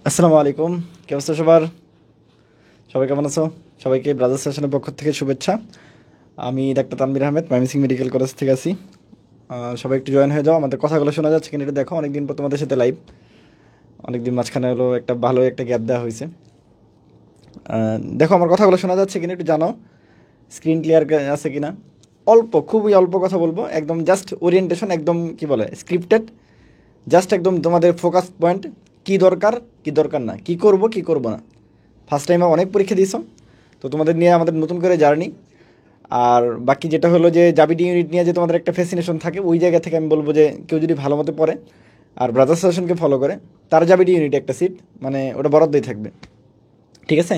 আসসালামু আলাইকুম। কি অবস্থা সবার? সবাই কেমন আছো? সবাইকে ব্রাদার্স সেশনের পক্ষ থেকে শুভেচ্ছা। আমি doctor Tanvir Ahmed, Mymensingh medical college থেকে আছি। সবাই একটু জয়েন হয়ে যাও। আমাদের কথাগুলো শোনা যাচ্ছে কিনা এটা দেখো। অনেকদিন পর তোমাদের সাথে লাইভ, অনেকদিন মাঝখানে হলো একটা ভালো একটা গ্যাপ দেওয়া হয়েছে। দেখো আমার কথাগুলো শোনা যাচ্ছে কিনা একটু জানাও। স্ক্রিন ক্লিয়ার আছে কিনা? অল্প, খুবই অল্প কথা বলবো, একদম জাস্ট ওরিয়েন্টেশন, একদম কি বলে স্ক্রিপ্টেড, জাস্ট একদম তোমাদের ফোকাস পয়েন্ট, কি দরকার কি দরকার না, কি করব কি করব না। ফার্স্ট টাইমে অনেক পরীক্ষা দিয়েছো, তো তোমাদের নিয়ে আমাদের নতুন করে জার্নি। আর বাকি যেটা হলো যে জাবিটি ইউনিট নিয়ে যে তোমাদের একটা ফ্যাসিনেশন থাকে, ওই জায়গা থেকে আমি বলবো যে কেউ যদি ভালো মতো পড়ে আর ব্রাদার্স সেশনকে ফলো করে, তার জাবিটি ইউনিট একটা সিট মানে ওটা বরাদ্দই থাকবে, ঠিক আছে?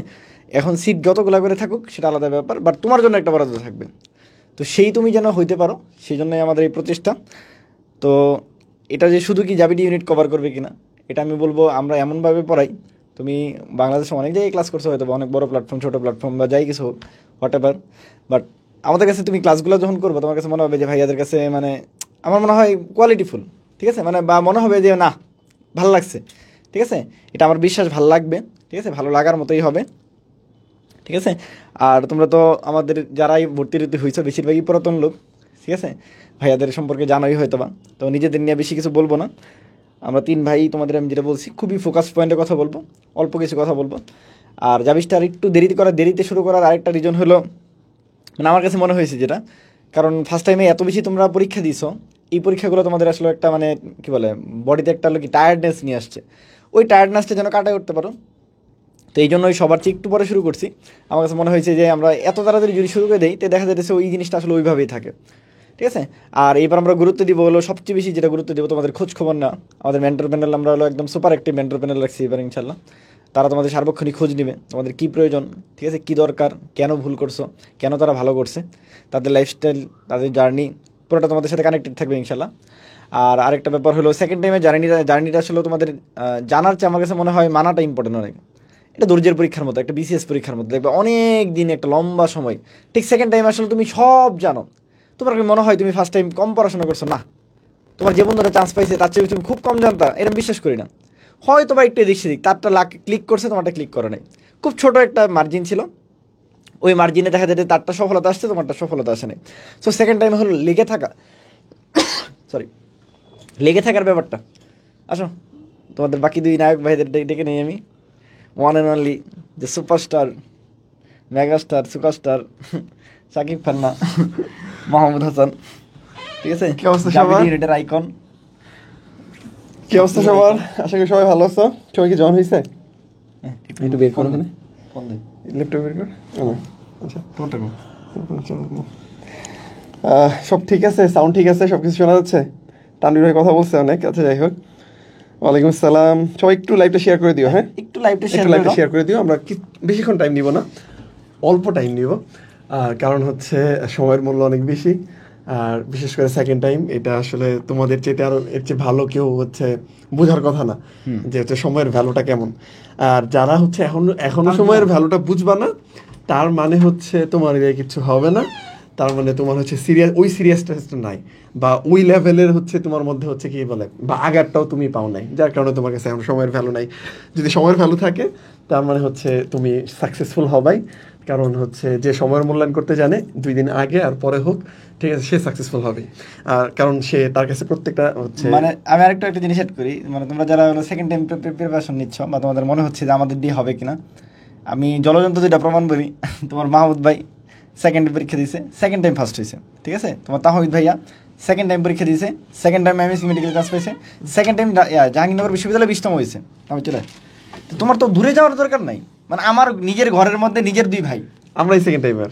এখন সিট যতগুলো করে থাকুক সেটা আলাদা ব্যাপার, বাট তোমার জন্য একটা বরাদ্দ থাকবে। তো সেই তুমি যেন হইতে পারো, সেই জন্যই আমাদের এই প্রচেষ্টা। তো এটা যে শুধু কি জাবিটি ইউনিট কভার করবে কিনা, এটা আমি বলবো আমরা এমনভাবে পড়াই, তুমি বাংলাদেশে অনেক জায়গায় ক্লাস করছো হয়তো, বা অনেক বড় প্ল্যাটফর্ম, ছোটো প্ল্যাটফর্ম বা যাই কিছু হোয়াট এভার, বাট আমাদের কাছে তুমি ক্লাসগুলো যখন করবো তোমার কাছে মনে হবে যে ভাইয়াদের কাছে মানে আমার মনে হয় কোয়ালিটিফুল, ঠিক আছে? মানে বা মনে হবে যে না, ভালো লাগছে, ঠিক আছে? এটা আমার বিশ্বাস, ভালো লাগবে, ঠিক আছে? ভালো লাগার মতোই হবে, ঠিক আছে? আর তোমরা তো আমাদের যারাই ভর্তি টর্তি হয়েছো বেশিরভাগই পুরাতন লোক, ঠিক আছে? ভাইয়াদের সম্পর্কে জানোই হয়তো বা, তো নিজেদের নিয়ে বেশি কিছু বলবো না। আমরা তিন ভাই, তোমাদের আমি যেটা বলছি খুবই ফোকাস পয়েন্টে কথা বলবো, অল্প কিছু কথা বলবো। আর জাবিসটা আর একটু দেরিতে শুরু করার আরেকটা রিজন হলো, মানে আমার কাছে মনে হয়েছে যেটা, কারণ ফার্স্ট টাইমে এত বেশি তোমরা পরীক্ষা দিছো, এই পরীক্ষাগুলো তোমাদের আসলে একটা মানে কী বলে বডিতে একটা হলো কি টায়ার্ডনেস নিয়ে আসছে, ওই টায়ার্ডনেসটা যেন কাটায় উঠতে পারো। তো এই জন্যই সবার চেয়ে একটু পরে শুরু করছি। আমার কাছে মনে হয়েছে যে আমরা এত তাড়াতাড়ি যদি শুরু করে দিই, তো দেখা যাচ্ছে ওই জিনিসটা আসলে ওইভাবেই থাকে, ঠিক আছে? আর এইবার আমরা গুরুত্ব দিব হলো, সবচেয়ে বেশি যেটা গুরুত্ব দেবো তোমাদের খোঁজ খবর না। আমাদের মেন্টর প্যানেল আমরা হলো একদম সুপার অ্যাক্টিভ মেন্টর প্যানেল রাখছি এবার ইনশাল্লাহ। তারা তোমাদের সার্বক্ষণিক খোঁজ নেবে, তোমাদের কী প্রয়োজন, ঠিক আছে, কী দরকার, কেন ভুল করছো, কেন তারা ভালো করছে, তাদের লাইফস্টাইল, তাদের জার্নি, পুরোটা তোমাদের সাথে কানেক্টেড থাকবে ইনশাল্লাহ। আর আরেকটা ব্যাপার হলো সেকেন্ড টাইমে জার্নিটা আসলে তোমাদের জানার চেয়ে আমার কাছে মনে হয় মানাটা ইম্পর্টেন্ট অনেক। এটা ধৈর্যের পরীক্ষার মতো, একটা বিসিএস পরীক্ষার মতো, দেখবে অনেক দিন একটা লম্বা সময়। ঠিক সেকেন্ড টাইম আসলে তুমি সব জানো, তোমার কি মনে হয় তুমি ফার্স্ট টাইম কম পড়াশোনা করছো? না, তোমার যে বন্ধুরা চান্স পাইছে তার চেয়ে তুমি খুব কম জানতা, এরকম বিশ্বাস করি না। হয়তো বা একটু এদিক সেদিক, তারটা ক্লিক করছে, তোমারটা ক্লিক করে নাই, খুব ছোটো একটা মার্জিন ছিল, ওই মার্জিনে দেখা যায় যে তারটা সফলতা আসছে, তোমারটা সফলতা আসে নাই। সো সেকেন্ড টাইম হলো লেগে থাকা, সরি, লেগে থাকার ব্যাপারটা। আসো তোমাদের বাকি দুই নায়ক ভাইদের ডেকে নেই আমি, ওয়ান অ্যান্ড অনলি, যে superstar, megastar, superstar Shakib Khanna, Mahmud Hasan, ঠিক আছে? কি অবস্থা সবার? ইউনিটের আইকন। কি অবস্থা সবার? আশা করি সবাই ভালো আছো। সবাই কি জন হয়েছে? একটু বের করো, ওখানে ল্যাপটপ বের কর। আচ্ছা, সব ঠিক আছে, সাউন্ড ঠিক আছে, সব কিছু শোনা যাচ্ছে? তানভীর ভাই কথা বলছে অনেক, আচ্ছা যাই হোক। ওয়ালাইকুম আসসালাম। সবাই একটু লাইভটা শেয়ার করে দিও, হ্যাঁ একটু লাইভটা একটু লাইভটা শেয়ার করে দিও। আমরা বেশিক্ষণ টাইম নিব না, অল্প টাইম নিব, কারণ হচ্ছে সময়ের মূল্য অনেক বেশি। আর বিশেষ করে সেকেন্ড টাইম, এটা আসলে তোমাদের চেয়ে আরো এর চেয়ে ভালো কেউ হচ্ছে বোঝার কথা না যে হচ্ছে সময়ের ভ্যালুটা কেমন। আর যারা হচ্ছে এখনো সময়ের ভ্যালুটা বুঝবা না, তার মানে হচ্ছে তোমার কিছু হবে না, তার মানে তোমার হচ্ছে ওই সিরিয়াসনেসটা নাই, বা ওই লেভেলের হচ্ছে তোমার মধ্যে হচ্ছে কি বলে, বা আগারটাও তুমি পাও নাই, যার কারণে তোমার কাছে এখন সময়ের ভ্যালু নাই। যদি সময়ের ভ্যালু থাকে, তার মানে হচ্ছে তুমি সাকসেসফুল হবাই, কারণ হচ্ছে যে সময়ের মূল্যায়ন করতে জানে 2 দিন আগে আর পরে হোক, ঠিক আছে, সে সাকসেসফুল হবে। আর কারণ সে তার কাছে প্রত্যেকটা হচ্ছে মানে আমি আরেকটা একটা জিনিস অ্যাড করি, মানে তোমরা যারা হলো সেকেন্ড টাইম প্রিপারেশন নিচ্ছ বা তোমাদের মনে হচ্ছে যে আমাদের দিয়ে হবে কিনা, আমি জলযন্ত্র যেটা প্রমাণ করি, তোমার মাহমুদ ভাই সেকেন্ড পরীক্ষা দিয়েছে, সেকেন্ড টাইম ফার্স্ট হয়েছে, ঠিক আছে। তোমার তাহমিদ ভাইয়া সেকেন্ড টাইম পরীক্ষা দিয়েছে, second time MSc medical class পেয়েছে, সেকেন্ড টাইম জাহাঙ্গীরনগর বিশ্ববিদ্যালয়ে 20তম হয়েছে। আমি চলে, তো তোমার তো দূরে যাওয়ার দরকার নাই। মানে আমার নিজের ঘরের মধ্যে নিজের 2 ভাই, আমরাই সেকেন্ড টাইমার।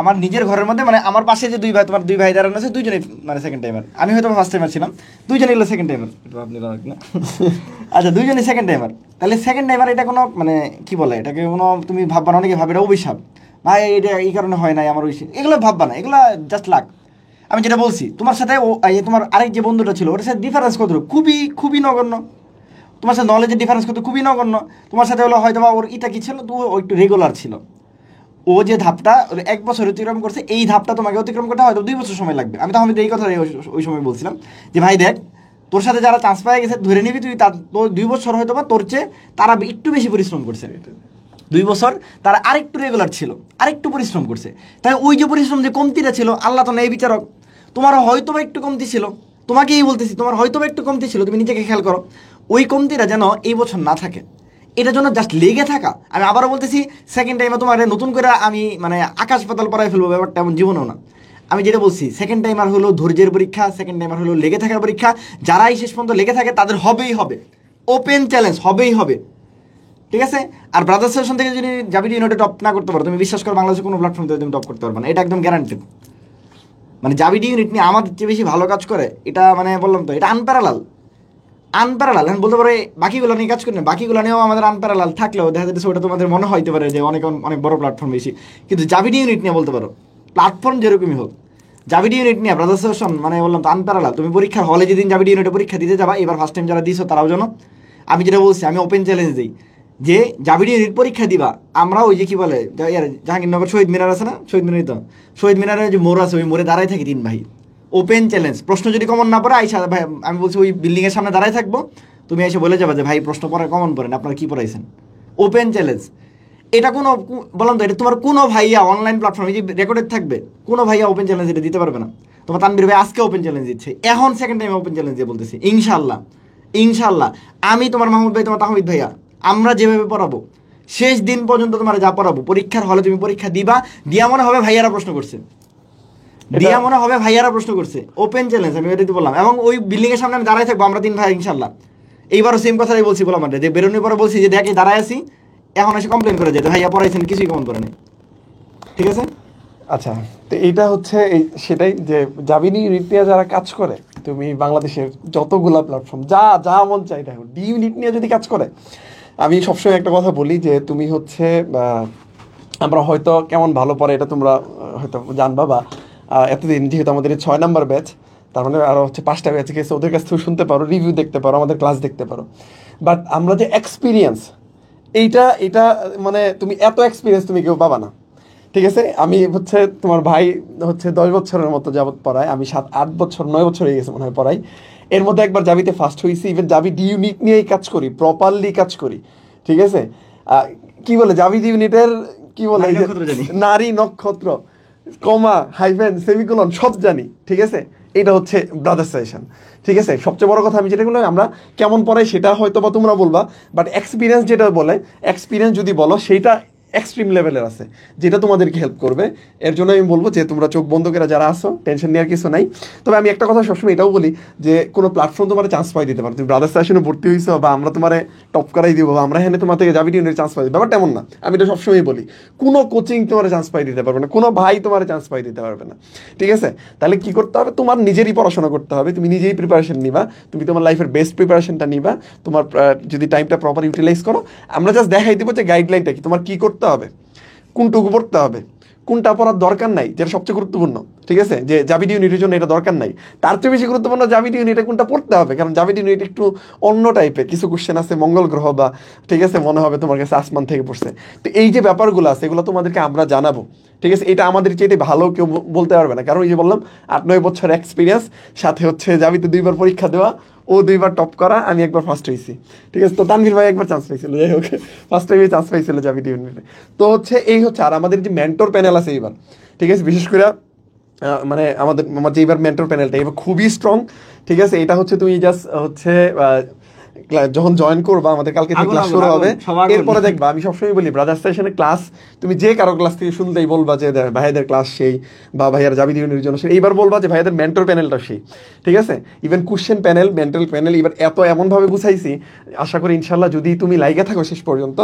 আমার নিজের ঘরের মধ্যে মানে আমার পাশে যে 2 ভাই, তোমার 2 ভাই দাঁড়ানো আছে, 2জনই মানে সেকেন্ড টাইমার। আমি হয়তো ফার্স্ট টাইমার ছিলাম, 2জনই হলো সেকেন্ড টাইমার। আপনি না আচ্ছা, 2জনই সেকেন্ড টাইমার। তাহলে সেকেন্ড টাইমার এটা কোনো মানে কি বলে, এটাকে কোনো তুমি ভাববা না, অনেকে ভাবে এটা অভিশাপ, ভাই এটা এই কারণে হয় নাই আমার ওই, এগুলো ভাববা না, এগুলো জাস্ট লাক। আমি যেটা বলছি তোমার সাথে তোমার আরেক যে বন্ধুটা ছিল, ওটার সাথে ডিফারেন্স কত, খুবই খুবই নগণ্য। তোমার সাথে নলেজের ডিফারেন্স কত, খুবই নগণ্য। তোমার সাথে হলো হয়তো বা ওর এটা কি ছিল, তো ও একটু রেগুলার ছিল। ও যে ধাপটা 1 বছর অতিক্রম করছে, এই ধাপটা তোমাকে অতিক্রম করতে হয়তো 2 বছর সময় লাগবে। আমি তো এই কথা ওই সময় বলছিলাম যে ভাই দেখ, তোর সাথে যারা চান্স পেয়ে গেছে ধরে নিবি তুই, তোর 2 বছর হয়তো বা তোর চেয়ে তারা একটু বেশি পরিশ্রম করছে। 2 বছর তারা আরেকটু রেগুলার ছিল, আরেকটু পরিশ্রম করছে। তাই ওই যে পরিশ্রম যে কমতিটা ছিল, আল্লাহ তো নেই বিচারক, তোমার হয়তো বা একটু কমতি ছিল, তোমাকেই বলতেছি তোমার হয়তো বা একটু কমতি ছিল, তুমি নিজেকে খেয়াল করো। ওই কমতিটা যেন এই বছর না থাকে, এটার জন্য জাস্ট লেগে থাকা। আমি আবারও বলতেছি, সেকেন্ড টাইমে তোমার নতুন করে আমি মানে আকাশ পাতাল পড়ায় ফেলবো, ব্যাপারটা এমন জীবনেও না। আমি যেটা বলছি, সেকেন্ড টাইমার হলো ধৈর্যের পরীক্ষা, সেকেন্ড টাইমার হলো লেগে থাকার পরীক্ষা। যারাই শেষ পর্যন্ত লেগে থাকে তাদের হবেই হবে, ওপেন চ্যালেঞ্জ হবেই হবে, ঠিক আছে। আর ব্রাদার্স সেশন থেকে যদি জাবিডি ইউনিটে টপ না করতে পারো, তুমি বিশ্বাস করো বাংলাদেশের কোনো প্ল্যাটফর্ম থেকে তুমি টপ করতে পারবে না, এটা একদম গ্যারান্টেড। মানে জাবিডি ইউনিট নিয়ে আমাদের চেয়ে বেশি ভালো কাজ করে, এটা মানে বললাম তো, এটা আনপ্যারালাল। এখন বলতে পারো বাকিগুলো নিয়ে কাজ করি না, বাকিগুলো নিয়েও আমাদের আনপ্যারালাল থাকলেও দেখা যাচ্ছে ওটা তোমাদের মনে হইতে পারে যে অনেক অনেক বড় প্ল্যাটফর্ম বেশি, কিন্তু জাবিডি ইউনিট নিয়ে বলতে পারো প্ল্যাটফর্ম যেরকমই হোক, জাবিডি ইউনিট নিয়ে ব্রাদার্স সেশন মানে বললাম তো আনপ্যারালাল। তুমি পরীক্ষার হলে যেদিন জাবিডি ইউনিটে পরীক্ষা দিতে যাবা, এবার ফার্স্ট টাইম যারা দিয়েছো তারাও জানো, আমি যেটা বলছি, আমি ওপেন চ্যালেঞ্জ দিই যে জাবিডি ইউনিট পরীক্ষা দিবা, আমরা ওই যে কি বলে জাহাঙ্গীরনগর শহীদ মিনার আছে না, শহীদ মিনারই তো, শহীদ মিনারের যে মোড় আছে, ওই মোড়ে দাঁড়াই থাকি 3 ভাই। ওপেন চ্যালেঞ্জ, প্রশ্ন যদি কমন না পড়ে আইসা ভাই, আমি বলছি ওই বিল্ডিংয়ের সামনে দাঁড়াই থাকবো, তুমি এসে বলে যাবে যে ভাই প্রশ্ন পড়ে কমন পড়েন, আপনারা কি পড়াইছেন। ওপেন চ্যালেঞ্জ, এটা কোনো বললাম তো, এটা তোমার কোনো ভাইয়া অনলাইন প্ল্যাটফর্মে যে রেকর্ডেড থাকবে, কোনো ভাইয়া ওপেন চ্যালেঞ্জ এটা দিতে পারবে না। তোমার তানবীর ভাই আজকে ওপেন চ্যালেঞ্জ দিচ্ছে, এখন সেকেন্ড টাইমে ওপেন চ্যালেঞ্জ দিয়ে বলতেছি ইনশাল্লাহ, ইনশাল্লাহ আমি তোমার মাহমুদ ভাই, তোমার তাহমিদ ভাইয়া, আমরা যেভাবে পড়াবো শেষ দিন পর্যন্ত তোমার যা পড়াবো, পরীক্ষার হলে তুমি পরীক্ষা দিবা, দিয়া মনে হবে ভাইয়ারা প্রশ্ন করছে, দিয়া মনে হবে ভাইয়ারা প্রশ্ন করছে। ওপেন চ্যালেঞ্জ, আমি এটাই বললাম। এবং ওই বিল্ডিং এর সামনে আমি দাঁড়াই থাকবো, আমরা 3 ভাই ইনশাল্লাহ। এইবারও সেম কথাই বলছি, বললাম যে বেরোনোর পরে বলছি যে দেখে দাঁড়ায় আছি, এখন এসে কমপ্লেন করে যেতে ভাইয়া পড়াইছেন কিছুই কমন করে নেই, ঠিক আছে। আচ্ছা, তো এইটা হচ্ছে সেটাই যে জাবিনি ইউনিট নিয়ে যারা কাজ করে, তুমি বাংলাদেশের যতগুলা প্ল্যাটফর্ম যা যা মন চাই দেখো, ডি ইউনিট নিয়ে যদি কাজ করে, আমি সবসময় একটা কথা বলি যে তুমি হচ্ছে আমরা হয়তো কেমন ভালো পড়ে এটা তোমরা হয়তো জানবা, বা এতদিন যেহেতু আমাদের 6 নাম্বার ব্যাচ, তার মানে আরও হচ্ছে 5টা ব্যাচ গেছে, ওদের কাছ থেকে শুনতে পারো, রিভিউ দেখতে পারো, আমাদের ক্লাস দেখতে পারো। বাট আমরা যে এক্সপিরিয়েন্স, এটা মানে তুমি এত এক্সপিরিয়েন্স তুমি কেউ পাবা না, ঠিক আছে। আমি হচ্ছে তোমার ভাই হচ্ছে 10 বছরের মতো যাবত পড়াই, আমি 7-8 বছর 9 বছর হয়ে গেছে মনে হয় পড়াই। এর মধ্যে একবার জাবিতে ফার্স্ট হয়েছি, ইভেন জাবি ডি ইউনিট নিয়েই কাজ করি, প্রপারলি কাজ করি, ঠিক আছে। কি বলে জাবি ডি ইউনিটের কি বলে, নারী নক্ষত্র, কমা, হাইফেন, সেমিকোলন সব জানি, ঠিক আছে। এটা হচ্ছে ব্রাদার্স সেশন, ঠিক আছে। সবচেয়ে বড় কথা আমি যেটা বললাম, আমরা কেমন পড়াই সেটা হয়তো বা তোমরা বলবা, বাট এক্সপিরিয়েন্স যেটা বলে, এক্সপিরিয়েন্স যদি বলো, সেইটা এক্সট্রিম লেভেলের আছে, যেটা তোমাদেরকে হেল্প করবে। এর জন্য আমি বলবো যে তোমরা চোখ বন্ধ করে যারা আসো, টেনশন নেওয়ার কিছু নাই। তবে আমি একটা কথা সবসময় এটাও বলি যে কোনো প্ল্যাটফর্ম তোমার চান্স পাই দিতে পারো। তুমি ব্রাদার্স সেশনে ভর্তি হয়েছো বা আমরা তোমার টপ করাই দিব বা আমরা এখানে তোমার থেকে যাবি টিউনের চান্স পাই দিব, ব্যাপারটা এমন না। আমি এটা সবসময় বলি, কোনো কোচিং তোমার চান্স পাই দিতে পারবে না, কোনো ভাই তোমার চান্স পাই দিতে পারবে না, ঠিক আছে? তাহলে কি করতে হবে, তোমার নিজেরই পড়াশোনা করতে হবে, তুমি নিজেই প্রিপারেশন নিবা, তুমি তোমার লাইফের বেস্ট প্রিপারেশনটা নিবা, তোমার যদি টাইমটা প্রপার ইউটিলাইজ করো। আমরা জাস্ট দেখাই দিব যে গাইডলাইনটা কি, তোমার কি করতে হবে, কোনটুকু পড়তে হবে, কোনটা পড়ার দরকার নাই, যেটা সবচেয়ে গুরুত্বপূর্ণ, ঠিক আছে? যে জাভিড ইউনিটের জন্য এটা দরকার নাই, তার চেয়ে বেশি গুরুত্বপূর্ণ জাভিড ইউনিটে কোনটা পড়তে হবে, কারণ জাভিড ইউনিট একটু অন্য টাইপের কিছু কোশ্চেন আছে, মঙ্গল গ্রহ বা ঠিক আছে মনে হবে তোমার কাছে আসমান থেকে পড়ছে। তো এই যে ব্যাপারগুলো আছে এগুলো তোমাদেরকে আমরা জানাবো, ঠিক আছে? এটা আমাদের চাইতে ভালো কেউ বলতে পারবে না, কারণ এই যে বললাম 8-9 বছর এক্সপিরিয়েন্স, সাথে হচ্ছে জাভিতে 2বার পরীক্ষা দেওয়া, ও 2বার টপ করা, আমি একবার ফার্স্ট হয়েছি, ঠিক আছে? তো তানভীর ভাই একবার চান্স পাইছিল, যাই হোক ফার্স্ট টাইমে চান্স পাইছিল জাভিড ইউনিটে। তো হচ্ছে এই হচ্ছে, আর আমাদের যে মেন্টর প্যানেল আছে এইবার, ঠিক আছে, বিশেষ করে মানে আমার যে এবার মেন্টর প্যানেলটা এবার খুবই স্ট্রং, ঠিক আছে? এটা হচ্ছে তুমি জাস্ট হচ্ছে যখন জয়েন করবা, আমাদের কালকে থেকে ক্লাস শুরু হবে, এরপরে দেখবা আমি সবসময় বলি ব্রাদার্স সেশনে ক্লাস তুমি যে কারো ক্লাস থেকে শুনতেই বলবা যে ভাইয়াদের ক্লাস সেই, বা ভাইয়ার জাভিদ ইউনিটের জন্য সেই। এইবার বলবা যে ভাইয়াদের মেন্টর প্যানেলটা সেই, ঠিক আছে? Even question panel, mental panel এবার এমনভাবে বুঝাইছি, আশা করি ইনশাল্লাহ যদি তুমি লাইগে থাকো শেষ পর্যন্ত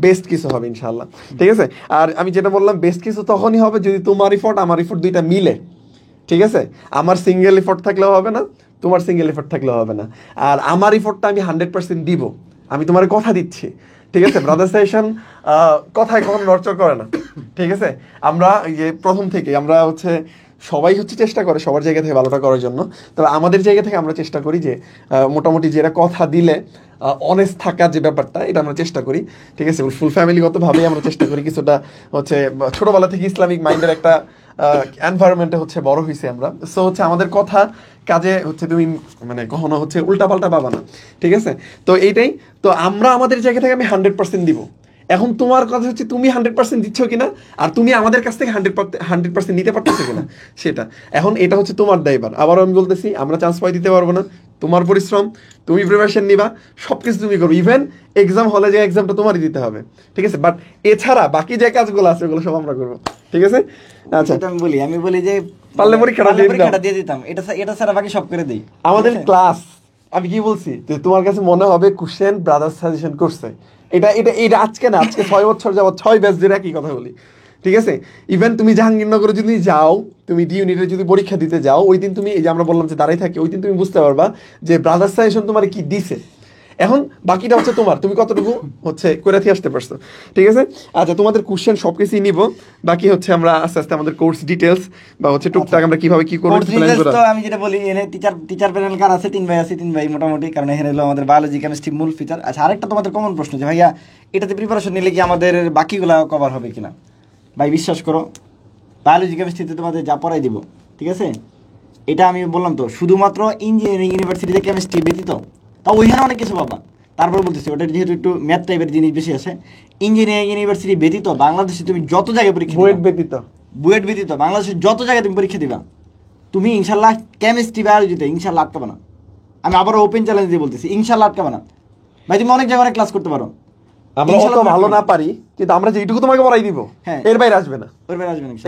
বেস্ট কিছু হবে ইনশাল্লাহ, ঠিক আছে? আর আমি যেটা বললাম বেস্ট কিছু তখনই হবে যদি তোমার এফোর্ট আমার এফোর্ট দুইটা মিলে, ঠিক আছে? আমার সিঙ্গেল এফোর্ট থাকলেও হবে না, তোমার সিঙ্গেল এফোর্ট থাকলেও হবে না। আর আমার এফোর্টটা আমি 100% দিব, আমি তোমার কথা দিচ্ছি, ঠিক আছে? ব্রাদার্স সেশন কথায় কখনো নড়চড় করে না, ঠিক আছে? আমরা ইয়ে প্রথম থেকে আমরা হচ্ছে সবাই হচ্ছে চেষ্টা করে সবার জায়গা থেকে ভালোটা করার জন্য, তবে আমাদের জায়গা থেকে আমরা চেষ্টা করি যে মোটামুটি যেটা কথা দিলে অনেস্ট থাকার যে ব্যাপারটা, এটা আমরা চেষ্টা করি, ঠিক আছে? ফুল ফ্যামিলিগতভাবেই আমরা চেষ্টা করি কিছুটা হচ্ছে, ছোটোবেলা থেকে ইসলামিক মাইন্ডের একটা এনভায়রনমেন্টে হচ্ছে বড় হয়েছে আমরা। সো হচ্ছে আমাদের কথা কাজে হচ্ছে তুমি মানে কখনো হচ্ছে উল্টাপাল্টা পাবা না, ঠিক আছে? তো এইটাই, তো আমরা আমাদের জায়গা থেকে আমি 100% দিব। এখন তোমার কথা হচ্ছে তুমি 100% দিচ্ছ কিনা, আর তুমি আমাদের কাছ থেকে 100% নিতে পারতেছো কিনা সেটা। এখন এটা হচ্ছে তোমার দায়ভার। আবারও আমি বলতেছি, আমরা চান্স পাই দিতে পারবো না, তোমার পরিশ্রম, তুমি প্রিপারেশন নিবা, সব কিছু তুমি করো, ইভেন এক্সাম হলে যে এক্সামটা তোমারই দিতে হবে, ঠিক আছে? বাট এছাড়া বাকি যে কাজগুলো আছে ওগুলো সব আমরা করবো, ঠিক আছে? আচ্ছা, আমি বলি যে পারলে পরীক্ষাটা দিয়ে দিতাম, এটা ছাড়া বাকি সব করে দিই। আমাদের ক্লাস, আমি কি বলছি, তোমার কাছে মনে হবে কোশ্চেন ব্রাদার্স সাজেশন করছে, এটা এটা এটা আজকে না, আজকে 6 বছর যাবত 6 ব্যাচ ধরে একই কথা বলি, ঠিক আছে? ইভেন তুমি জাহাঙ্গীরনগরে যদি যাও, তুমি ডি ইউনিটে যদি পরীক্ষা দিতে যাও, ওই দিন তুমি এই যে আমরা বললাম যে দাঁড়াই থাকি, ওই দিন তুমি বুঝতে পারবা যে ব্রাদার্স সাজেশন তোমার কি দিছে। এখন বাকিটা হচ্ছে তোমার, তুমি কতটুকু হচ্ছে করে আসতে পারছো, ঠিক আছে? আচ্ছা, তোমাদের কোশ্চেন সব কিছুই নিব, বাকি হচ্ছে আমরা আস্তে আস্তে আমাদের কোর্স ডিটেলস বা হচ্ছে টুকটাক আমরা কিভাবে কি করব তো আমি যেটা বলি, এনে টিচার প্যানেল কার আছে, 3 ভাই আছে, 3 ভাই মোটামুটি, কারণ এখানে হলো আমাদের বায়োলজি কেমিস্ট্রি মূল ফিচার। আচ্ছা, আরেকটা তোমাদের কমন প্রশ্ন যে ভাইয়া এটাতে প্রিপারেশন নিলে কি আমাদের বাকিগুলো কভার হবে কিনা? ভাই বিশ্বাস করো, বায়োলজি কেমিস্ট্রিতে তোমাদের যা পড়াই দিব, ঠিক আছে? এটা আমি বললাম তো, শুধুমাত্র ইঞ্জিনিয়ারিং ইউনিভার্সিটিতে কেমিস্ট্রি ব্যতীত, তাও ওইখানে অনেক কিছু পাবা। তারপর বলতেছি ওটা যেহেতু একটু ম্যাথ টাইপের জিনিস বেশি আছে, ইঞ্জিনিয়ারিং ইউনিভার্সিটি ব্যতীত বাংলাদেশে তুমি যত জায়গায় পরীক্ষা বুয়েট ব্যতীত বাংলাদেশের যত জায়গায় তুমি পরীক্ষা দিবা, তুমি ইনশাল্লাহ কেমিস্ট্রি বায়োলজিতে ইনশাল্লাহ আটকাবে না। আমি আবারও ওপেন চ্যালেঞ্জ দিয়ে বলতেছি, ইনশাল্লাহ আটকাবে না। ভাই তুমি অনেক জায়গায় অনেক ক্লাস করতে পারো, আমরা অত ভালো না পারি, কিন্তু আমরা যেটুকু তোমাকে পড়াই দিব এর বাইরে আসবে না,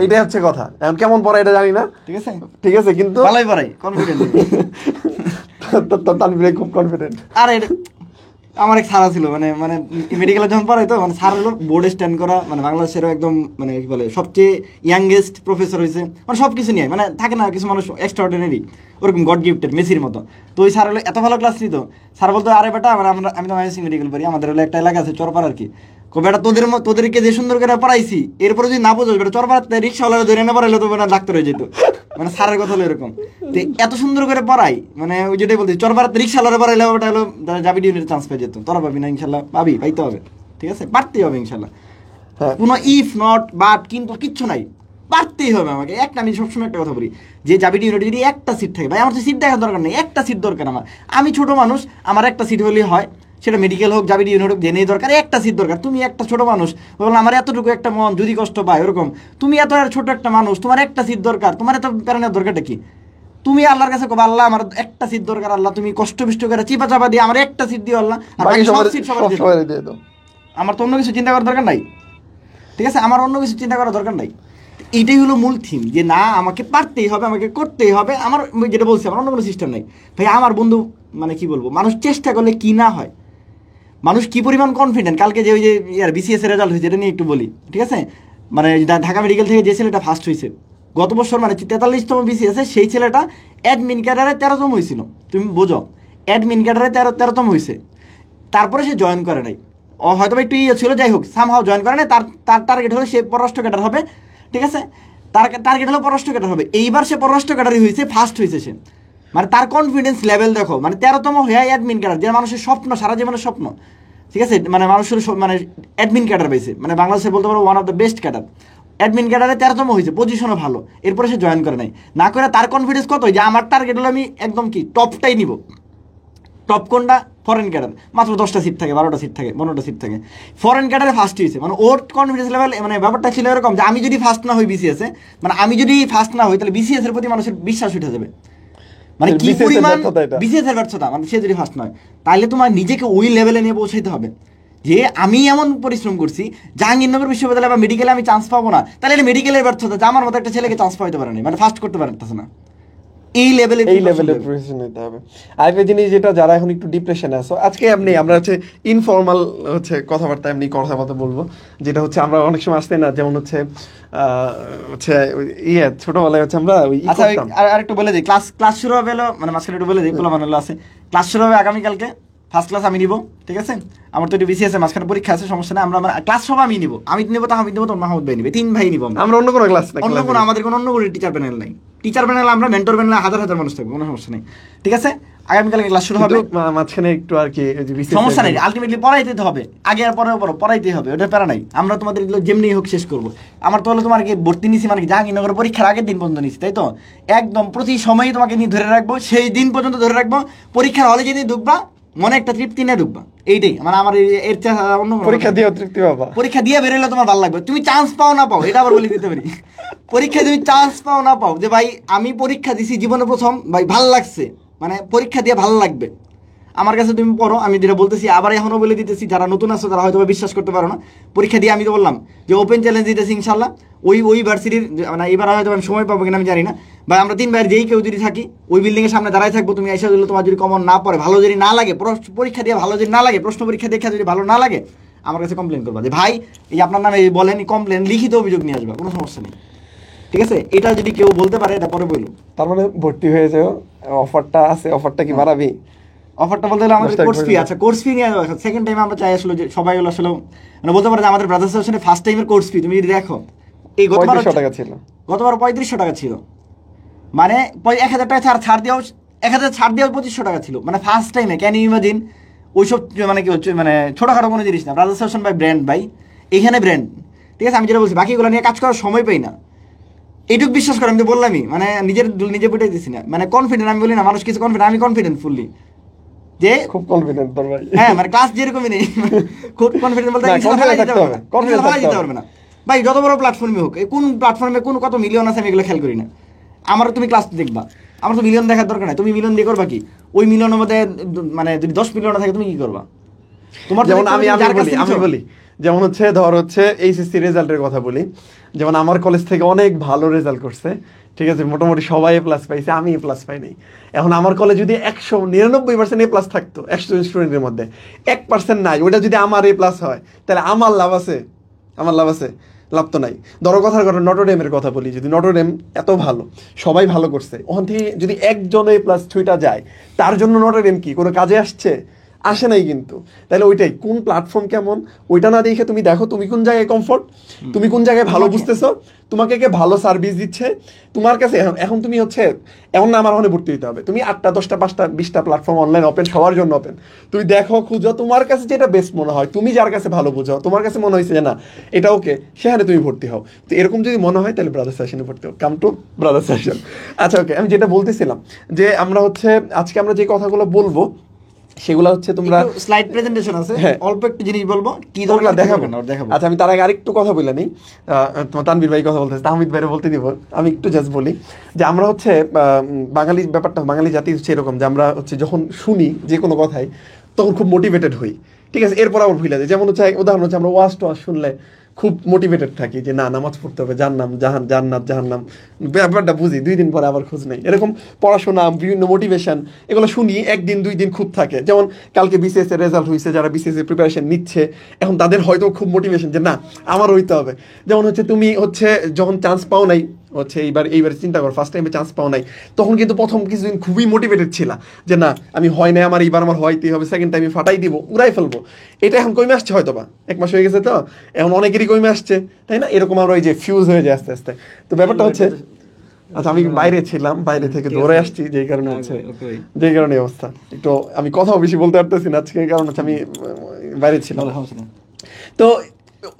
এটাই হচ্ছে কথা। এখন কেমন পড়াই এটা জানি না, ঠিক আছে? ঠিক আছে, কিন্তু ভালোই পড়াই, কনফিডেন্ট। তানভীর খুব কনফিডেন্ট। আর আমার এক স্যার ছিল, মানে মানে মেডিকেলে যখন পড়াই, তো মানে স্যার হলো বোর্ডে স্ট্যান্ড করা, মানে বাংলাদেশেরও একদম মানে কি বলে সবচেয়ে ইয়াংগেস্ট প্রফেসর হয়েছে, মানে সব কিছু নিয়ে, মানে থাকে না কিছু মানুষ এক্সট্রাঅর্ডিনারি, ওরকম গড গিফটেড মেসির মতো। তো ওই স্যার হলো এত ভালো ক্লাস নিত, স্যার বলতো আরে বেটা, মানে আমি তো মাইসি মেডিকেল পড়ি, আমাদের হলো একটা এলাকা আছে চরপাড়া আর কি, বেটা তোদেরকে যে সুন্দর করে পড়াইছি, এরপরে যদি না বোঝাস বেটা, চরপাড়াতে রিক্সাওয়ালা ধরে না পড়াইলে তো মানে ডাক্তার হয়ে যেত। মানে স্যারের কথা হলো এরকম, তো এত সুন্দর করে পড়াই, মানে ওই যেটাই বলছি, চরপাড়াতে রিক্সাওয়ালা পড়াইলে ওটা হলো জাভিড ইউনিটের চান্স পেয়ে যেত। তোরা পাবি না, ইনশাল্লাহ পাইতে হবে, ঠিক আছে? পারতেই হবে ইনশাল্লাহ, কোনো ইফ নট বাট কিন্তু কিচ্ছু নাই, পারতেই হবে আমাকে। একটা আমি সবসময় একটা কথা বলি, যে জাভিড ইউনিটে যদি একটা সিট থাকে, ভাই আমার তো সিট দেখার দরকার নেই, একটা সিট দরকার আমার, আমি ছোট মানুষ, আমার একটা সিট হলেই হয়, সেটা মেডিকেল হোক জাভিড ইউনিট হোক, জেনেই দরকার, একটা সিট দরকার। তুমি একটা ছোট মানুষ, বললাম আমার এতটুকু একটা মন যদি কষ্ট পায় ওরকম, তুমি এত ছোট একটা মানুষ, তোমার একটা সিট দরকার, তোমার এত প্যারানোর দরকারটা কি? তুমি আল্লাহর কাছে কবে, আল্লাহ আমার একটা সিট দরকার, আল্লাহ তুমি কষ্ট বিষ্ট করে চিপা চাপা দিয়ে আমার একটা সিট দিও আল্লাহ, আর বাকি সব সিট সবার দিয়ে দাও। আমার তো অন্য কিছু চিন্তা করার দরকার নাই। ঠিক আছে, আমার অন্য কিছু চিন্তা করার দরকার নাই। এইটাই হলো মূল থিম, যে না আমাকে পারতেই হবে, আমাকে করতেই হবে। আমার যেটা বলছি, আমার অন্য কোনো সিস্টেম নাই ভাই। আমার বন্ধু মানে কি বলবো, মানুষ চেষ্টা করলে কি না হয়, মানুষ কি পরিমাণ কনফিডেন্ট। কালকে যে ওই যে বিসিএস এর রেজাল্ট হয়েছে, এটা নিয়ে একটু বলি, ঠিক আছে। মানে ঢাকা মেডিকেল থেকে যে ছেলেটা ফার্স্ট হয়েছে গত বছর, মানে 43তম বিসিএস, সেই ছেলেটা অ্যাডমিন ক্যাডারে 13তম হয়েছিল। তুমি বোঝো, অ্যাডমিন ক্যাডারে 13তম হয়েছে। তারপরে সে জয়েন করে নাই, ও হয়তো একটু ইয়ে ছিল, যাই হোক সামহাও জয়েন করে নাই। তার তার টার্গেট হলো সে পররাষ্ট্র ক্যাডার হবে, ঠিক আছে। তার টার্গেট হলো পররাষ্ট্র ক্যাডার হবে। এইবার সে পররাষ্ট্র ক্যাডারই হয়েছে, ফার্স্ট হয়েছে সে। মানে তার কনফিডেন্স লেভেল দেখো, মানে 13তম হয়ে অ্যাডমিন ক্যাডার, যে মানুষের স্বপ্ন, সারা জীবনের স্বপ্ন, ঠিক আছে। মানে মানুষের মানে অ্যাডমিন ক্যাডার পেয়েছে, মানে বাংলাদেশে বলতে পারো one of the best cadre. Admin ক্যাডারে 13তম হয়েছে, পজিশনও ভালো, এরপরে সে জয়েন করে নাই। না করে তার কনফিডেন্স কত, যে আমার টার্গেট হলো আমি একদম কি টপটাই নিব। টপ কোনটা? Foreign cadre. মাত্র 10টা সিট থাকে, 12টা সিট থাকে, 15টা সিট থাকে। ফরেন ক্যাডারে ফার্স্ট হয়েছে, মানে ওর কনফিডেন্স লেভেল, মানে ব্যাপারটা ছিল এরকম যে আমি যদি ফার্স্ট না হই বিসিএস এ, মানে আমি যদি ফার্স্ট না হই, তাহলে বিসিএস এর প্রতি মানুষের বিশ্বাস উঠে যাবে। মানে কি পরিমাণ বিসিএস এর ব্যর্থতা, মানে সে যদি ফার্স্ট নয়, তাহলে তোমার নিজেকে ওই লেভেলে নিয়ে পৌঁছাইতে হবে যে আমি এমন পরিশ্রম করছি, জাহাঙ্গীরনগর বিশ্ববিদ্যালয় বা মেডিকেলে আমি চান্স পাবো না, তাহলে এটা মেডিকেলের ব্যর্থতা, যে আমার মতো একটা ছেলেকে চান্স পাইতে পারে না, মানে ফার্স্ট করতে পারতেছে না। এই লেভেলে প্রিপারেশন নিতে হবে। আরেকটা জিনিস যেটা, যারা এখন একটু ডিপ্রেশনে আছো, আজকে এমনি আমরা হচ্ছে ইনফর্মাল হচ্ছে কথাবার্তা, এমনি কথাবার্তা বলবো, যেটা হচ্ছে আমরা অনেক সময় আসতে না, যেমন হচ্ছে হচ্ছে ছোটবেলায় হচ্ছে আমরা ওই আচ্ছা আর একটু বলে দিই, ক্লাস শুরু হবে হলো, মানে মাঝখানে একটু বলে দিই, পোলা মানে আছে, ক্লাস শুরু হবে আগামীকালকে। ফার্স্ট ক্লাস আমি নিব, ঠিক আছে। আমার তো একটু বিসিএস এর মাঝখানে পরীক্ষা আছে, সমস্যা নেই। আমরা ক্লাস সব আমি নিব, আমি নিব, তাহমিদ নিব, তোর মাহমুদ ভাই নিবে, 3 ভাই নিব। আমরা অন্য কোনো ক্লাস না, অন্য কোনো আমাদের কোনো অন্য কোনো টিচার প্যানেল নাই। টিচার প্যানেল আমরা, মেন্টর প্যানেলে হাজার হাজার মানুষ থাকবে, কোনো সমস্যা নেই, ঠিক আছে। আগামীকালকে ক্লাস শুরু হবে, মাঝখানে একটু আর কি সমস্যা নেই। আলটিমেটলি পড়াইতে হবে, আগে আর পরে পড়াইতে হবে, ওটা প্যারা নাই। আমরা তোমাদের এগুলো যেমনি হোক শেষ করবো। আমার তো হলো তোমার কি ভর্তি নিছি, মানে কি জাহাঙ্গীরনগর পরীক্ষার আগের দিন পর্যন্ত নিছি, তাই তো। একদম প্রতি সময়ই তোমাকে নিয়ে ধরে রাখবো, সেই দিন পর্যন্ত ধরে রাখবো। পরীক্ষার হলে যেদিন ঢুকবা, মনে একটা তৃপ্তি নিয়ে ঢুকবা, এইটাই মানে আমার এর অন্য। পরীক্ষা দিয়ে তৃপ্তি পাবা, পরীক্ষা দিয়ে বেরোলে তোমার ভালো লাগবে। তুমি চান্স পাও না পাও, এটা আবার বলে দিতে পারি, পরীক্ষায় তুমি চান্স পাও না পাও, যে ভাই আমি পরীক্ষা দিছি জীবনে প্রথম, ভাই ভাল লাগছে, মানে পরীক্ষা দিয়ে ভালো লাগবে। আমার কাছে তুমি পড়ো, আমি যেটা বলতেছি আবার এখনো বলে দিতেছি, যারা নতুন আছো তারা হয়তো বিশ্বাস করতে পারো না। পরীক্ষা দিয়ে আমি তো বললাম যে ওপেন চ্যালেঞ্জ দিতেছি ইনশাল্লাহ। ওই ভার্সিটির, মানে এবার হয়তো আমি সময় পাবো কিনা আমি জানি না, বা আমরা 3 ভাইয়ের যেই কেউ যদি থাকি, ওই বিল্ডিংয়ের সামনে দাঁড়াই থাকবো। তুমি এসে দিলে, তোমার যদি কমন না পড়ে, ভালো যদি না লাগে, পরীক্ষা দিয়ে ভালো যদি না লাগে, প্রশ্ন পরীক্ষা দেখে যদি ভালো না লাগে, আমার কাছে কমপ্লেন করবা যে ভাই এই আপনার নামে বলেন, কমপ্লেন লিখিত অভিযোগ নিয়ে আসবা, কোনো সমস্যা নেই, ঠিক আছে। এটা যদি কেউ বলতে পারে, এটা পরে বলুন। তার মানে ভর্তি হয়ে যাও, অফারটা আছে, অফারটা কি বাড়াবি? অফারটা বলতে গেলে আমাদের কোর্স ফি, আচ্ছা কোর্স ফি নিয়ে সেকেন্ড টাইম আমরা চাই আসলে, যে সবাই হলো আসলে মানে বলতে পারে যে আমাদের ব্রাদার্স অ্যাসোসিয়েশনে ফার্স্ট টাইমের কোর্স ফি তুমি যদি দেখো, এই গতবার 3500 টাকা ছিল, গতবার 3500 টাকা ছিল, মানে 1000 টাকা ছাড় দিয়েও 1000 ছাড় দিয়েও 2500 টাকা ছিল, মানে ফার্স্ট টাইমে। Can you imagine? ওইসব মানে কি হচ্ছে, মানে ছোটখাটো কোনো জিনিস না। ব্রাদার্স অ্যাসোসিয়েশন বাই ব্র্যান্ড, ভাই এখানে ব্র্যান্ড, ঠিক আছে। আমি যেটা বলছি, বাকিগুলো নিয়ে কাজ করার সময় পাই না, এইটুকু বিশ্বাস করে। আমি তো বললামই, মানে নিজে বুঝাই দিচ্ছি না, মানে কনফিডেন্ট। আমি বলি না মানুষ কিছু কনফিডেন্ট, আমি কনফিডেন্ট ফুললি, যে খুব কনফিডেন্ট তোর ভাই। হ্যাঁ, মানে ক্লাস যেরকমই নেই, খুব কনফিডেন্ট বলতে দিতে পারবে না ভাই। যত বড় প্ল্যাটফর্মে হোক, কোন প্ল্যাটফর্মে কোন কত মিলিয়ন আছে আমি এগুলো খেয়াল করি না। আমার তুমি ক্লাস দেখবা, আমার তো মিলিয়ন দেখার দরকার নাই। তুমি মিলিয়ন দিয়ে করবা কি? ওই মিলিয়নের মধ্যে মানে যদি 10 মিলিয়ন থাকে, তুমি কি করবা? তোমার যেমন আমি বলি, যেমন হচ্ছে ধর হচ্ছে এইচএসসি রেজাল্টের কথা বলি, যেমন আমার কলেজ থেকে অনেক ভালো রেজাল্ট করছে, ঠিক আছে, মোটামুটি সবাই এ প্লাস পাইছে, আমি এ প্লাস পাই নাই। এখন আমার কলেজ যদি 199% এ প্লাস থাকতো 100 স্টুডেন্টের মধ্যে, 1% নাই, ওটা যদি আমার এ প্লাস হয়, তাহলে আমার লাভ আছে? লাভ তো নাই। ধরো কথার কথা নটরডেমের কথা বলি, যদি নটরডেম এত ভালো, সবাই ভালো করছে, ওখান থেকে যদি একজন এ প্লাস ছুঁইটা যায়, তার জন্য নটরডেম কি কোনো কাজে আসে নাই কিন্তু। তাহলে ওইটাই কোন প্ল্যাটফর্ম কেমন, ওইটা না দেখে তুমি দেখো তুমি কোন জায়গায় কমফোর্ট, তুমি কোন জায়গায় ভালো বুঝতেছো, তোমাকে কে ভালো সার্ভিস দিচ্ছে তোমার কাছে। এখন তুমি হচ্ছে এমন না আমার ওখানে ভর্তি হতে হবে, তুমি 8টা 10টা 5টা 20টা প্ল্যাটফর্ম অনলাইন ওপেন, সবার জন্য ওপেন। তুমি দেখো, খুঁজো, তোমার কাছে যেটা বেস্ট মনে হয়, তুমি যার কাছে ভালো বোঝো, তোমার কাছে মনে হয়েছে যে না এটা ওকে, সেখানে তুমি ভর্তি হও। তো এরকম যদি মনে হয়, তাহলে ব্রাদার্স সেশনে ভর্তি হও, কাম টু ব্রাদার্স সেশন। আচ্ছা ওকে, আমি যেটা বলতেছিলাম, যে আমরা হচ্ছে আজকে আমরা যে কথাগুলো বলবো, সেগুলো হচ্ছে তোমরা স্লাইড প্রেজেন্টেশন আছে, অল্প একটু জিনিস বলবো, কি দরকার দেখাবো। আচ্ছা আমি তার আগে আরেকটু কথা বলে নিই, তোমার তানভীর ভাই কথা বলতেছে, তাহমিদ ভাইরে বলতে দিব, আমি একটু জাস্ট বলি যে আমরা হচ্ছে বাঙালি ব্যাপারটা, বাঙালি জাতি হচ্ছে এরকম যে আমরা হচ্ছে যখন শুনি যে কোনো কথাই, তখন খুব মোটিভেটেড হই, ঠিক আছে, এরপর আবার ভুলে যায়। যেমন হচ্ছে উদাহরণ হচ্ছে আমরা ওয়াজ শুনলে খুব মোটিভেটেড থাকি যে না নামাজ পড়তে হবে, জান্নাত জাহান্নাম, ব্যাপারটা বুঝি, 2 দিন পরে আবার খোঁজ নেই। এরকম পড়াশোনা, বিভিন্ন মোটিভেশন এগুলো শুনি, 1 দিন 2 দিন খুব থাকে। যেমন কালকে বিসিএস এর রেজাল্ট হয়েছে, যারা বিসিএস এর প্রিপারেশন নিচ্ছে এখন তাদের হয়তো খুব মোটিভেশন যে না আমার হইতে হবে। যেমন হচ্ছে তুমি হচ্ছে যখন চান্স পাও নাই, হচ্ছে এইবার চিন্তা করো, ফার্স্ট টাইমে চান্স পাও নাই, তখন কিন্তু প্রথম কিছুদিন খুবই মোটিভেটেড ছিলা যে না আমি হয় নাই, আমার হয়তেই হবে, সেকেন্ড টাইমে ফাটাই দিব, উড়াই ফেলবো। এটা এখন কমে আসছে, হয়তো বা 1 মাস হয়ে গেছে, তো এখন অনেকেরই কমে আসছে, তাই না? এরকম আমরা ওই যে ফিউজ হয়ে যায় আস্তে আস্তে। তো ব্যাপারটা হচ্ছে, আচ্ছা আমি বাইরে ছিলাম, বাইরে থেকে দৌড়ে আসছি, যেই কারণে হচ্ছে যেই কারণে এই অবস্থা। একটু আমি কথাও বেশি বলতে পারতেছি না আজকে, কারণ হচ্ছে আমি বাইরে ছিলাম। তো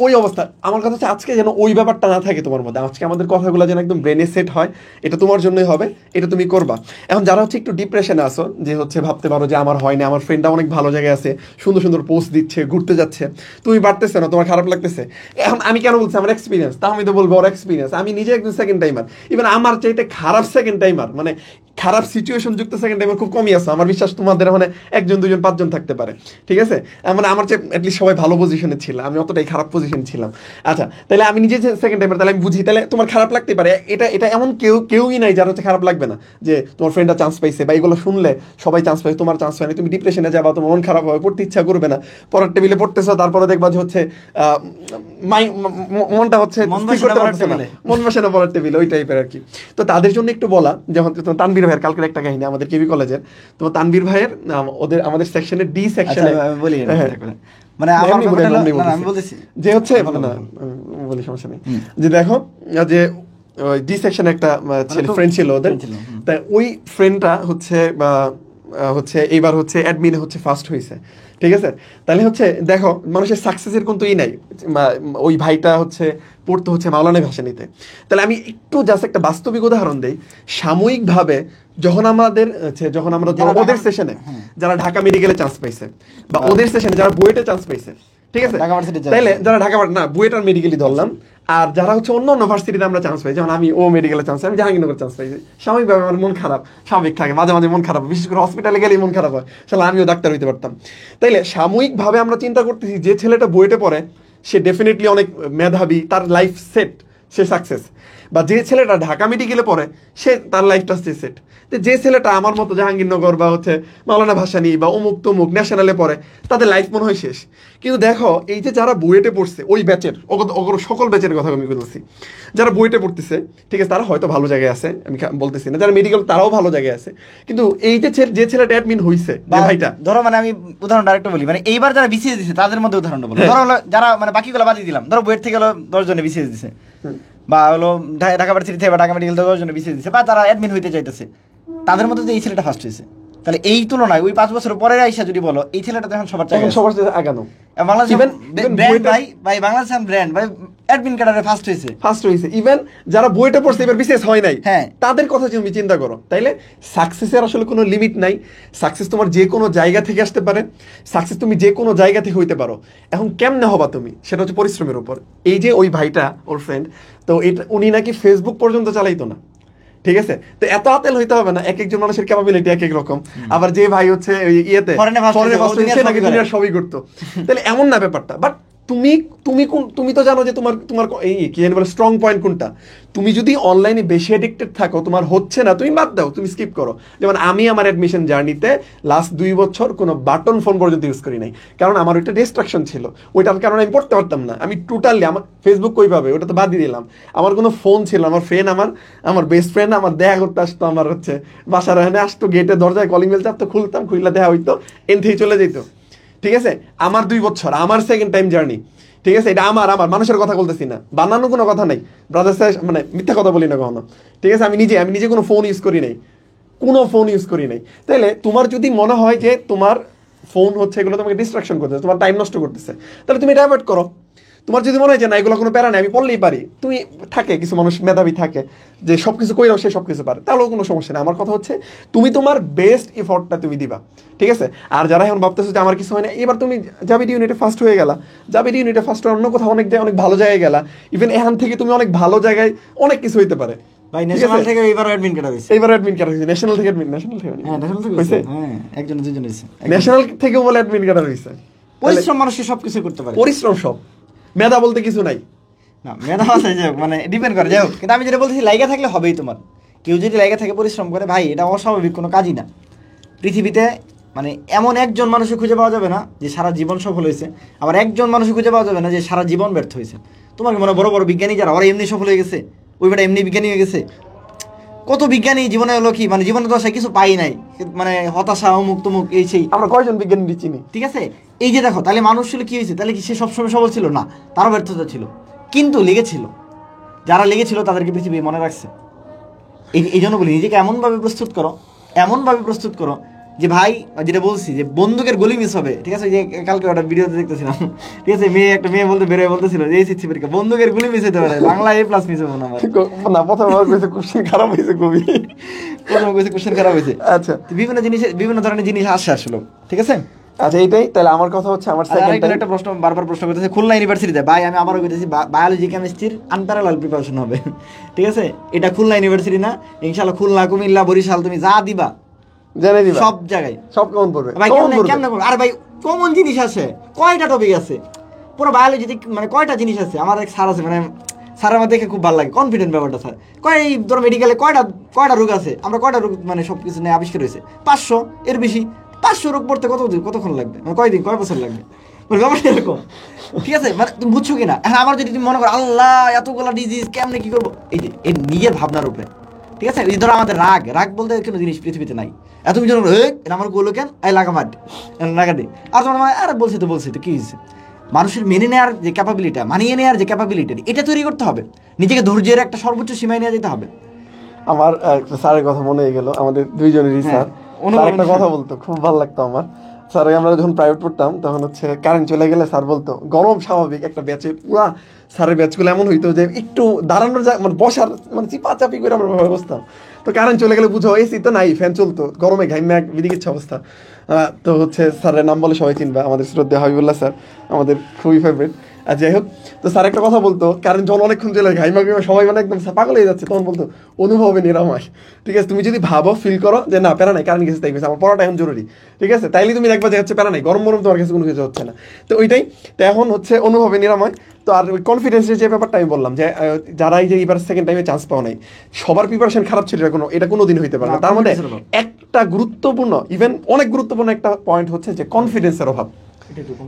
ওই অবস্থা, আমার কথা হচ্ছে আজকে যেন ওই ব্যাপারটা না থাকে তোমার মধ্যে। আজকে আমাদের কথাগুলো যেন একদম ব্রেনে সেট হয়, এটা তোমার জন্যই হবে, এটা তুমি করবা। এখন যারা হচ্ছে একটু ডিপ্রেশনে আসো, যে হচ্ছে ভাবতে পারো যে আমার হয় না, আমার ফ্রেন্ডটা অনেক ভালো জায়গায় আছে, সুন্দর সুন্দর পোস্ট দিচ্ছে, ঘুরতে যাচ্ছে, তুমি পারতেছে না, তোমার খারাপ লাগতেছে। এখন আমি কেন বলছি আমার এক্সপিরিয়েন্স, তা আমি তো বলবো ওর এক্সপিরিয়েন্স। আমি নিজে একজন সেকেন্ড টাইমার, ইভেন আমার চাইতে খারাপ সেকেন্ড টাইমার, মানে খারাপ সিচুয়েশন যুক্ত সেকেন্ড টাইমার খুব কমই আছে। আমার বিশ্বাস তোমাদের মানে 1 জন 2 জন 5 জন থাকতে পারে, ঠিক আছে? মানে আমার চেয়ে অ্যাটলিস্ট সবাই ভালো পজিশনে ছিল, আমি অতটাই খারাপ পজিশন ছিলাম। আচ্ছা, তাহলে আমি নিজে সেকেন্ড টাইমার, তাহলে আমি বুঝি, তাহলে তোমার খারাপ লাগতে পারে। এটা এমন কেউই নাই যার হচ্ছে খারাপ লাগবে না, যে তোমার ফ্রেন্ডরা চান্স পাইছে বা এগুলো শুনলে সবাই চান্স পাইছে, তোমার চান্স পায়নি, তুমি ডিপ্রেশনে যাবা, তোমার মন খারাপ হবে, পড়তে ইচ্ছা করবে না, পরের টেবিলে পড়তেছো, তারপরে দেখবা যে হচ্ছে মনটা হচ্ছে মন বসে না পরের টেবিলে, ওই টাইপের আর কি। তো তাদের জন্য একটু বলা, যেমন তানভীর ভাইয়ের কালকের একটা কাহিনী, আমাদের কেবি কলেজের, তো তানভীর ভাইয়ের আমাদের সেকশনে ডি সেকশনে বলি, মানে আমি বলতেছি যে হচ্ছে বলি সমস্যা নেই, যে দেখো যে ডি সেকশনে একটা ছেলে ফ্রেন্ড ছিল ওদের, তাই ওই ফ্রেন্ডটা হচ্ছে এইবার হচ্ছে অ্যাডমিনে হচ্ছে ফার্স্ট হয়েছে, ঠিক আছে? তাহলে হচ্ছে দেখো মানুষের সাকসেসের কোনো তো নাই। ওই ভাইটা হচ্ছে পড়তে হচ্ছে মাওলানা ভাসানীতে। তাহলে আমি একটু জাস্ট একটা বাস্তবিক উদাহরণ দেই। সাময়িকভাবে যখন আমরা ওদের সেশনে যারা ঢাকা মেডিকেলে চান্স পাইছে, বা ওদের সেশনে যারা বুয়েটে চান্স পাইছে, ঠিক আছে, তাহলে যারা ঢাকা না বুয়েট আর মেডিকেলই ধরলাম, আর যারা হচ্ছে অন্য ইউনিভার্সিটিতে আমরা চান্স পাই, যেমন আমি মেডিকেলে চান্স পাই, আমি জাহাঙ্গীরনগর চান্স পাইছি, স্বাভাবিকভাবে আমার মন খারাপ, স্বাভাবিক থাকে, মাঝে মাঝে মন খারাপ, বিশেষ করে হসপিটালে গেলেই মন খারাপ হয়, শালা আমিও ডাক্তার হইতে পারতাম। তাইলে সাময়িকভাবে আমরা চিন্তা করতেছি যে ছেলেটা বুয়েটে পড়ে সে ডেফিনেটলি অনেক মেধাবী, তার লাইফ সেট, সে সাকসেস। বা যে ছেলেটা ঢাকা মেডিকেলে পড়ে সে তার লাইফটা সেট। তো যে ছেলেটা আমার মতো জাহাঙ্গীরনগর বা হচ্ছে মাওলানা ভাসানী বা অমুক তমুক ন্যাশনালে পড়ে, তাদের লাইফ মনে হয় শেষ। কিন্তু দেখো এই যে যারা বুয়েটে পড়ছে, ওই ব্যাচের সকল ব্যাচের কথা আমি বলছি, যারা বুয়েটে পড়তেছে, ঠিক আছে, তারা হয়তো ভালো জায়গায় আছে, আমি বলতেছি না, যারা মেডিকেল তারাও ভালো জায়গায় আছে, কিন্তু এই যে ছেলেটা অ্যাডমিন হইছে, ভাইটা ধরো, মানে আমি উদাহরণ আরেকটা বলি, মানে এইবার যারা বিসিএস দিছে তাদের মধ্যে উদাহরণটা বলি। ধরো যারা মানে বাকিগুলো বাদই দিলাম, ধরো বুয়েট থেকে 10 জনে বিসিএস দিছে, বা হলো ঢাকা ভার্সিটি থেকে বা ঢাকা মেডিকেল থেকে 10 জনে বিসিএস দিছে, বা তারা অ্যাডমিন হইতে চাইতেছে, তাদের মধ্যে এই ছেলেটা ফার্স্ট হয়েছে। তাহলে এই তুলনায় ওই 5 বছর পরে আইসা যদি বলো, এই ছেলেটা তখন সবার আগানো ইভেন যারা বইটা পড়ছে এবার বিশেষ হয় নাই, তাদের কথা তুমি চিন্তা করো। তাইলে সাকসেসের আসলে কোনো লিমিট নাই। সাকসেস তোমার যে কোনো জায়গা থেকে আসতে পারে, সাকসেস তুমি যে কোনো জায়গা থেকে হইতে পারো। এখন কেমনে হবা তুমি, সেটা হচ্ছে পরিশ্রমের উপর। এই যে ওই ভাইটা, ওর ফ্রেন্ড, তো এটা উনি নাকি ফেসবুক পর্যন্ত চালাইতো না, ঠিক আছে? তো এত আতেল হইতে হবে না, এক একজন মানুষের ক্যাপাবিলিটি এক এক রকম। আবার যে ভাই হচ্ছে ইয়েতে সবই করতো, তাহলে এমন না ব্যাপারটা। বাট তুমি তো জানো যে তোমার এই কি বলে স্ট্রং পয়েন্ট কোনটা। তুমি যদি অনলাইনে বেশি অ্যাডিক্টেড থাকো, তোমার হচ্ছে না, তুমি বাদ দাও, তুমি স্কিপ করো। যেমন আমি আমার অ্যাডমিশন জার্নিতে লাস্ট 2 বছর কোনো বাটন ফোন পর্যন্ত ইউজ করি নাই, কারণ আমার ওইটা ডিস্ট্রাকশন ছিল, ওইটার কারণে আমি পড়তে পারতাম না। আমি টোটালি আমার ফেসবুক কই পাবে, ওটা তো বাদই দিলাম। আমার কোনো ফোন ছিল, আমার ফ্রেন্ড আমার বেস্ট ফ্রেন্ড আমার দেখা করতে আসতো, আমার হচ্ছে বাসার এখানে আসতো, গেটে দরজায় কলিং বেল চাপতো, খুলতাম, খুললে দেখা হইতো, এনথেই চলে যেত, ঠিক আছে? আমার 2 বছর, আমার সেকেন্ড টাইম জার্নি, ঠিক আছে? এটা আমার মানুষের কথা বলতেছি না, বানানো কোনো কথা নাই, ব্রাদার সাহেব, মানে মিথ্যা কথা বলি না কখনো, ঠিক আছে? আমি নিজে কোনো ফোন ইউজ করি নাই, তাইলে তোমার যদি মনে হয় যে তোমার ফোন হচ্ছে এগুলো তোমাকে ডিস্ট্রাকশন করতেছে, তোমার টাইম নষ্ট করতেছে, তাহলে তুমি এটা অ্যাভয়েড করো। তোমার যদি মনে হয় যে না এগুলো কোনো প্যারা নেই, আমি পড়লেই পারি, তুমি থাকে কিছু মানুষ মেধাবী থাকে যে সবকিছু কইরাও সে সবকিছু পারে, তাহলেও কোনো সমস্যা নেই। আমার কথা হচ্ছে তুমি তোমার বেস্ট এফর্টটা তুমি দিবা, ঠিক আছে? আর যারা এখন ভাবতেছো যে আমার কিছু হয় না, এবার তুমি জাবিডি ইউনিটে ফার্স্ট হয়ে গেলা, জাবিডি ইউনিটে ফার্স্ট হয়ে অন্য কোথাও অনেক ভালো জায়গায় গেলা, ইভেন এখান থেকে তুমি অনেক ভালো জায়গায় অনেক কিছু হইতে পারে। ভাই ন্যাশনাল থেকে এবার অ্যাডমিন কাটা হইছে, ন্যাশনাল থেকে হইছে, একজন দুইজন হইছে, ন্যাশনাল থেকেও বলে অ্যাডমিন কাটা হইছে। পরিশ্রম মানুষকে সবকিছু করতে পারে, পরিশ্রম সব, মেধা বলতে কিছু নাই। না মেধা আছে, যাই হোক, মানে ডিপেন্ড করে, যাই হোক। কিন্তু আমি যেটা বলতেছি লাইগা থাকলে হবেই তোমার। কেউ যদি লাইগা থাকে পরিশ্রম করে, ভাই এটা অস্বাভাবিক কোনো কাজই না। পৃথিবীতে মানে এমন একজন মানুষও খুঁজে পাওয়া যাবে না যে সারা জীবন সফল হয়েছে, আবার একজন মানুষও খুঁজে পাওয়া যাবে না যে সারা জীবন ব্যর্থ হয়েছে। তোমার কি মনে হয় বড় বড় বিজ্ঞানী যারা ওরা এমনি সফল হয়ে গেছে, ওই বেটা এমনি বিজ্ঞানী হয়ে গেছে? কত বিজ্ঞানী জীবনে হলো কি, মানে জীবনে দশায় কিছু পাই নাই, মানে হতাশা, অমুক তমুক, এই সেই। আমরা কয়জন বিজ্ঞানী চিনি? ঠিক আছে, এই যে দেখো, তাহলে মানুষ ছিল কি হয়েছে? তাহলে কি সে সবসময় সফল ছিল না? তারও ব্যর্থতা ছিল, কিন্তু লেগেছিল। যারা লেগেছিল তাদেরকে পৃথিবী মনে রাখছে। এই জন্য বলি, নিজেকে এমনভাবে প্রস্তুত করো, এমনভাবে প্রস্তুত করো যে ভাই, যেটা বলছি যে বন্দুকের গুলি মিস হবে। ঠিক আছে, যে কালকে ওটা ভিডিওতে দেখতেছিলাম, ঠিক আছে, একটা মেয়ে বেরোয় বলতেছিল যে এসএসসি পরীক্ষা বন্দুকের গুলি মিস হতে পারে, বাংলা A+ মিস হবে না। না, প্রথম কোশ্চেন খারাপ হয়েছে খুবই, প্রথম কোশ্চেন খারাপ হয়েছে। আচ্ছা, বিভিন্ন জিনিসের বিভিন্ন ধরনের জিনিস আসে আসলে, ঠিক আছে। আচ্ছা, এইটাই তাহলে আমার কথা হচ্ছে। আমার একটা প্রশ্ন বারবার প্রশ্ন করতেছে খুলনা ইউনিভার্সিটিতে, ভাই আমি আবারও বলতেছি, বায়োলজি কেমিস্ট্রির আনপ্যারালাল প্রিপারেশন হবে, ঠিক আছে। এটা খুলনা ইউনিভার্সিটি না, ইনশাআল্লাহ খুলনা, কুমিল্লা, বরিশাল, তুমি যা দিবা জেনে দিবা, সব জায়গায় সব কমন পড়বে। ভাই কেমনে করবে? আর ভাই কমন জিনিস আছে, কয়টা টপিক আছে পুরো বায়োলজিতে, মানে কয়টা জিনিস আছে। আমার এক স্যার আছে, মানে স্যার আমার দেখে খুব ভালো লাগে, কনফিডেন্ট ব্যাপারটা। স্যার কয়, এই ধরো মেডিকেলে কয়টা রোগ আছে, আমরা কয়টা রোগ মানে সব কিছু নিয়ে আবিষ্কার হয়েছে, 500 এর বেশি। 500 রোগ পড়তে কতক্ষণ লাগবে, মানে কয়দিন, কয় বছর লাগবে, মানে ব্যাপারটা এরকম। ঠিক আছে, মানে তুমি বুঝছো কিনা? হ্যাঁ, আমার যদি তুমি মনে করো আল্লাহ এতগুলো ডিজিজ কেমনে কি করবো, এই যে এর নিজের ভাবনার উপরে। ঠিক আছে, এই ধরো আমাদের রাগ বলতে কোনো জিনিস পৃথিবীতে নাই। আর তুমি জানো আমার গোলো কেন এই লাগা মাঠ লাগা দে, আর তোমার আরে বলছি তো কি হয়েছে? মানুষের মেনে নেওয়ার যে ক্যাপাবিলিটি, মানিয়ে নেওয়ার যে ক্যাপাবিলিটি, এটা তৈরি করতে হবে। নিজেকে ধৈর্যের একটা সর্বোচ্চ সীমায় নিয়ে যেতে হবে। আমার স্যারের কথা মনে হয়ে গেল, আমাদের দুইজনেরই স্যার। একটা কথা বলতো, খুব ভালো লাগতো আমার। স্যার আমরা যখন প্রাইভেট পড়তাম তখন হচ্ছে কারেন্ট চলে গেলে স্যার বলতো গরম স্বাভাবিক, একটা ব্যাচে পুরা স্যারের ব্যাচগুলো এমন হইতো যে একটু দাঁড়ানোর মানে বসার মানে চিপাচাপি করে আমরা বসতাম। তো কারেন্ট চলে গেলে বুঝো এসি তো নাই, ফ্যান চলতো, গরমে ঘাইমে বিদিকিচ্ছে অবস্থা। তো হচ্ছে স্যারের নাম বলে সবাই চিনবা, আমাদের শ্রদ্ধা হাবিবুল্লাহ স্যার, আমাদের খুবই ফেভারিট। আর যাই হোক, তো স্যার একটা কথা বলতো, কারেন্ট জল অনেকক্ষণ চলে ঘাইমা সবাই মানে একদম পাগল হয়ে যাচ্ছে, তখন বলতো অনুভবে নিরাময়। ঠিক আছে, তুমি যদি ভাবো, ফিল করো যে না প্যারা নাই, কারেন্ট গেছে তাই গেছে, আমার পড়াটা এখন জরুরি, ঠিক আছে, তাইলে তুমি দেখবা যে হচ্ছে প্যারা নাই, গরম তোমার কাছে কোনো কিছু হচ্ছে না। তো ওইটাই তো এখন হচ্ছে অনুভবে নিরাময়। তো আর ওই কনফিডেন্সের যে ব্যাপারটা আমি বললাম, যে যারা এই যে এবার সেকেন্ড টাইমে চান্স পাওয়া নাই, সবার প্রিপারেশন খারাপ ছিল, এটা কোনো দিন হইতে পারে না। তার মধ্যে একটা গুরুত্বপূর্ণ, ইভেন অনেক গুরুত্বপূর্ণ একটা পয়েন্ট হচ্ছে যে কনফিডেন্সের অভাব।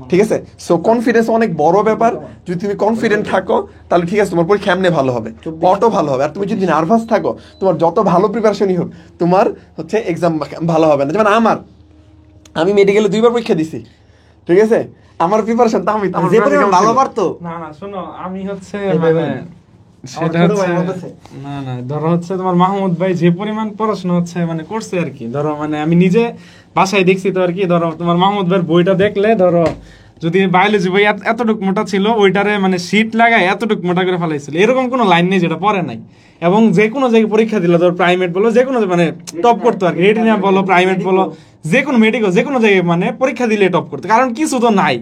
ঠিক আছে, সো কনফিডেন্স অনেক বড় ব্যাপার। যদি তুমি কনফিডেন্ট থাকো তাহলে ঠিক আছে, তোমার পরীক্ষা এমনি ভালো হবে, অটো ভালো হবে। আর তুমি যদি নার্ভাস থাকো, তোমার যত ভালো প্রিপারেশনই হোক, তোমার হচ্ছে এক্সাম ভালো হবে না। যেমন আমি মেডিকেলে 2বার পরীক্ষা দিছি, ঠিক আছে, আমার প্রিপারেশন তো আমি ভালো পারতো না। শোনো, আমি হচ্ছে মানে সেটা হচ্ছে না ধরো হচ্ছে তোমার মাহমুদ ভাই যে পরিমাণ পড়াশোনা হচ্ছে মানে করছে আর কি, ধরো মানে আমি নিজে বাসায় দেখছি তো আর কি। ধরো তোমার মাহমুদ ভাইয়ের বইটা দেখলে, ধরো যদি বায়োলজি বই এতটুক মোটা ছিল, ওইটারে মানে শীট লাগায় এতটুক মোটা করে ফেলাইছিল, এরকম কোনো লাইন নেই যেটা পড়ে নাই। এবং যে কোনো জায়গায় পরীক্ষা দিলে, ধর প্রাইমেট বলো, যে কোনো মানে টপ করতো আর কি, রেটিনা বলো, প্রাইমেট বলো, যে কোনো মেডিকেল, যে কোনো জায়গায় মানে পরীক্ষা দিলে টপ করতো, কারণ কিছু তো নাই,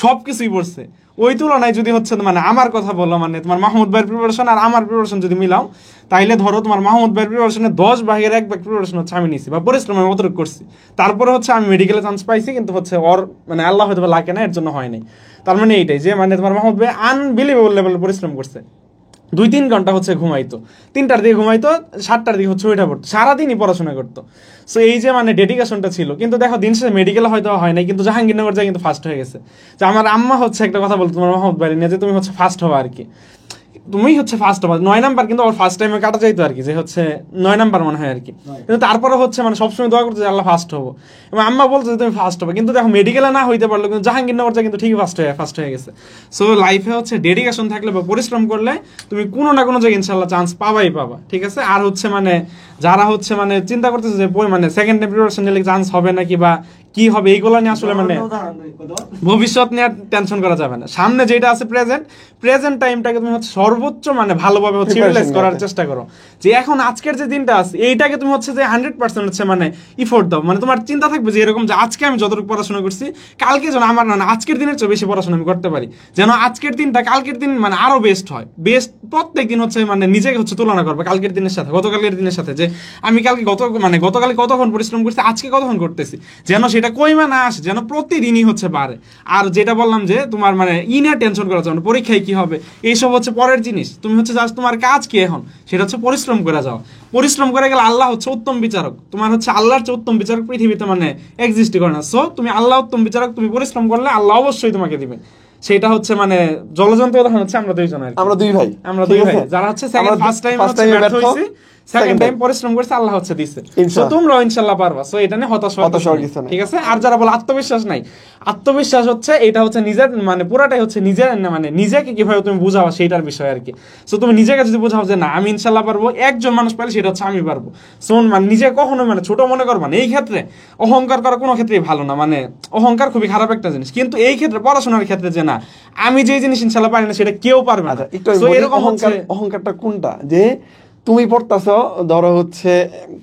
সব কিছুই পড়ছে। ওই তুলনায় যদি হচ্ছে মানে আমার কথা বলো, মানে তোমার মাহমুদ ভাইয়ের প্রিপারেশন আর আমার প্রিপারেশন যদি মিলাও, তাইলে ধরো তোমার মাহমুদ ভাইয়ের প্রিপারেশনে 10 ভাগের 1 ভাগ প্রিপারেশন হচ্ছে আমি নিছি বা পরিশ্রমের মতো করছি, তারপরে হচ্ছে আমি মেডিকেলে চান্স পাইছি। কিন্তু হচ্ছে ওর মানে আল্লাহ হয়তো লাকে না, এর জন্য হয় নাই। তার মানে এইটাই যে মানে তোমার মাহমুদ ভাই আনবিলিভেবল লেভেলের পরিশ্রম করছে। 2-3 ঘন্টা হচ্ছে ঘুমাইতো, 3টার দিকে ঘুমাইতো, 7টার দিকে হচ্ছে ওইটা পড়তো, সারাদিনই পড়াশোনা করতো। সো এই যে মানে ডেডিকেশনটা ছিল। কিন্তু দেখো দিন শেষে মেডিকেলে হয়তো হয় নাই, কিন্তু জাহাঙ্গীরনগর যায় কিন্তু ফার্স্ট হয়ে গেছে। যে আমার আম্মা হচ্ছে একটা কথা বলতো তোমার মাহমুদ ভাই নিয়ে, যে তুমি হচ্ছে ফার্স্ট হবা আর কি, তুমি হচ্ছে ফার্স্ট হবা 9 নাম্বার, কিন্তু ওর ফার্স্ট টাইমে কাটা যাইতো আর কি, যে হচ্ছে 9 নাম্বার মনে হয় আর কি। কিন্তু তারপরে হচ্ছে মানে সবসময় দোয়া করতো যে আল্লাহ ফার্স্ট হবো, এবং আম্মা বলতো যে তুমি ফার্স্ট হবে। কিন্তু দেখো মেডিকেলে না হইতে পারলো, কিন্তু জাহাঙ্গীরনগর যায় কিন্তু ঠিকই ফার্স্ট হয়ে গেছে। সো লাইফে হচ্ছে ডেডিকেশন থাকলে বা পরিশ্রম করলে তুমি কোনো না কোনো জায়গায় ইনশাল্লাহ চান্স পাবা, ঠিক আছে। আর হচ্ছে মানে যারা হচ্ছে মানে চিন্তা করতেছে যে মানে সেকেন্ড টাইম প্রিপারেশন নিলে চান্স হবে নাকি বা কি হবে, এইগুলো নিয়ে আসলে মানে ভবিষ্যৎ নিয়ে টেনশন করা যাবে না। সামনে যেটা আছে প্রেজেন্ট টাইমটাকে তুমি হচ্ছে সর্বোচ্চ মানে ভালোভাবে হচ্ছে ইউটিলাইজ করার চেষ্টা করো। যে এখন আজকের যে দিনটা আছে, এইটাকে তুমি হচ্ছে যে 100% হচ্ছে মানে ইফোর্ট দাও। মানে তোমার চিন্তা থাকবে যে এরকম যে আজকে আমি যতটুকু পড়াশোনা করছি, কালকে যেন আমার না আজকের দিনের চেয়ে বেশি পড়াশোনা আমি করতে পারি, যেন আজকের দিনটা কালকের দিন মানে আরো বেস্ট হয়। বেস্ট প্রত্যেক দিন হচ্ছে মানে নিজেকে হচ্ছে তুলনা করবে কালকের দিনের সাথে, গতকালকের দিনের সাথে, যে আমি কালকে গতকালে কতক্ষণ পরিশ্রম করছি, আজকে কতক্ষণ করতেছি, যেন সেটা কইমা না আসে, যেন প্রতিদিনই হচ্ছে বাড়ে। আর যেটা বললাম যে তোমার মানে না টেনশন করা যাবে না পরীক্ষায় কি হবে, এইসব হচ্ছে পরের জিনিস। তুমি হচ্ছে জাস্ট তোমার কাজ কি এখন, সেটা হচ্ছে পরিশ্রম করে যাও। পরিশ্রম করে গেলে আল্লাহ হচ্ছে উত্তম বিচারক, তোমার হচ্ছে আল্লাহর চেয়ে উত্তম বিচারক পৃথিবীতে মানে এক্সিস্ট করে না। সো তুমি আল্লাহ উত্তম বিচারক, তুমি পরিশ্রম করলে আল্লাহ অবশ্যই তোমাকে দিবে। সেটা হচ্ছে মানে জলজন্ত উদাহরণ হচ্ছে আমরা দুইজন আর কি। আমরা দুই ভাই যারা হচ্ছে সেকেন্ড ফার্স্ট টাইম ব্যর্থ হইছে, সেকেন্ড টাইম পরিশ্রম করছে, আল্লাহ হচ্ছে দিছে। সো তোমরাও ইনশাআল্লাহ পারবা। সো এটা নিয়ে হতাশ হওয়ার কিছু নাই, ঠিক আছে। আর যারা বলে আত্মবিশ্বাস নাই, আত্মবিশ্বাস হচ্ছে এটা হচ্ছে নিজের মানে পুরাটাই হচ্ছে নিজের মানে নিজেকে কিভাবে তুমি বুঝাবা সেইটার বিষয় আর কি। সো তুমি নিজেকে যদি বুঝাও যে না আমি ইনশাআল্লাহ পারবো, একজন মানুষ পারে সেটা হচ্ছে আমি পারবো। সো মানে নিজে কখনো মানে ছোট মনে করবা না। এই ক্ষেত্রে অহংকার করা কোনো ক্ষেত্রেই ভালো না, মানে অহংকার খুবই খারাপ একটা জিনিস। কিন্তু এই ক্ষেত্রে পড়াশোনার ক্ষেত্রে যে না আমি যে জিনিস ইনশাআল্লাহ পারি না সেটা কেউ পারবে না। সো এরকম অহংকারটা কোনটা, যে তুমি পড়তেছ, ধরো হচ্ছে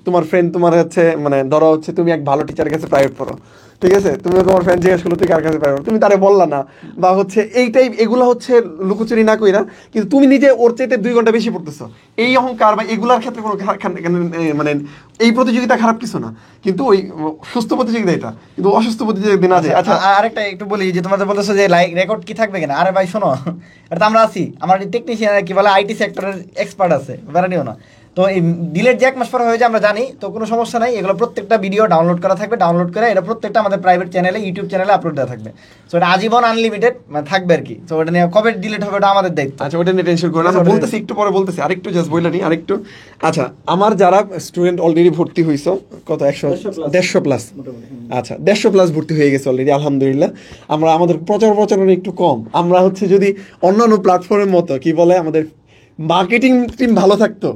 তোমার ফ্রেন্ড তোমার হচ্ছে মানে ধরো হচ্ছে তুমি এক ভালো টিচারের কাছে প্রাইভেট পড়ো, ঠিক আছে, তুমি তোমার ফ্রেন্ড জিজ্ঞেস করলো তুই কার কাছে প্রাইভেট, তুমি তারে বললা না, বা হচ্ছে এইটাই এগুলো হচ্ছে লুকোচুরি না কইরা, কিন্তু তুমি নিজে ওর চাইতে 2 ঘন্টা বেশি পড়তেছো। এই অহংকার বা এগুলার ক্ষেত্রে কোনো মানে এই প্রতিযোগিতা খারাপ কিছু না, কিন্তু ওই সুস্থ প্রতিযোগিতা এটা, কিন্তু অসুস্থ প্রতিযোগিতা না যায়। আচ্ছা আরেকটা একটু বলি যে তোমাদের বলতেছো যে লাইক রেকর্ড কি থাকবে কিনা, আরে ভাই শোনো, এটা তো আমরা আছি, আমার টেকনিশিয়ান কি বলে আইটি সেক্টরের এক্সপার্ট আছে, বেড়ানিও না। তো এই ডিলেট যে 1 মাস পর হয়ে যায় আমরা জানি, তো কোনো সমস্যা নাই। এগুলো প্রত্যেকটা ভিডিও ডাউনলোড করা থাকবে, ডাউনলোড করে এটা প্রত্যেকটা আমাদের প্রাইভেট চ্যানেলে ইউটিউব চ্যানেলে আপলোড দেওয়া থাকবে। সো এটা আজীবন আনলিমিটেড মানে থাকবে আর কি। তো ওটা নিয়ে কবে ডিলিট হবে ওটা আমাদের দায়িত্ব। আচ্ছা ওটা নিয়ে টেনশন করো না, আমি বলতেছি একটু পরে বলতেছি, আরেকটু জাস্ট বইলা নি আরেকটু। আচ্ছা আমার যারা স্টুডেন্ট অলরেডি ভর্তি হইছো, কত 150 প্লাস, আচ্ছা 150 প্লাস ভর্তি হয়ে গেছে অলরেডি, আলহামদুলিল্লাহ। আমরা আমাদের প্রচারণা একটু কম, আমরা হচ্ছে যদি অন্যান্য প্ল্যাটফর্মের মতো কি বলে আমাদের মার্কেটিং টিম ভালো থাকতো,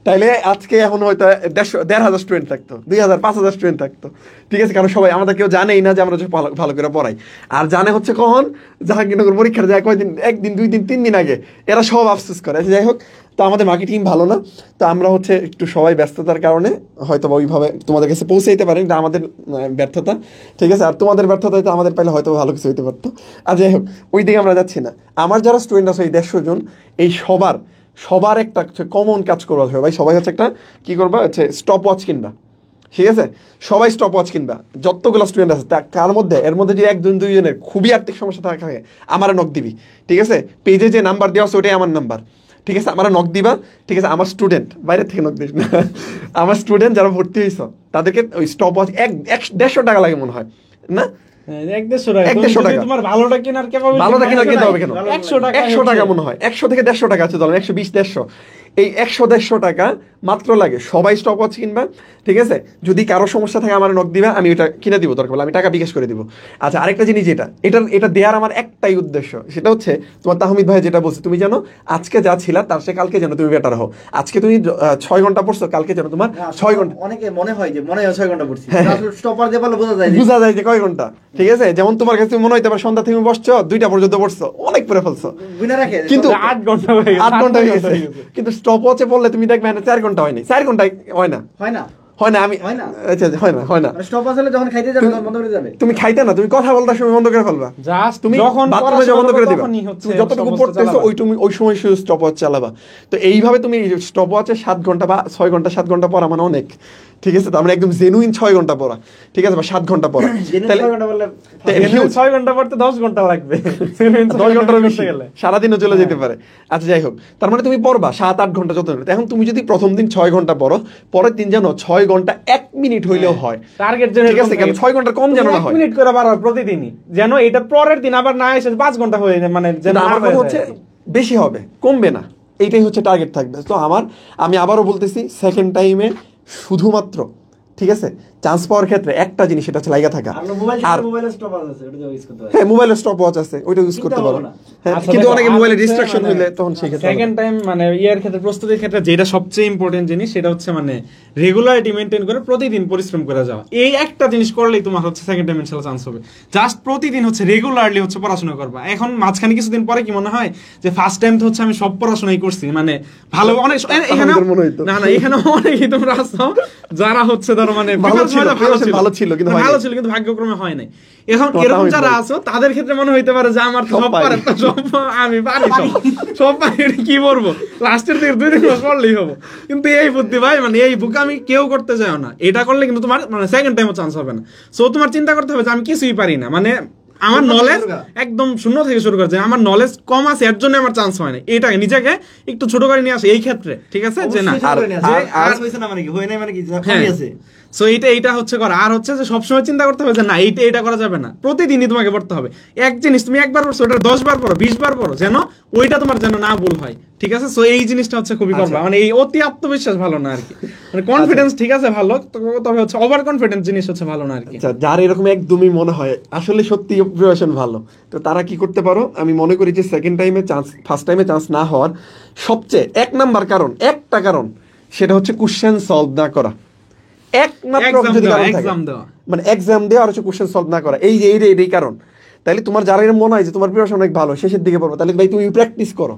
তাইলে আজকে এখন হয়তো 1,500 স্টুডেন্ট থাকতো, 2,000 5,000 স্টুডেন্ট থাকতো, ঠিক আছে। কারণ সবাই আমাদের কেউ জানেই না যে আমরা ভালো করে পড়াই, আর জানে হচ্ছে কখন জাহাঙ্গীরনগর পরীক্ষার যায় কয়দিন, 1 দিন 2 দিন 3 দিন আগে, এরা সব আফসোস করে। যাই হোক, তো আমাদের মার্কেটিং ভালো না, তো আমরা হচ্ছে একটু সবাই ব্যস্ততার কারণে হয়তো ওইভাবে তোমাদের কাছে পৌঁছাইতে পারি, এটা আমাদের ব্যর্থতা, ঠিক আছে। আর তোমাদের ব্যর্থতা হয়তো আমাদের পাইলে হয়তো ভালো কিছু হইতে পারতো। আর যাই হোক, ওই দিকে আমরা যাচ্ছি না। আমার যারা স্টুডেন্ট আছে এই 150 জন, এই সবার একটা কমন কাজ করবা ভাই, সবাই হচ্ছে একটা কি করবা হচ্ছে স্টপ ওয়াচ কিনবা, ঠিক আছে। সবাই স্টপ ওয়াচ কিনবা, যতগুলো স্টুডেন্ট আছে তার মধ্যে এর মধ্যে যে 1-2 জনের খুবই আর্থিক সমস্যা থাকে আমার নক দিবি, ঠিক আছে। পেজে যে নাম্বার দেওয়া আছে ওটাই আমার নাম্বার, ঠিক আছে। আমার নক দিবা, ঠিক আছে। আমার স্টুডেন্ট, বাইরে থেকে নক দিস না, আমার স্টুডেন্ট যারা ভর্তি হয়েছ তাদেরকে ওই স্টপ ওয়াচ 150 টাকা লাগে মনে হয় না, 150 টাকা। তোমার ভালোটা কেনার কিনতে হবে কেন, 100 টাকা মনে হয়, 100 থেকে 150 টাকা আছে, ধরুন 120-150, এই 100-150 টাকা মাত্র লাগে। সবাই স্টপ ওয়াচ কিনবা, ঠিক আছে। যদি কারো সমস্যা থাকে আমার নক দিবা, আমি ওটা কিনে দিব, দরকার হলে আমি টাকা বিকাশ করে দিব। আচ্ছা আরেকটা জিনিস, এটা দেওয়ার আমার একটাই উদ্দেশ্য, সেটা হচ্ছে তোমার তাহমিদ ভাই যেটা বলছে, তুমি জানো আজকে যা ছিলা তার সে কালকে যেন তুমি বেটার হও। আজকে তুমি 6 ঘন্টা পড়ছো, কালকে যেন তোমার 6 ঘন্টা, অনেকে মনে হয় যে 6 ঘন্টা পড়ছি, স্টপার দিয়ে বলে বোঝা যায় যে কয় ঘন্টা, ঠিক আছে। যেমন তোমার কাছে মনে হইতে পারে সন্ধ্যা থেকে বসছো 2টা পর্যন্ত পড়ছো, অনেক পড়ে ফেলছো, কিন্তু 8 ঘন্টা হয়ে গেছে। কিন্তু স্টপ ওয়াচে পড়লে তুমি দেখবে 4 ঘন্টা হয়নি, 4 ঘন্টায় হয় না। আমি আচ্ছা হয় না স্টপ আসলে যখন খাইতে যাবে তখন বন্ধ করে যাবে, তুমি খাইতে না, তুমি কথা বলতে সময় বন্ধ করে ফেলবা, জাস্ট তুমি যখন বাথরুমে বন্ধ করে দিবা, তুমি যতটুকু পড়তেছো ওই সময় শুধু স্টপ ওয়াচ চালাবা। তো এইভাবে তুমি স্টপ ওয়াচে 7 ঘন্টা বা 6 ঘন্টা 7 ঘন্টা পড়া মানে অনেক, ঠিক আছে। তো আমরা একদম জেনুইন 6 ঘন্টা পড়া, ঠিক আছে, বা 7 ঘন্টা পড়া, তাহলে 6 ঘন্টা পড়তে 10 ঘন্টা লাগবে, 10 ঘন্টার বেশি সারাদিনও চলে যেতে পারে। আচ্ছা যাই হোক, তার মানে তুমি পড়বা 7-8 ঘন্টা যত। এখন তুমি যদি প্রথম দিন 6 ঘন্টা পড়ো, পরের দিন জানো 6 ঘন্টা 1 মিনিট হইলেও হয়, টার্গেট ঠিক আছে। কেন 6 ঘন্টা কম যেন না হয়, 1 মিনিট করে বাড়াও প্রতিদিনই, যেন এটা পরের দিন আবার না এসে 5 ঘন্টা হয়ে যায়, মানে যেন আমার কথা হচ্ছে বেশি হবে, কমবে না, এইটাই হচ্ছে টার্গেট থাকবে। তো আমি আবারও বলতেছি, সেকেন্ড টাইমে শুধুমাত্র, ঠিক আছে, চান্স পাওয়ার ক্ষেত্রে একটা জিনিস, সেটা হচ্ছে লাগা থাকা। আর হ্যাঁ, মোবাইলের স্টপ ওয়াচ আছে, ওইটা ইউজ করতে পারো। হ্যাঁ, কিন্তু অনেকে মোবাইলে ডিস্ট্রাকশন হইলে তখন সেই ক্ষেত্রে সেকেন্ড টাইম মানে ইয়ার ক্ষেত্রে, প্রস্তুতির ক্ষেত্রে যেটা সবচেয়ে ইম্পর্টেন্ট জিনিস, সেটা হচ্ছে মানে রেগুলারিটি মেইনটেইন করে প্রতিদিন পরিশ্রম করে যাওয়া। এই একটা জিনিস করলেই তোমার হচ্ছে সেকেন্ড টাইম ইনশাআল্লাহ চান্স হবে। জাস্ট প্রতিদিন হচ্ছে রেগুলারলি হচ্ছে পড়াশোনা করবা। এখন মাঝখানে কিছুদিন পরে কি মনে হয় যে ফার্স্ট টাইম তো হচ্ছে আমি সব পড়াশোনাই করছি, মানে ভালো অনেক, এখানে না এখানে অনেকেই তোমরা আছো যারা হচ্ছে ধরো মানে ভালো ছিল, ভালো ছিল কিন্তু ভালো ছিল কিন্তু ভাগ্যক্রমে হয় নাই। এখন এরকম যারা আছো তাদের ক্ষেত্রে মনে হইতে পারে যে আমার তো সব পারে, সব আমি পারি, সব পারি, কি করবো লাস্টের দিকে 2-3 মাস পড়লেই হবো। কিন্তু এই বুদ্ধি ভাই মানে এই বুক আমি কেউ করতে চাও না। এটা করলে কিন্তু তোমার মানে সেকেন্ড টাইমও চান্স হবে না। সো তোমার চিন্তা করতে হবে যে আমি কিছুই পারি না, মানে আমার নলেজ একদম শূন্য থেকে শুরু করছে, আমার নলেজ কম আছে এর জন্য আমার চান্স হয় না। এটাকে নিজেকে একটু ছোট করে নিয়ে আসে এই ক্ষেত্রে, ঠিক আছে? যে না সো এইটা হচ্ছে করা। আর হচ্ছে যে সবসময় চিন্তা করতে হবে যে না এইটা করা যাবে না, প্রতিদিনই তোমাকে পড়তে হবে। এক জিনিস তুমি একবার পড়ছো ওটা 10 বার পড়ো, 20 বার পড়ো, যেন ওইটা তোমার যেন না ভুল হয়, ঠিক আছে? সো এই জিনিসটা হচ্ছে খুবই করবা, মানে এই অতি আত্মবিশ্বাস ভালো না আর কি, মানে কনফিডেন্স ঠিক আছে ভালো, তবে হচ্ছে ওভার কনফিডেন্স জিনিস হচ্ছে ভালো না আর কি। যার এরকম একদমই মনে হয় আসলে সত্যি প্রিপারেশন ভালো, তো তারা কি করতে পারো, আমি মনে করি যে সেকেন্ড টাইমে চান্স, ফার্স্ট টাইমে চান্স না হওয়ার সবচেয়ে 1 নাম্বার কারণ, একটা কারণ, সেটা হচ্ছে কোশ্চেন সলভ না করা। একমাত্র যদি কারণ থাকে মানে এক্সাম দেওয়া আর হচ্ছে কোশ্চেন সলভ না করা, এই কারণ। তাহলে তোমার যারা এরকম মনে হয় যে তোমার প্রিপারেশন অনেক ভালো, শেষের দিকে পড়বো, তাহলে ভাই তুমি প্র্যাকটিস করো।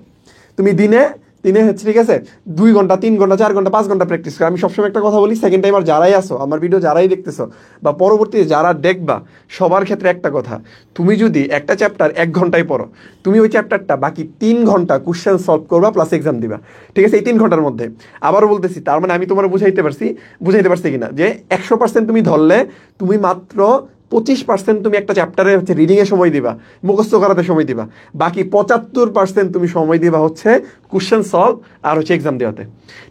তুমি দিনে হচ্ছে ঠিক আছে 2 ঘন্টা 3 ঘন্টা 4 ঘন্টা 5 ঘন্টা প্র্যাকটিস করো। আমি সবসময় একটা কথা বলি, সেকেন্ড টাইম আর যারাই আসো, আমার ভিডিও যারাই দেখতেছো বা পরবর্তীতে যারা দেখবা, সবার ক্ষেত্রে একটা কথা, তুমি যদি একটা চ্যাপ্টার 1 ঘন্টায় পড়ো, তুমি ওই চ্যাপ্টারটা বাকি 3 ঘন্টা কোশ্চেন সলভ করবা প্লাস এক্সাম দিবা, ঠিক আছে? এই 3 ঘন্টার মধ্যে। আবারও বলতেছি, তার মানে আমি তোমার বুঝাইতে পারছি কিনা যে 100% তুমি ধরলে তুমি মাত্র 25% তুমি একটা চ্যাপ্টারে হচ্ছে রিডিং এ সময় দিবা, মুখস্থ করাতে সময় দিবা, বাকি 75% তুমি সময় দিবা হচ্ছে কোশ্চেন সলভ আর হচ্ছে এক্সাম দেওয়াতে,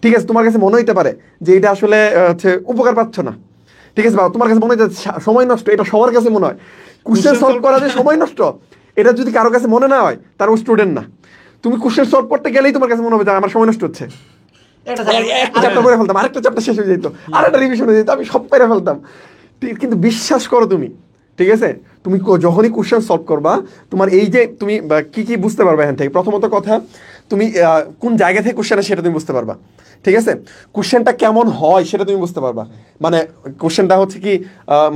ঠিক আছে? তোমার কাছে মনে হইতে পারে যে এটা আসলে হচ্ছে উপকার পাচ্ছ না, ঠিক আছে? বা তোমার কাছে মনে হইতে সময় নষ্ট, এটা সবার কাছে মনে হয় কোশ্চেন সলভ করা যে সময় নষ্ট, এটা যদি কারো কাছে মনে না হয় তার ও স্টুডেন্ট না। তুমি কোশ্চেন সলভ করতে গেলেই তোমার কাছে মনে হবে যে আমার সময় নষ্ট হচ্ছে, একটা চ্যাপ্টার পড়ে ফেলতাম, আরেকটা চ্যাপ্টার শেষ হয়ে যেত, আরেকটা রিভিশন হয়ে যেত, আমি সব পেরে ফেলতাম। কিন্তু বিশ্বাস করো তুমি, ঠিক আছে, তুমি যখনই কোশ্চেন সলভ করবা, তোমার এই যে তুমি কি বুঝতে পারবা এখান থেকে, প্রথমত কথা তুমি কোন জায়গা থেকে কোশ্চেন সেটা তুমি বুঝতে পারবা, ঠিক আছে? কোশ্চেনটা কেমন হয় সেটা তুমি বুঝতে পারবা, মানে কোশ্চেনটা হচ্ছে কি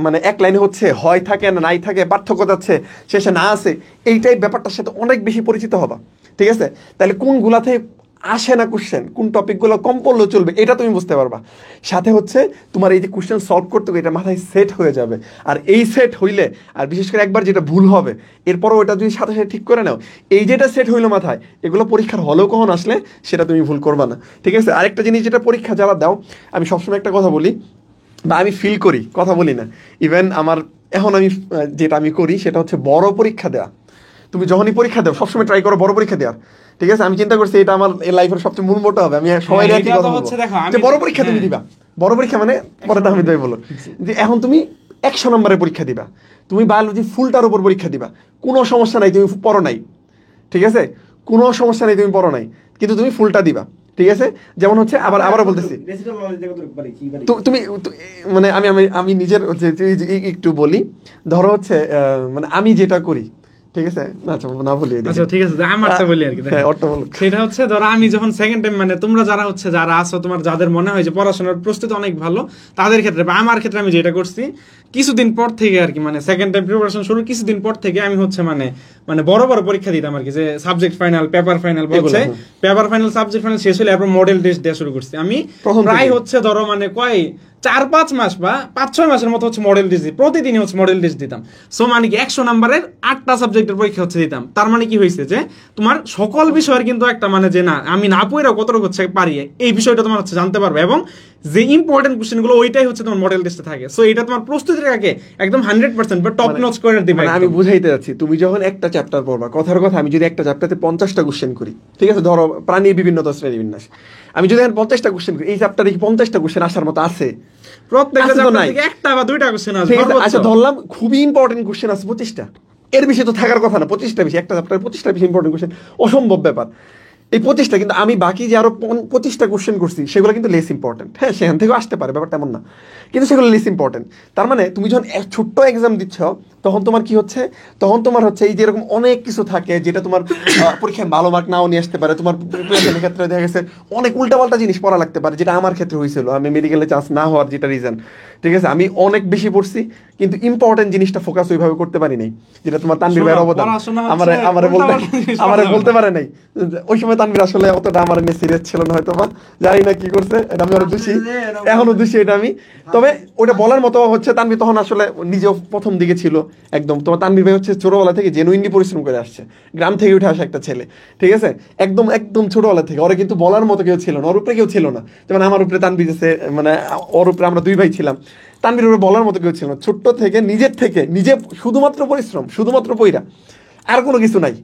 মানে এক লাইনে হচ্ছে, হয় থাকে না নাই থাকে, পার্থক্য যাচ্ছে শেষে না আছে, এইটাই ব্যাপারটার সাথে অনেক বেশি পরিচিত হবা, ঠিক আছে? তাহলে কোনগুলা থেকে আসে না কোশ্চেন, কোন টপিকগুলো কম পড়লেও চলবে, এটা তুমি বুঝতে পারবা। সাথে হচ্ছে তোমার এই যে কোশ্চেন সলভ করতে হবে, এটা মাথায় সেট হয়ে যাবে। আর এই সেট হইলে, আর বিশেষ করে একবার যেটা ভুল হবে এরপরও ওটা যদি সাথে সাথে ঠিক করে নাও, এই যেটা সেট হইলো মাথায়, এগুলো পরীক্ষার হলেও কখন আসলে সেটা তুমি ভুল করবা না, ঠিক আছে? আরেকটা জিনিস, যেটা পরীক্ষা যারা দাও, আমি সবসময় একটা কথা বলি বা আমি ফিল করি, কথা বলি না, ইভেন আমার এখন আমি যেটা আমি করি সেটা হচ্ছে বড় পরীক্ষা দেওয়া। তুমি যখনই পরীক্ষা দাও সবসময় ট্রাই করো বড় পরীক্ষা দেওয়ার, ঠিক আছে? আমি চিন্তা করছি এটা আমার লাইফের সবচেয়ে মূল মোটো হবে। আমি সবাই একই কথা বলবো যে বড় পরীক্ষা তুমি দিবা, বড় পরীক্ষা মানে পরে আমি তাই বলো যে এখন তুমি 100 নম্বরের পরীক্ষা দিবা, তুমি বায়োলজি ফুলটার উপর পরীক্ষা দিবা, কোনো সমস্যা নাই, তুমি পড়ো নাই, ঠিক আছে? কোনো সমস্যা নেই, তুমি পড়ো নাই, কিন্তু তুমি ফুলটা দিবা, ঠিক আছে? যেমন হচ্ছে আবারও বলতেছি, তুমি মানে আমি নিজের একটু বলি, ধরো হচ্ছে মানে আমি যেটা করি, ঠিক আছে? না বলি, আচ্ছা ঠিক আছে, আমারটা বলি আর কি। সেটা হচ্ছে ধরো আমি যখন সেকেন্ড টাইম, মানে তোমরা যারা আছো, তোমার যাদের মনে হয় যে পড়াশোনার প্রস্তুতি অনেক ভালো, তাদের ক্ষেত্রে বা আমার ক্ষেত্রে আমি যেটা করছি, কিছুদিন পর থেকে আর কি, মানে সেকেন্ড টাইম প্রিপারেশন শুরু কিছুদিন পর থেকে আমি হচ্ছে মানে বড় পরীক্ষা দিতাম আর কি, যে সাবজেক্ট ফাইনাল, পেপার ফাইনাল বলছে, পেপার ফাইনাল, সাবজেক্ট ফাইনাল শেষ হলে এরপর মডেল টেস্ট দেওয়া শুরু করছি আমি। প্রায় হচ্ছে ধরো মানে 4-5 মাস বা 5-6 মাসের মতো হচ্ছে মডেল টেস্ট, প্রতিদিনই হচ্ছে মডেল টেস্ট দিতাম। সো মানে কি 100 নাম্বারের 8টা সাবজেক্টের পরীক্ষা হচ্ছে দিতাম। তার মানে কি হয়েছে যে তোমার সকল বিষয়ের কিন্তু একটা মানে যে না আমি না পড়েও কতটুকু হচ্ছে পারি, এই বিষয়টা তোমার হচ্ছে জানতে পারবে, এবং যে ইম্পর্টেন্ট কোশ্চেনগুলো ওইটাই হচ্ছে তোমার মডেল টেস্টে থাকে। সো এটা তোমার প্রস্তুতির আগে একদম 100% বা টপ নচ করে দিবে। আমি বুঝাইতে যাচ্ছি, তুমি যখন একটা চ্যাপ্টার পড়বা, কথার কথা আমি যদি একটা চ্যাপ্টারে 50টা কোশ্চেন করি, ঠিক আছে, ধরো প্রাণীর বিভিন্নতা শ্রেণী বিন্যাস, আমি যদি 50টা কোশ্চেন করি, এই চ্যাপ্টারে কি 50টা কোশ্চেন আসার মতো আছে? প্রত্যেকটা চ্যাপ্টার থেকে একটা বা দুইটা কোশ্চেন আসবে। আচ্ছা ধরলাম খুবই ইম্পর্টেন্ট কোশ্চেন আছে 25টা, এর বেশি তো থাকার কথা না, 25টা বেশি, একটা চ্যাপ্টারে 25টা বেশি ইম্পর্টেন্ট কোশ্চেন অসম্ভব ব্যাপার। এই 25টা, কিন্তু আমি বাকি যে আরো 25টা কোশ্চেন করছি সেগুলো কিন্তু লেস ইম্পর্টেন্ট, হ্যাঁ সেখান থেকেও আসতে পারে, ব্যাপারটা এমন না, কিন্তু সেগুলো লেস ইম্পর্টেন্ট। তার মানে তুমি যখন ছোট্ট এক্সাম দিচ্ছ, তখন তোমার কি হচ্ছে, তখন তোমার হচ্ছে এই যে এরকম অনেক কিছু থাকে যেটা তোমার পরীক্ষায় ভালো মার্ক নাও নিয়ে আসতে পারে, তোমার প্রিপারেশনের ক্ষেত্রে দেখা গেছে অনেক উল্টাপাল্টা জিনিস পড়া লাগতে পারে, যেটা আমার ক্ষেত্রে হয়েছিল, আমি মেডিকেলে চান্স না হওয়ার যেটা রিজন, ঠিক আছে, আমি অনেক বেশি পড়ছি কিন্তু ইম্পর্টেন্ট জিনিসটা ফোকাস ওইভাবে করতে পারি নাই, যেটা তোমার তানভীর ভাইয়ের অবদান আমারে বলতে পারে নাই। ওই সময় তানভীর আসলে অতটা আমার নিয়ে সিরিয়াস ছিল না হয়তো, বা জানি না কি করছে, এটা আমি আরো দোষী, এখনো দোষী এটা আমি। তবে ওটা বলার মতো হচ্ছে তানভীর তখন আসলে নিজেও প্রথম দিকে ছিল একদম। তোমার তানভীর ভাই হচ্ছে ছোটবেলা থেকে জেনুইনলি পরিশ্রম করে আসছে, গ্রাম থেকে উঠে আসা একটা ছেলে, ঠিক আছে, একদম একদম ছোটবেলা থেকে। ওরা কিন্তু বলার মতো কেউ ছিল না, ওর উপরে কেউ ছিল না। যেমন আমার উপরে তানভীর আছে, মানে ওর উপরে আমরা 2 ভাই ছিলাম, তানভীর উপরে বলার মতো কেউ ছিল না। ছোট্ট থেকে নিজে শুধুমাত্র পরিশ্রম, শুধুমাত্র পইরা, আর কোনো কিছু নাই,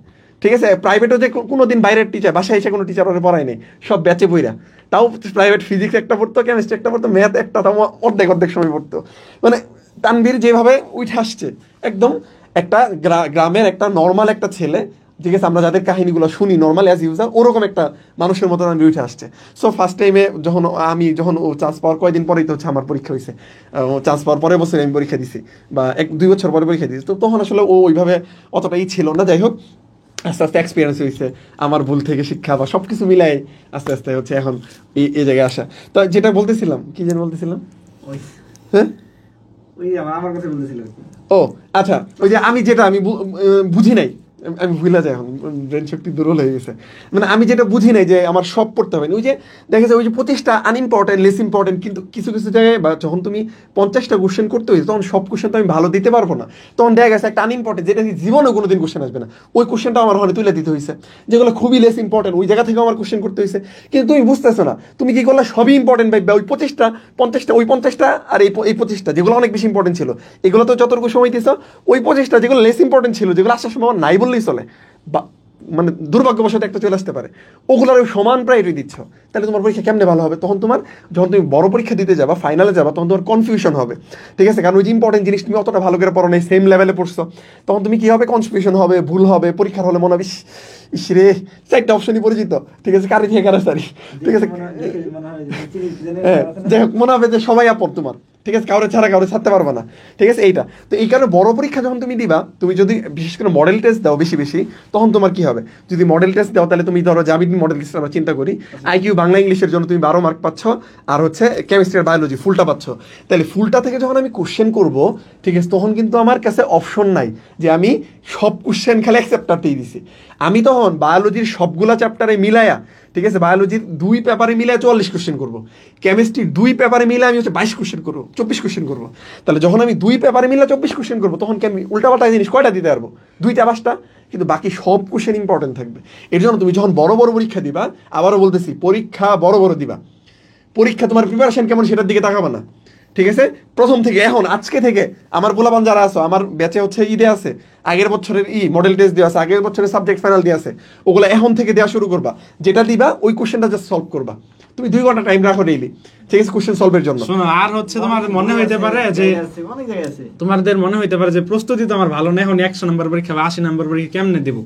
ঠিক আছে। প্রাইভেটও যে কোনোদিন বাইরের টিচার, বাসায় এসে কোনো টিচার ওরা পড়ায় নেই, সব ব্যাচে বইরা, তাও প্রাইভেট ফিজিক্স একটা পড়তো, কেমিস্ট্রি একটা পড়তো, ম্যাথ একটা, তাও অর্ধেক সময় পড়তো। মানে তানভীর যেভাবে উঠে আসছে একদম একটা গ্রামের একটা নর্মাল একটা ছেলে, ঠিক আছে, আমরা যাদের কাহিনীগুলো শুনি নর্মাল অ্যাজ ইউজার, ওরকম একটা মানুষের মতো তানভীর উঠে আসছে। সো ফার্স্ট টাইমে যখন ও চান্স পাওয়ার কয়েকদিন পরেই তো হচ্ছে আমার পরীক্ষা হয়েছে, ও চান্স পাওয়ার পরের বছর আমি পরীক্ষা দিছি, বা 1-2 বছর পরে পরীক্ষা দিয়েছি। তো তখন আসলে ও ওইভাবে অতটাই ছিল না। যাই হোক, আস্তে আস্তে এক্সপিরিয়েন্স হয়েছে, আমার ভুল থেকে শিক্ষা বা সবকিছু মিলাই আস্তে আস্তে হচ্ছে এখন এই জায়গায় আসা। তো যেটা বলতেছিলাম, কি যেন বলতেছিলাম, হ্যাঁ আমার কথা বলতেছিলাম। ও আচ্ছা, ওই যে আমি বুঝি নাই, আমি ভুলে যাই এখন, ব্রেন শক্তি দুর্বল হয়ে গেছে। মানে আমি যেটা বুঝি নাই যে আমার সব পড়তে হবে না। ওই যে দেখা যায় ওই যে 25টা আনইম্পর্টেন্ট, লেস ইম্পর্টেন্ট, কিন্তু কিছু কিছু জায়গায় বা যখন তুমি 50টা কোশ্চেন করতে হয়েছে, তখন সব কোশ্চেন তো আমি ভালো দিতে পারবো না। তখন দেখা গেছে একটা আনইম্পর্টেন্ট, যেটা জীবনে কোনোদিন কোশ্চেন আসবে না, ওই কোশ্চেনটা আমার হলে তুলে দিতে হয়েছে, যেগুলো খুবই লেস ইম্পর্টেন্ট, ওই জায়গা থেকে আমার কোশ্চেন করতে হয়েছে। কিন্তু তুমি বুঝতেছো না, তুমি কি করলে সবই ইম্পর্টেন্ট ভাই, ওই 50টা ওই 50টা আর এই 25টা যেগুলো অনেক বেশি ইম্পর্টেন্ট ছিল, এগুলো তো যতটুকু সময় দিয়েছ, ওই 25টা যেগুলো লেস ইম্পর্টেন্ট ছিল, যেগুলো আসার সময় আমার নাই বললেই চলে, বা মানে দুর্ভাগ্যবশত একটা চলে আসতে পারে, ওগুলোর সমান প্রায়োরিটি দিচ্ছ, তাহলে তোমার পরীক্ষা কেমনে ভালো হবে? তখন যখন তুমি বড় পরীক্ষা দিতে যাবা, ফাইনালে যাবা, তখন তোমার কনফিউশন হবে, ঠিক আছে, কারণ ওই যে ইম্পর্টেন্ট জিনিস তুমি অতটা ভালো করে পড়ো নাই, সেম লেভেলে পড়ছো, তখন তুমি কি হবে, কনফিউশন হবে, ভুল হবে, পরীক্ষার হলে মনে হবে ইসরে 4টা অপশনই পরিচিত, ঠিক আছে, কারি থেকে কারা সারি, ঠিক আছে, হ্যাঁ, যাই হোক, মনে হবে যে সবাই আপর তোমার, ঠিক আছে, কাউরে ছাড়তে পারবে না, ঠিক আছে, এইটা। তো এই কারণে বড় পরীক্ষা যখন তুমি দিবা, তুমি যদি বিশেষ করে মডেল টেস্ট দাও বেশি, তখন তোমার কি হবে, যদি মডেল টেস্ট দাও, তাহলে তুমি ধরো জাবির মডেল টেস্ট আমরা চিন্তা করি, IQ বাংলা ইংলিশের জন্য তুমি 12 মার্ক পাচ্ছ, আর হচ্ছে কেমিস্ট্রি আর বায়োলজি ফুলটা পাচ্ছ, তাহলে ফুলটা থেকে যখন আমি কোশ্চেন করব, ঠিক আছে, তখন কিন্তু আমার কাছে অপশন নাই যে আমি সব কোশ্চেন খালি এক চ্যাপ্টারতেই দিছি। আমি তখন বায়োলজির সবগুলা চ্যাপ্টারে মিলায়া, ঠিক আছে, বায়োলজির 2 পেপারে মিলায় 44 কোশ্চেন করবো, কেমিস্ট্রির 2 পেপারে মিলে আমি হচ্ছে 22 কোশ্চেন করবো, 24 কোশ্চেন করবো। তাহলে যখন আমি 2 পেপারে মিলে 24 কোশ্চেন করবো, তখন কি আমি উল্টাপাল্টা জিনিস কয়টা দিতে পারবো? 2টা 5টা, কিন্তু বাকি সব কোশ্চেন ইম্পর্টেন্ট থাকবে। এর জন্য তুমি যখন বড় পরীক্ষা দিবা, আবারও বলতেছি, পরীক্ষা বড় দিবা, পরীক্ষা তোমার প্রিপারেশন কেমন সেটার দিকে তাকাবা না, ঠিক আছে। প্রথম থেকে এখন আজকে থেকে আমার পোলাপান যারা আছো, আমার ব্যাচে হচ্ছে ঈদে আছে, আগের বছরের মডেল টেস্ট দেওয়া আছে, আগের বছরের সাবজেক্ট ফাইনাল দিয়ে আছে, ওগুলো এখন থেকে দেওয়া শুরু করবা। যেটা দিবা ওই কোশ্চেনটা জাস্ট সলভ করবা, তুমি 2 ঘন্টা টাইম রাখো ডেইলি, ঠিক আছে, কোশ্চেন সলভের জন্য। শোনো, আর হচ্ছে তোমার মনে হইতে পারে যে তোমাদের মনে হইতে পারে যে প্রস্তুতি তো আমার ভালো না, এখন 100 নম্বর পরীক্ষা বা 80 নম্বর পরীক্ষা কেমনে দেবো?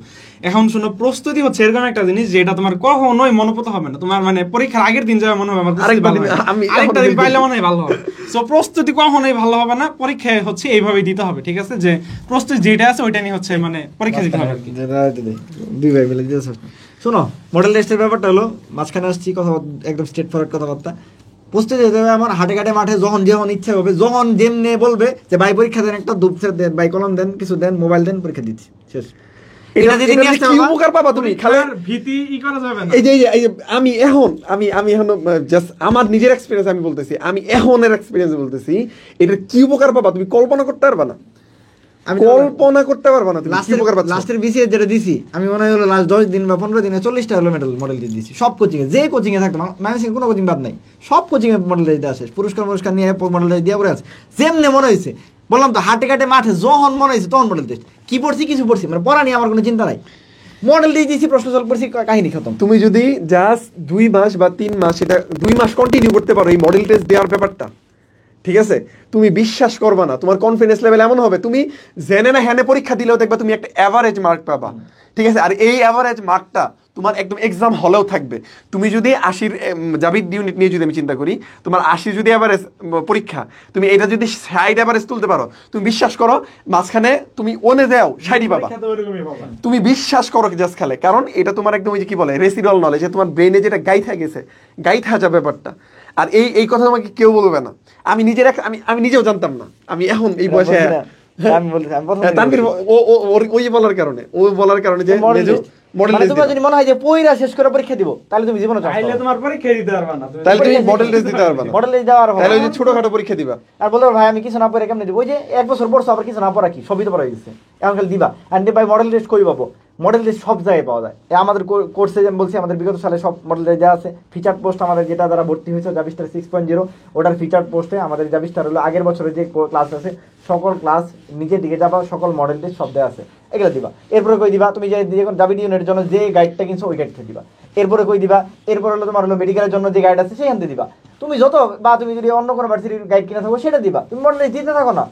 এখন শোনো, প্রস্তুতি হচ্ছে এরকম একটা জিনিস যেটা তোমার কখনোই মনোপত হবে না। তোমার মানে পরীক্ষার আগের দিন যাবে মনে হবে আমার আরেকটা দিন পাইলে মনে হয় ভালো হবে। সো প্রস্তুতি কখনোই ভালো হবে না, পরীক্ষায় হচ্ছে এইভাবেই দিতে হবে, ঠিক আছে, যে প্রস্তুতি যেটা আছে ওইটা নিয়ে হচ্ছে মানে পরীক্ষা দিতে হবে। 2 ভাই মিলে দিতেছ। শোনো, মডেল টেস্টের ব্যাপারটা হলো, মাঝখানে আসছি কথা, একদম স্ট্রেট ফরওয়ার্ড কথাবার্তা। প্রস্তুতি যেতে হবে আমার হাটে ঘাটে মাঠে, যখন ইচ্ছা হবে, যখন যেমনি বলবে যে ভাই পরীক্ষা দেন, একটা দুপ দেন, ভাই কলম দেন, কিছু দেন, মোবাইল দেন, পরীক্ষা দিচ্ছি, শেষ। আমি এখন জাস্ট আমার নিজের এক্সপিরিয়েন্স আমি বলতেছি, আমি এখনের এক্সপিরিয়েন্স বলতেছি, এটা কি উপকার পাবা তুমি কল্পনা করতে পারবা না, কল্পনা করতে পারবা না। লাস্টের বিসিএস যেটা দিছি, আমি মনে হয় হলো লাস্ট 10 দিন বা 15 দিনে 40টা হলো মডেল দিয়ে দিছি, সব কোচিংয়ে, যে কোচিংয়ে থাকতো, মানুষের কোনো কোচিং বাদ নাই, সব কোচিংয়ে মডেল দিয়ে আসে, পুরস্কার নিয়ে মডেল দিয়ে পড়ে আছে, যেমনি মনে হয়েছে। বললাম তো, হাটে ঘাটে মাঠে যখন মনে হয়েছে তখন মডেল টেস্ট, কি পড়ছি কিছু পড়ছি, মানে পড়া নিয়ে আমার কোনো চিন্তা নাই, মডেল দিয়ে দিয়েছি, প্রশ্ন সলভ করছি, কাহিনী খতম। তুমি যদি জাস্ট 2 মাস বা 3 মাস, এটা 2 মাস কন্টিনিউ করতে পারো এই মডেল টেস্ট দেওয়ার ব্যাপারটা, ঠিক আছে, তুমি বিশ্বাস করবা না, তোমার কনফিডেন্স লেভেল এমন হবে, তুমি জেনে না হ্যানে পরীক্ষা দিলেও দেখবা তুমি একটা অ্যাভারেজ মার্ক পাবা, ঠিক আছে। আর এই অ্যাভারেজ মার্কটা তোমার একদম এক্সাম হলেও থাকবে। তুমি যদি 80 জাবির ইউনিট নিয়ে যদি আমি চিন্তা করি, তোমার 80 যদি এভারেজ পরীক্ষা, তুমি এটা যদি 60 এভারেজ তুলতে পারো, তুমি বিশ্বাস করো মাঝখানে তুমি ওনে যাও 60 পাবা। তুমি বিশ্বাস করো জাস্ট খালে, কারণ এটা তোমার একদম ওই যে কি বলে রেসিডুয়াল নলেজ, যে তোমার ব্রেনে যেটা গাইথা গেছে, গাইথা যা ব্যাপারটা। আর এই কথা তোমাকে কেউ বলবে না। আমি আমি নিজেও জানতাম না, আমি এখন এই বয়সে আমি বলছি, আমি প্রথম তানভীর ওই বলার কারণে যে মডেল মানে তোমার যদি মনে হয় যে পয়রা শেষ করে পরীক্ষা দিব, তাহলে তুমি জীবনে তাইলে তোমার পরীক্ষা দিতে পারবা না, তাহলে তুমি মডেল টেস্ট দিতে পারবে না, মডেল টেস্ট দেওয়ার হবে তাহলে ওই যে ছোটখাটো পরীক্ষা দিবা। আর বলতে ভাই আমি কিছু না পড়ে কেমনে দিব, ওই যে 1 বছর পড়ছো আবার কিছু না পড়া কি সবই তো পড়া গেছে, এখন খালি দিবা। আর ভাই মডেল টেস্ট কই পাবো? মডেল টেস্ট সব জায়গায় পাওয়া যায়। আমাদের কোর্সে যেমন বলছি, আমাদের বিগত সালে সব মডেল টেস্ট যা আছে, ফিচার পোস্ট আমাদের যেটা দ্বারা ভর্তি হয়েছে জাভিস্টার 6.0, ওটার ফিচার পোস্টে আমাদের জাভিস্টার হলো আগের বছরের যে ক্লাস আছে সকল ক্লাস নিচের দিকে যাবা, সকল মডেল টেস্ট সব দেওয়া আছে, এগুলো দিবা। এরপরে কই দিবা তুমি যে জাভিড ইউনিটের জন্য যে গাইডটা কিনছো ওই গাইডটা দিবা। এরপরে কই দিবা, এরপর হলো তোমার হলো মেডিকেলের জন্য যে গাইড আছে সেখান থেকে দিবা। তুমি যত বা তুমি যদি অন্য কোনো ভার্সিটির গাইড কিনে থাকো সেটা দিবা। তুমি মডেল টেস্ট দিতে থাকো না,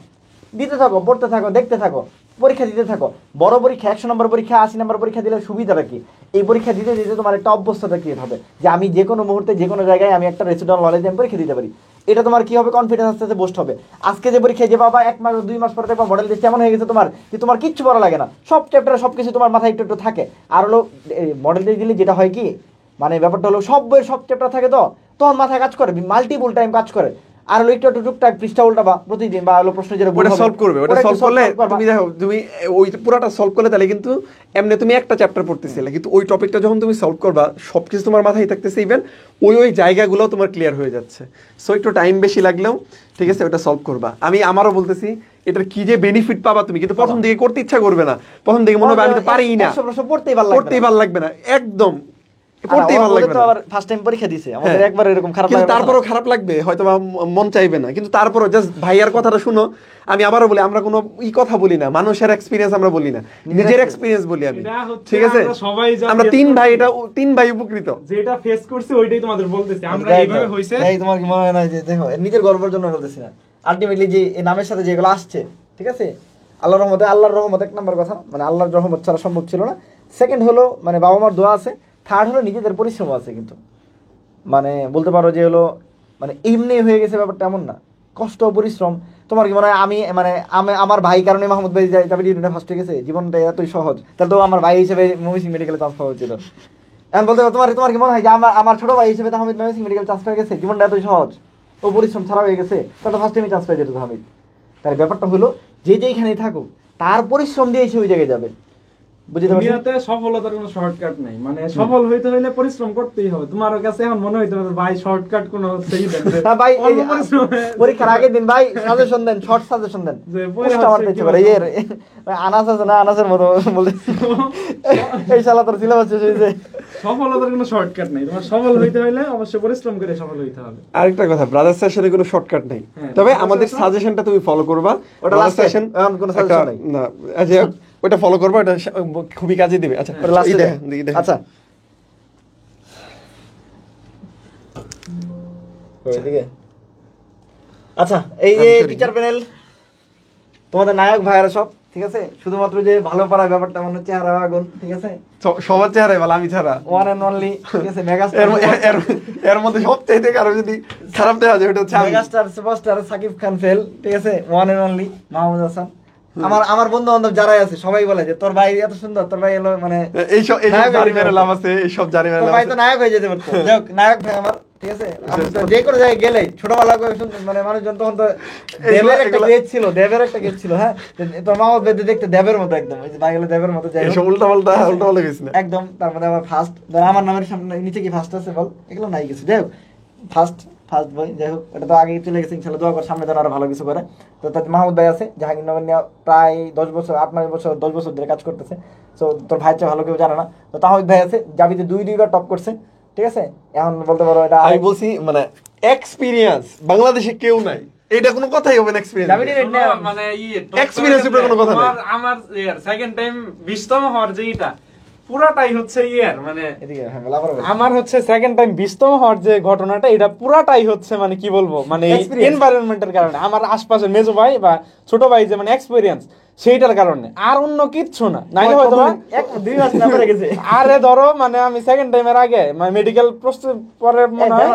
দিতে থাকো, পড়তে থাকো, দেখতে থাকো, পরীক্ষা দিতে থাকো। বড় পরীক্ষা 100 নম্বর পরীক্ষা 80 নম্বর পরীক্ষা দিলে সুবিধাটা কি? এই পরীক্ষা দিতে দিতে তোমার একটা অভ্যস্ততা ক্রিয়েট হবে যে আমি যে কোনো মুহূর্তে যে কোনো জায়গায় আমি একটা রেসিডুয়াল নলেজ আমি পরীক্ষা দিতে পারি। এটা তোমার কি হবে? কনফিডেন্স আস্তে আস্তে বুস্ট হবে। আজকে যে পরীক্ষায় যে বাবা 1 মাস 2 মাস পরে দেখবা মডেল টেস্ট এমন হয়ে গেছে তোমার যে তোমার কিচ্ছু পড়া লাগে না, সব চ্যাপ্টারে সব কিছু তোমার মাথায় একটু একটু থাকে। আর হলো মডেল টেস্ট দিলে যেটা হয় কি, মানে ব্যাপারটা হলো সব বইয়ের সব চ্যাপ্টার থাকে, তো তোমার মাথায় কাজ করে, মাল্টিপল টাইম কাজ করে। আর হলো একটু টুকটাক পৃষ্ঠা উল্টাবা প্রতিদিন, বা হলো প্রশ্ন যেটা ওটা সলভ করবে, ওটা সলভ করলে তুমি দেখো তুমি ওই পুরোটা সলভ করলে তাহলে কিন্তু এমনি তুমি একটা চ্যাপ্টার পড়তেছিলে, কিন্তু ওই টপিকটা যখন তুমি সলভ করবা সবকিছু তোমার মাথায় থাকতেছে, ইভেন ওই জায়গাগুলো তোমার ক্লিয়ার হয়ে যাচ্ছে। সো একটু টাইম বেশি লাগলেও ঠিক আছে, ওটা সলভ করবা। আমি আমারও বলতেছি এটার কি যে বেনিফিট পাবা তুমি, কিন্তু প্রথম দিকে করতে ইচ্ছা করবে না, প্রথম দিকে মনে হবে আমি তো পারিই না, পড়তেই ভালো লাগবে না, একদম পড়তেই ভালো লাগবে না। আবার ফার্স্ট টাইম পরীক্ষা দিছে আমাদের একবার এরকম খারাপ কিন্তু লাগে, তারপরেও খারাপ লাগবে, হয়তো মন চাইবে না, কিন্তু তারপরও জাস্ট ভাইয়ার কথাটা শুনো। আমি আবারও বলি, আমরা কোনো কথা বলি না, মানুষের এক্সপিরিয়েন্স আমরা বলি না, নিজের এক্সপিরিয়েন্স বলি আমি, ঠিক আছে? আমরা তিন ভাই উপকৃত, যেটা ফেস করছি ওইটাই তোমাদের বলতেছি আমরা এইভাবে হইছে। এই তোমার কি মনে হয় না যে দেখো নিজের গর্বের জন্য বলতেছি না, আলটিমেটলি যে এই নামের সাথে যেগুলো আসছে, ঠিক আছে, আল্লাহর রহমত 1 নম্বর কথা, মানে আল্লাহর রহমত ছাড়া সম্ভব ছিল না। সেকেন্ড হলো মানে বাবা মার দোয়া আছে। থার্ড হলো নিজেদের পরিশ্রম আছে। কিন্তু মানে বলতে পারো যে হলো মানে এমনি হয়ে গেছে ব্যাপারটা, এমন না, কষ্ট পরিশ্রম। তোমার কি মনে হয় আমি আমার ভাই কারণে মাহমুদ ভাই জাভিড ইউনিটে ফার্স্ট হয়ে গেছে? জীবনটা এতই সহজ, তাহলে তো আমার ভাই হিসেবে ময়মনসিংহ মেডিকেলে চান্স পাওয়া উচিত। এখন বলতে পারো তোমার কি মনে হয় যে আমার ছোট ভাই হিসেবে তাহমিদ ময়মনসিংহ মেডিকেল চান্স পেয়ে গেছে? জীবনটা এতই সহজ, ও পরিশ্রম ছাড়া হয়ে গেছে, তাহলে ফার্স্ট টাইমে চান্স পেয়ে যেত তাহমিদ। তার ব্যাপারটা হলো যে যেইখানেই থাকুক তার পরিশ্রম দিয়ে সে ওই জায়গায় যাবে। দুনিয়াতে সফলতার কোনো শর্টকাট নাই, মানে সফল হইতে হইলে পরিশ্রম করতেই হবে। তোমার কাছে এখন মনে হইতে পারে ভাই শর্টকাট কোনো সেই দেন ভাই, পরীক্ষার আগের দিন ভাই সাজেশন দেন, শর্ট সাজেশন দেন, যে আমার পেছে করে এর আনাস আছে না, আনাসের মতো বলে এই শালা তোর সিলেবাস শেষ হইছে। সফলতার কোনো শর্টকাট নাই, তোমার সফল হইতে হইলে অবশ্যই পরিশ্রম করে সফল হইতে হবে। আরেকটা কথা, ব্রাদার্সের সাথে কোনো শর্টকাট নাই, তবে আমাদের সাজেশনটা তুমি ফলো করবা। ওটা লাস্ট সেশন, এখন কোনো সাজেশন নাই না, আচ্ছা ওটা ফলো করবা, এটা খুবই কাজে দিবে। আচ্ছা লাস্ট আচ্ছা ওইদিকে আচ্ছা, এই যে টিচার প্যানেল তোমাদের নায়ক ভাইয়েরা সব, ঠিক আছে, শুধুমাত্র যে ভালো পারার ব্যাপারটা মনে হচ্ছে চেহারা আগুন, ঠিক আছে, সবার চেহারাই ভালো, আমি ছাড়া ওয়ান এন্ড অনলি, ঠিক আছে, মেগাস্টার। এর মধ্যে সবচেয়ে কারো যদি খারাপ দেখা যায় ওটা হচ্ছে megastar superstar Shakib Khan fail, ঠিক আছে, one and only Mahmud Hasan. আমার বন্ধু বান্ধব যারাই আছে সবাই বলে যে তোর ভাই এত সুন্দর, তোর ভাই এলো মানে এইসব জারি মেরে লাভ আছে, এইসব জারি মেরে লাভ আছে, ভাই তো নায়ক হয়ে যেতে পারতো। যাক নায়ক ভাই আমার, ঠিক আছে, যে কোনো জায়গায় গেলে ছোটবেলা মানে মানুষজন তখন তো দেবের একটা গেট ছিল, হ্যাঁ, তোর মাহমুদ ভাই দেখতে দেবের মতো একদম, ওই যে ভাই হলো দেবের মতো, যাই হোক উল্টা পাল্টা গেছে না একদম। তার মধ্যে আবার ফার্স্ট, আমার নামের সামনে নিচে কি ফার্স্ট আছে বল, এগুলো নাই কিছু, যাই হোক ফার্স্ট বই, যাই হোক এটা তো আগেই চলে গেছে, ইনশাআল্লাহ দোয়া কর সামনে যেন আরো ভালো কিছু করে। তো তাতে মাহমুদ ভাই আছে জাহাঙ্গীরনগর নিয়ে প্রায় 10 বছর 8-9 বছর 10 বছর ধরে কাজ করতেছে। তো তোর ভাইয়ের চেয়ে ভালো কেউ জানে না। তো তাহমিদ ভাই আছে, জাবিতে 2-2বার টপ করছে, ঠিক আছে, এখন বলতে পারো এটা আমি বলছি মানে এক্সপেরিয়েন্স বাংলাদেশে কেউ নাই, এটা কোনো কথাই হবে না। এক্সপেরিয়েন্স মানে এক্সপেরিয়েন্স উপরে কোনো কথা নাই। আমার সেকেন্ড টাইম 20তম হওয়ার যে এটা পুরাটাই হচ্ছে মানে আমার হচ্ছে সেকেন্ড টাইম 20তম হওয়ার যে ঘটনাটা, এটা পুরাটাই হচ্ছে মানে কি বলবো, মানে এনভায়রনমেন্টের কারণে। আমার আশপাশের মেজো ভাই বা ছোট ভাই যে মানে এক্সপেরিয়েন্স, সেইটার কারণে, আর অন্য কিচ্ছু না। নাইলে হয়তো বা 2 মাস না পড়ে গেছে। আরে ধরো মানে আমি সেকেন্ড টাইমের আগে মেডিকেল প্রস্তুত পরে মনে হয়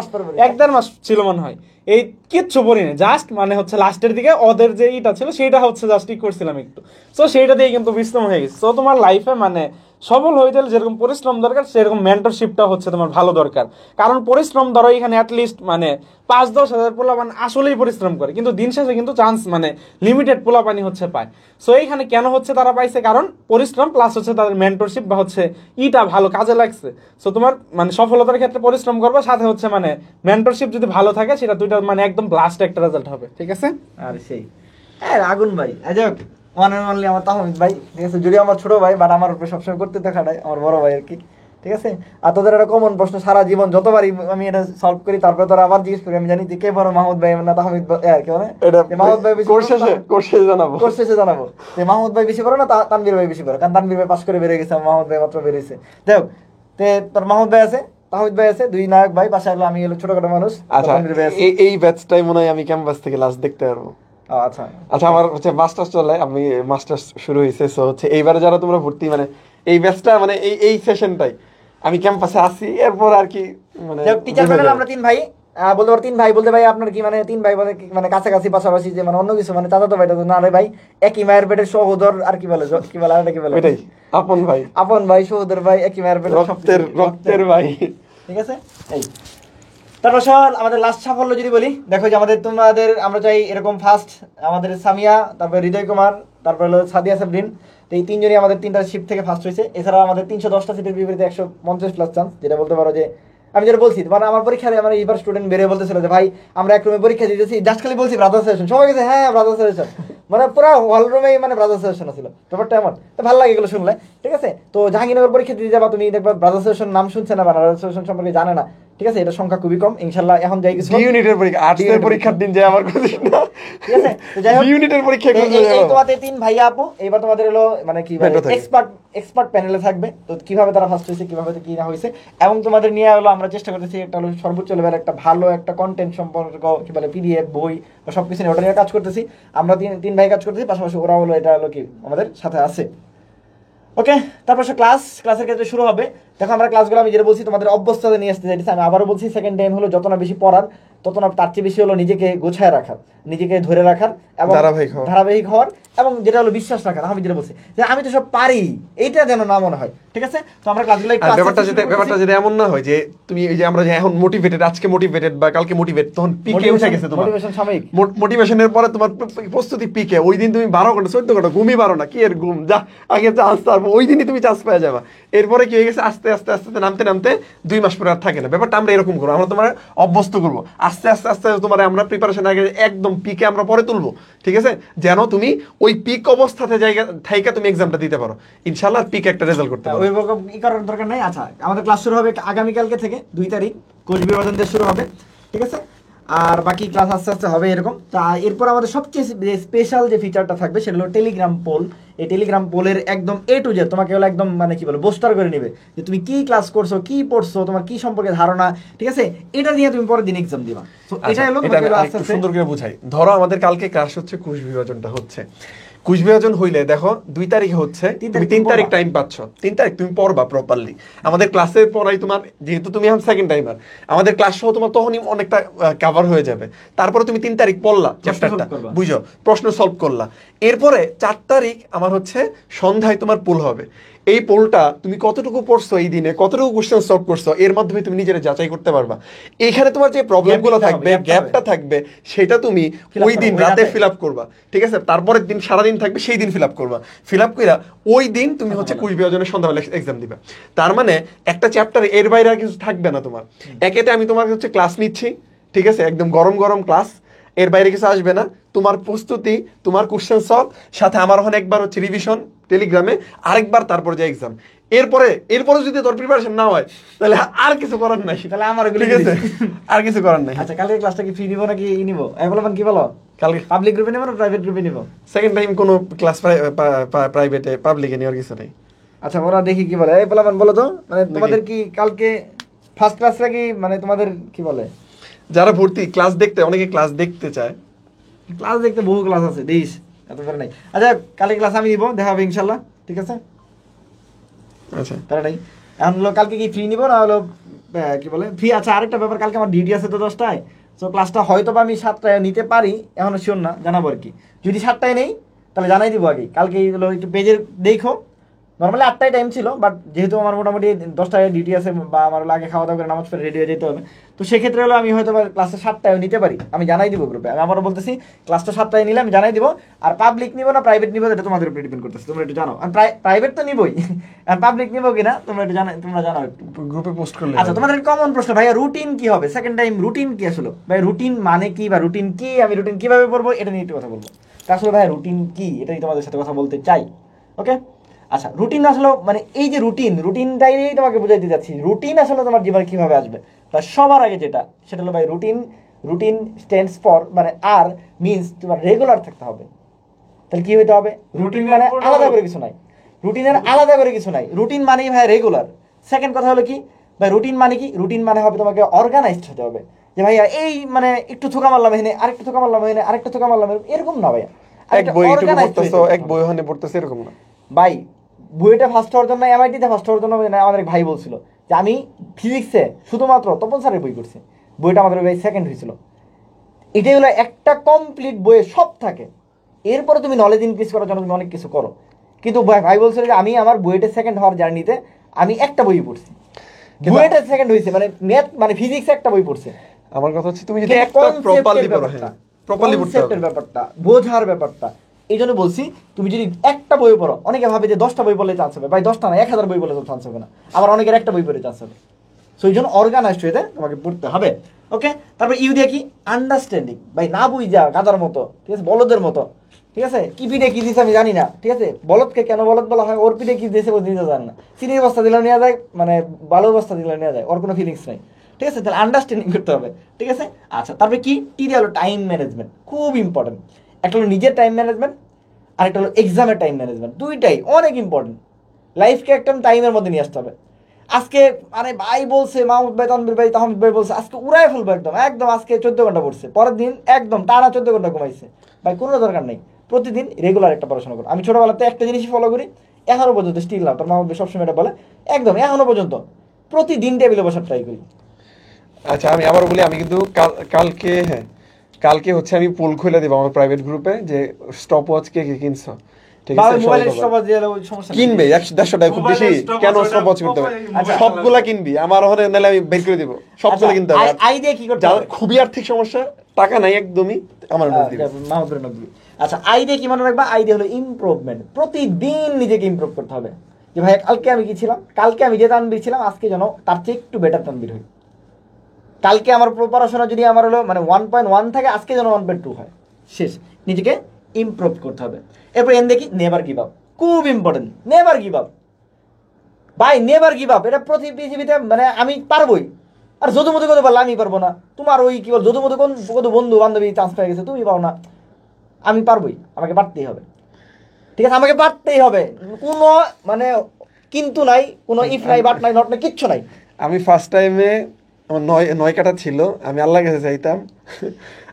1-1.5 মাস ছিল মনে হয়, এই কিচ্ছু পড়িনি, জাস্ট মানে হচ্ছে লাস্টের দিকে ওদের যে ইটা ছিল সেইটা হচ্ছে জাস্ট ই করছিলাম একটু, সো সেইটা দিয়ে কিন্তু বিশ্রাম হয়ে গেছে। সো তোমার লাইফে মানে সফল হয়ে গেলে যেরকম পরিশ্রম দরকার সেরকম মেন্টরশিপটা হচ্ছে তোমার ভালো দরকার। কারণ পরিশ্রম ধরো এখানে অ্যাটলিস্ট মানে 5-10 হাজার পোলাপান আসলেই পরিশ্রম করে, কিন্তু দিন শেষে কিন্তু চান্স মানে লিমিটেড পোলাপানি হচ্ছে পায়। সো এইখানে কেন হচ্ছে তারা পাইছে, কারণ পরিশ্রম প্লাস হচ্ছে তাদের মেন্টরশিপ বা হচ্ছে ইটা ভালো কাজে লাগছে। সো তোমার মানে সফলতার ক্ষেত্রে পরিশ্রম করবে, সাথে হচ্ছে মানে মেন্টরশিপ যদি ভালো থাকে সেটা দুইটা মানে একদম ব্লাস্ট একটা রেজাল্ট হবে, ঠিক আছে? আর সেই আগুন ভাই যাক ওয়ান অ্যান্ড অনলি আমার তাহমিদ ভাই, ঠিক আছে, যদিও আমার ছোট ভাই, বাট আমার উপরে সবসময় করতে দেখাটাই আমার বড় ভাই আর কি, ঠিক আছে। আর তোদের একটা কমন প্রশ্ন সারা জীবন যতবারই আমি এটা সলভ করি তারপরে তোরা আবার জিজ্ঞেস করি, আমি জানি যে কে বড়, মাহমুদ ভাই না তাহমিদ ভাই, কি মানে এটা মাহমুদ ভাই বেশি কোর্স শেষে জানাবো, কোর্স শেষে জানাবো যে মাহমুদ ভাই বেশি বড় না তানভীর ভাই বেশি বড়, কারণ তানভীর ভাই পাস করে বেরিয়ে গেছে, মাহমুদ ভাই মাত্র বেরিয়েছে। যাই হোক, তোর মাহমুদ ভাই আছে, তাহমিদ ভাই আছে, 2 নায়ক ভাই, পাশে হলো আমি হলো ছোটখাটো মানুষ। আচ্ছা এই ব্যাচটাই মনে হয় আমি ক্যাম্পাস থেকে লাস্ট দেখতে পারবো। আচ্ছা আচ্ছা, আমার হচ্ছে মাস্টার্স চলে, আমি মাস্টার্স শুরু হয়েছে, সো হচ্ছে এইবারে যারা তোমরা ভর্তি মানে এই ব্যাচটা মানে এই সেশনটাই আমি ক্যাম্পাসে আসি, এরপর আর কি মানে টিচার প্যানেল আমরা 3 ভাই, বলতে পারো 3 ভাই, বলতে ভাই আপনার কি মানে 3 ভাই মানে কাছাকাছি পাশাপাশি যে মানে অন্য কিছু মানে চাচাতো ভাইটা তো না রে ভাই, একই মায়ের পেটের সহোদর, আর কি বলে আর কি বলে ওইটাই আপন ভাই সহোদর ভাই, একই মায়ের পেটের রক্তের ভাই, ঠিক আছে। এই তারপর আমাদের লাস্ট সাফল্য যদি বলি, দেখো যে তোমাদের আমরা চাই এরকম ফার্স্ট আমাদের সামিয়া, তারপর হৃদয় কুমার, তারপর হলো সাদিয়া সাবরিন, তো এই 3 জনই আমাদের 3টা শিফট থেকে ফার্স্ট হয়েছে। এছাড়া আমাদের 310টা সিটের বিপরীতে 150+ চান্স, যেটা বলতে পারো যে আমি যেটা বলছি, মানে আমার পরীক্ষায় আমার এইবার স্টুডেন্ট বেরিয়ে বলতেছিল যে ভাই আমরা এক রুমে পরীক্ষা দিতেছি, জাস্ট খালি বলছি ব্রাদার সাজেশন, সবাই গেছে হ্যাঁ ব্রাদার সাজেশন, মানে পুরো হল রুমেই মানে ব্রাদার সাজেশন ছিল, ব্যাপারটা এমন। তো ভালো লাগে এগুলো শুনলে, ঠিক আছে। তো জাহাঙ্গীরনগর পরীক্ষা দিতে যাবা, তুমি দেখবা ব্রাদার সাজেশন নাম শুনছে না বা ব্রাদার সাজেশন সম্পর্কে জানে না, ঠিক আছে, এটা সংখ্যা খুবই কম। ইনশাআল্লাহ এখন যাই কিছু ইউনিটের পরীক্ষা, আর্টসের পরীক্ষার দিন যে আমার কথা না, ঠিক আছে। তো যাই হোক, ইউনিটের পরীক্ষা এই তোমাদের 3 ভাইয়া আপু, এবার তোমাদের হলো মানে কি এক্সপার্ট প্যানেলে থাকবে, তো কিভাবে তারা ফার্স্ট হয়েছে, কিভাবে কি না হয়েছে, এবং তোমাদের নিয়ে হলো আমরা চেষ্টা করতেছি একটা হলো সর্বোচ্চ লেভেল একটা ভালো একটা কন্টেন্ট সম্পর্ক কি বলে পিডিএফ বই বা সবকিছু নিয়ে ওটা নিয়ে কাজ করতেছি আমরা, 3 ভাই কাজ করতেছি, পাশাপাশি ওরা হলো এটা হলো কি আমাদের সাথে আছে। ওকে, তারপর ক্লাসের ক্ষেত্রে শুরু হবে। দেখো আমরা ক্লাসগুলো আমি যেটা বলছি তোমাদের অভ্যস্ততা নিয়ে আসতে চাইছি, আমি আবারও বলছি সেকেন্ড টাইম হলো যত না বেশি পড়ার তত না তার চেয়ে বেশি হলো নিজেকে গোছায় রাখার, নিজেকে ধরে রাখার এবং ধারাবাহিক হওয়ার, এবং যেটা হলো বিশ্বাস রাখার। আমি যেটা বলছি যে আমি তো সব পারি, এইটা যেন না মনে হয়, ঠিক আছে। তো আমরা ক্লাসগুলো ব্যাপারটা যেটা এমন না হয় যে তুমি এই যে আমরা যে এখন মোটিভেটেড, আজকে মোটিভেটেড বা কালকে মোটিভেট, তখন পিকে উঠে গেছে তোমার মোটিভেশন সাময়িক, মোটিভেশনের পরে তোমার প্রস্তুতি পিকে, ওই দিন তুমি 12 ঘন্টা 14 ঘন্টা ঘুমই পারো না, কি এর ঘুম যা আগে চান্স পারবো, ওই দিনই তুমি চান্স পেয়ে যাবা। এরপরে কি হয়ে গেছে, আস্তে আস্তে আস্তে নামতে 2 মাস পরে আর থাকে না। ব্যাপারটা আমরা এরকম করবো, আমরা তোমার অভ্যস্ত করবো আস্তে আস্তে তোমার আমরা প্রিপারেশন আগে একদম পিকে আমরা পরে তুলবো, ঠিক আছে, যেন তুমি ওই পিক অবস্থাতে জায়গা থাইকা তুমি এক্সামটা দিতে পারো, ইনশাআল্লাহ পিক একটা রেজাল্ট করতে পারো। ওইরকম ই করার দরকার নাই। আচ্ছা, আমাদের ক্লাস শুরু হবে আগামীকালকে থেকে 2 তারিখ কোচ বিভাজন দিয়ে শুরু হবে, ঠিক আছে। আর বাকি ক্লাস আস্তে আস্তে হবে এরকম। তা এরপর আমাদের সবচেয়ে স্পেশাল যে ফিচারটা থাকবে সেটা হলো টেলিগ্রাম পোল। এই টেলিগ্রাম পোলের একদম A to Z তোমাকে হলো একদম মানে কি বলে বোস্টার করে নেবে যে তুমি কি ক্লাস করছো, কি পড়ছো, তোমার কি সম্পর্কে ধারণা, ঠিক আছে, এটা নিয়ে তুমি পরের দিন এক্সাম দিবা। তো এটা হলো সুন্দর করে বুঝাই। ধরো আমাদের কালকে ক্লাস হচ্ছে, কোষ বিভাজনটা হচ্ছে, কুচ বিভাজন হইলে দেখো 2 তারিখে হচ্ছে, তুমি 3 তারিখ টাইম পাচ্ছ, 3 তারিখ তুমি পড়বা প্রপারলি। আমাদের ক্লাসের পড়াই তোমার, যেহেতু তুমি এখন সেকেন্ড টাইমার, আমাদের ক্লাস সহ তোমার তখনই অনেকটা কভার হয়ে যাবে। তারপরে তুমি 3 তারিখ পড়লা চ্যাপ্টারটা, বুঝো, প্রশ্ন সলভ করলা। এরপরে 4 তারিখ আমার হচ্ছে সন্ধ্যায় তোমার পোল হবে। এই পোলটা তুমি কতটুকু পড়ছো, এই দিনে কতটুকু কোশ্চেন সলভ করছো, এর মাধ্যমে তুমি নিজেরা যাচাই করতে পারবা। এখানে তোমার যে প্রবলেমগুলো থাকবে, গ্যাপটা থাকবে, সেটা তুমি ওই দিন রাতে ফিল আপ করবা, ঠিক আছে। তারপরের দিন সারাদিন থাকবে, সেই দিন ফিল আপ করবা। ফিল আপ কইরা ওই দিন তুমি হচ্ছে কুইজ বিভাজনের সন্ধ্যাবেলা এক্সাম দিবা। তার মানে একটা চ্যাপ্টারে এর বাইরে আর কিছু থাকবে না তোমার। একেতে আমি তোমার হচ্ছে ক্লাস নিচ্ছি, ঠিক আছে, একদম গরম ক্লাস, এর বাইরে কিছু আসবে না। তোমার প্রস্তুতি, তোমার কোশ্চেন সলভ, সাথে আমার ওখানে একবার হচ্ছে রিভিশন টেলিগ্রামে, আরেকবার তারপর যে এক্সাম। এরপরে যদি তোর প্রিপারেশন না হয় তাহলে আর কিছু করার নাই, তাহলে আমার ঠিক আছে, আর কিছু করার নাই। আচ্ছা, কালকে ক্লাসটা কি ফ্রি নিব নাকি ই নিব? বলবেন কি বলো, কালকে পাবলিক গ্রুপে নেব না প্রাইভেট গ্রুপে নিব? সেকেন্ড টাইম কোনো ক্লাস প্রাইভেটে পাবলিকে নেওয়ার কিছু নেই। আচ্ছা, ওরা দেখি কি বলে। এই বলবেন বলো তো, মানে তোমাদের কি কালকে ফার্স্ট ক্লাস নাকি মানে তোমাদের কি বলে, যারা ভর্তি ক্লাস দেখতে, অনেকে ক্লাস দেখতে চায়, ক্লাস দেখতে বহু ক্লাস আছে দেশ, এত করে নাই। আচ্ছা কালকে ক্লাস আমি নিব, দেখা হবে ইনশাল্লাহ, ঠিক আছে? আচ্ছা তারা নাই এখন হলো কালকে কি ফ্রি নিব না হলো কি বলে ফ্রি? আচ্ছা আরেকটা ব্যাপার, কালকে আমার ডিউটি আছে তো 10টায়, সো ক্লাসটা হয়তো বা আমি 7টায় নিতে পারি, এখনো শিওর না, জানাবো আর কি। যদি 7টায় নেই তাহলে জানাই দিব আগে, কালকে হলো একটু পেজের দেখো। নর্মালি 8টায় টাইম ছিল, বাট যেহেতু আমার মোটামুটি 10টায় ডিউটি আছে বা আমার হলো আগে খাওয়া দাওয়া করে নামাজ পড়ে রেডি হয়ে যেতে হবে, তো সেক্ষেত্রে হলো আমি হয়তো ক্লাসটা 7টায় নিতে পারি, আমি জানাই দিব গ্রুপে। আমি আবারও বলতেছি, ক্লাসটা 7টায় নিলে আমি জানাই দিব। আর পাবলিক নিব না প্রাইভেট নিব এটা তোমাদের উপরে ডিপেন্ড করতেছে, তোমরা একটু জানো। আর প্রাইভেট তো নিবই, আর পাবলিক নিব কিনা তোমরা একটু তোমরা জানাও একটু গ্রুপে পোস্ট করলে। আচ্ছা তোমাদের কমন প্রশ্ন, ভাইয়া রুটিন কি হবে সেকেন্ড টাইম? রুটিন কি আসলে ভাই? রুটিন মানে কি বা রুটিন কি? আমি রুটিন কিভাবে পড়বো এটা নিয়ে একটু কথা বলবো। তা আসলে ভাই রুটিন কি এটাই তোমাদের সাথে কথা বলতে চাই। ওকে আচ্ছা, রুটিন আসলে মানে এই যে রুটিনটাই তোমাকে বুঝাইতে যাচ্ছি। রুটিন আসলে তোমার জীবনে কিভাবে আসবে, তা সবার আগে যেটা সেটা হলো ভাই রুটিন স্ট্যান্ডস ফর মানে আর মিনস তোমার রেগুলার থাকতে হবে। তাহলে কি হইতে হবে? রুটিন মানে আলাদা করে কিছু নাই, রুটিনের আলাদা করে কিছু নাই, রুটিন মানেই ভাই রেগুলার। সেকেন্ড কথা হলো কি ভাই, রুটিন মানে কি? রুটিন মানে হবে তোমাকে অর্গানাইজড হতে হবে, যে ভাইয়া এই মানে একটু থোকা মারলাম এখানে, আরেকটু থোকা মারলাম এখানে, আরেকটু থোকা মারলাম এরকম না ভাইয়া। এক বই এটুকু পড়তেছো, এক বই ওখানে পড়তেছো এরকম না ভাই। বুয়েটে ফার্স্ট হওয়ার জন্য, এমআইটিতে ফার্স্ট হওয়ার জন্য আমাদের এক ভাই বলছিল যে আমি ফিজিক্সে শুধুমাত্র তপন স্যারের বই করছি, বইটা আমাদের ভাই সেকেন্ড হয়েছিল। এটাই হলো একটা কমপ্লিট বইয়ে সব থাকে, এরপরে তুমি নলেজ ইনক্রিজ করার জন্য তুমি অনেক কিছু করো। কিন্তু ভাই বলছিল যে আমি আমার বুয়েটে সেকেন্ড হওয়ার জার্নিতে আমি একটা বই পড়ছি, বুয়েটে সেকেন্ড হয়েছে মানে ম্যাথ মানে ফিজিক্স একটা বই পড়ছে। আমার কথা হচ্ছে তুমি যদি একটা প্রপারলি পড়ো, হ্যাঁ প্রপারলি পড়তে হবে, ব্যাপারটা বোঝার ব্যাপারটা। এই জন্য বলছি তুমি যদি একটা বই পড়ো, অনেকে ভাবে যে 10টা বই পড়লে চান্স হবে, ভাই 10টা না 1000 বই পড়লে তো চান্স হবে না, আবার অনেকের একটা বই পড়ে চান্স হবে। সো এই জন্য অর্গানাইজড হয়ে তোমাকে পড়তে হবে। ওকে তারপর ইউ দিয়ে কি? আন্ডারস্ট্যান্ডিং। ভাই না বুঝ যা গাদার মতো, ঠিক আছে, বলদের মতো, ঠিক আছে, কি পিঠে কি দিছে আমি জানি না, ঠিক আছে, বলদকে কেন বলদ বলা হয়, ওর পিঠে কি দিয়েছে ও দিতে জানে না, চিনির বস্তা দিলে নেওয়া যায়, মানে বালুর বস্তা দিলে নেওয়া যায়, ওর কোনো ফিলিংস নাই, ঠিক আছে, তাহলে আন্ডারস্ট্যান্ডিং করতে হবে, ঠিক আছে। আচ্ছা তারপরে কি? টিরি হলো টাইম ম্যানেজমেন্ট, খুব ইম্পর্টেন্ট। একটা হলো নিজের টাইম ম্যানেজমেন্ট, আর একটা হলো এক্সামের টাইম ম্যানেজমেন্ট, দুইটাই অনেক ইম্পর্টেন্ট। লাইফকে একদম টাইমের মধ্যে নিয়ে আসতে হবে। আজকে মানে ভাই বলছে, মাহমুদ ভাই, তানভীর ভাই, তাহমিদ ভাই বলছে আজকে উড়াই ফেলবো একদম একদম, আজকে 14 ঘন্টা পড়ছে, পরের দিন একদম টানা 14 ঘন্টা ঘুমাইছে। ভাই কোনো দরকার নেই, প্রতিদিন রেগুলার একটা পড়াশোনা করো। আমি ছোটবেলাতে একটা জিনিসই ফলো করি, এখনো পর্যন্ত স্টিল না, তোর মাহমুদ ভাই সবসময় এটা বলে, একদম এখনো পর্যন্ত প্রতিদিন টেবিলে বসার ট্রাই করি। আচ্ছা আমি আবার বলি, আমি কিন্তু কালকে কালকে হচ্ছে আমি পোল খুলে দেবো আমার প্রাইভেট গ্রুপে যে স্টপ ওয়াচ কে কে কিনছো, ঠিক আছে, কিনবে 100-150 টাকা খুব বেশি, কেন স্টপ ওয়াচ করতে হবে, সবগুলা কিনবি, আমার ওখানে নাহলে আমি বের করে দিব, সবগুলা কিনতে হবে। আইডিয়া কি করতে যাদের খুবই আর্থিক সমস্যা, টাকা নাই একদমই, আমার নোট দিবে মাহমুদের নোট দিবে। আচ্ছা আইডিয়া কি মনে রাখবা? আইডিয়া হলো ইমপ্রুভমেন্ট, প্রতিদিন নিজেকে ইমপ্রুভ করতে হবে। যে ভাই কালকে আমি কি ছিলাম, কালকে আমি যে তানবীর ছিলাম আজকে যেন তার চেয়ে একটু বেটার তানবীর হই। কালকে আমার পড়াশোনা যদি আমার হলো মানে 1.1 থাকে, আজকে যেন 1.2 হয়, শেষ। নিজেকে ইমপ্রুভ করতে হবে। এরপর এন দেখি নেভার গিভ আপ, খুব ইম্পর্টেন্ট, নেভার গিভ আপ ভাই, নেভার গিভ আপ। এটা প্রতি পৃথিবীতে মানে আমি পারবোই, আর যদু মধু কত বললে আমি পারবো না, তোমার ওই কি বল যদু মধু কোন কত বন্ধু বান্ধবী চান্স পেয়ে গেছে, তুমি পাও না, আমি পারবোই, আমাকে পারতেই হবে, ঠিক আছে, আমাকে পারতেই হবে, কোনো মানে কিন্তু নাই, কোনো ইফ নাই, বাট নাই, নট নাই, কিচ্ছু নাই। আমি ফার্স্ট টাইমে আমার 9 কাটা ছিল, আমি আল্লাহর কাছে চাইতাম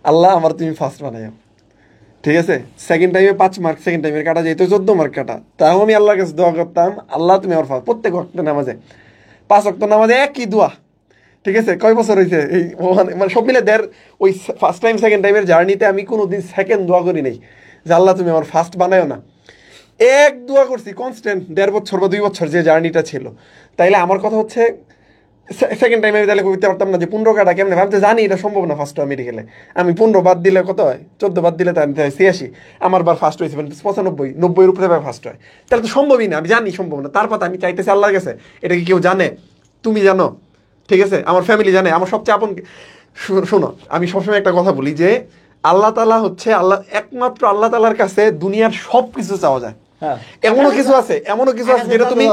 আল্লাহ আমার তুমি ফার্স্ট বানাইও, ঠিক আছে। সেকেন্ড টাইমে 5 মার্ক, সেকেন্ড টাইমের কাটা যেহেতু 14 মার্ক কাটা, তাও আমি আল্লাহর কাছে দোয়া করতাম, আল্লাহ তুমি আমার ফার্স্ট। প্রত্যেক ওয়াক্ত নামাজে 5 ওয়াক্ত নামাজে একই দোয়া, ঠিক আছে। কয় বছর হয়েছে এই মানে সব মিলে ওই ফার্স্ট টাইম সেকেন্ড টাইমের জার্নিতে আমি কোনোদিন সেকেন্ড দোয়া করি নাই যে আল্লাহ তুমি আমার ফার্স্ট বানায়ও না, এক দোয়া করছি কনস্ট্যান্ট 1.5 বছর বা 2 বছর যে জার্নিটা ছিল। তাইলে আমার কথা হচ্ছে সেকেন্ড টাইমে আমি তাহলে করতে পারতাম না যে 15 কাটা কেমনে, ভাবতে জানি এটা সম্ভব না। ফার্স্ট মেডিকেলে আমি 15 বাদ দিলে কত হয়, 14 বাদ দিলে তার 86, আমার বার ফার্স্ট হয়েছে 95, 90-এর উপরে ফার্স্ট হয়, তাহলে তো সম্ভবই না, আমি জানি সম্ভব না। তারপর আমি চাইতেছি আল্লাহর কাছে, এটা কি কেউ জানে? তুমি জানো, ঠিক আছে, আমার ফ্যামিলি জানে, আমার সবচেয়ে আপন। শোনো আমি সবসময় একটা কথা বলি যে আল্লাহ তাআলা হচ্ছে একমাত্র আল্লাহ তাআলার কাছে দুনিয়ার সব কিছু চাওয়া যায়। এমনও কিছু আছে যেটা তুমি,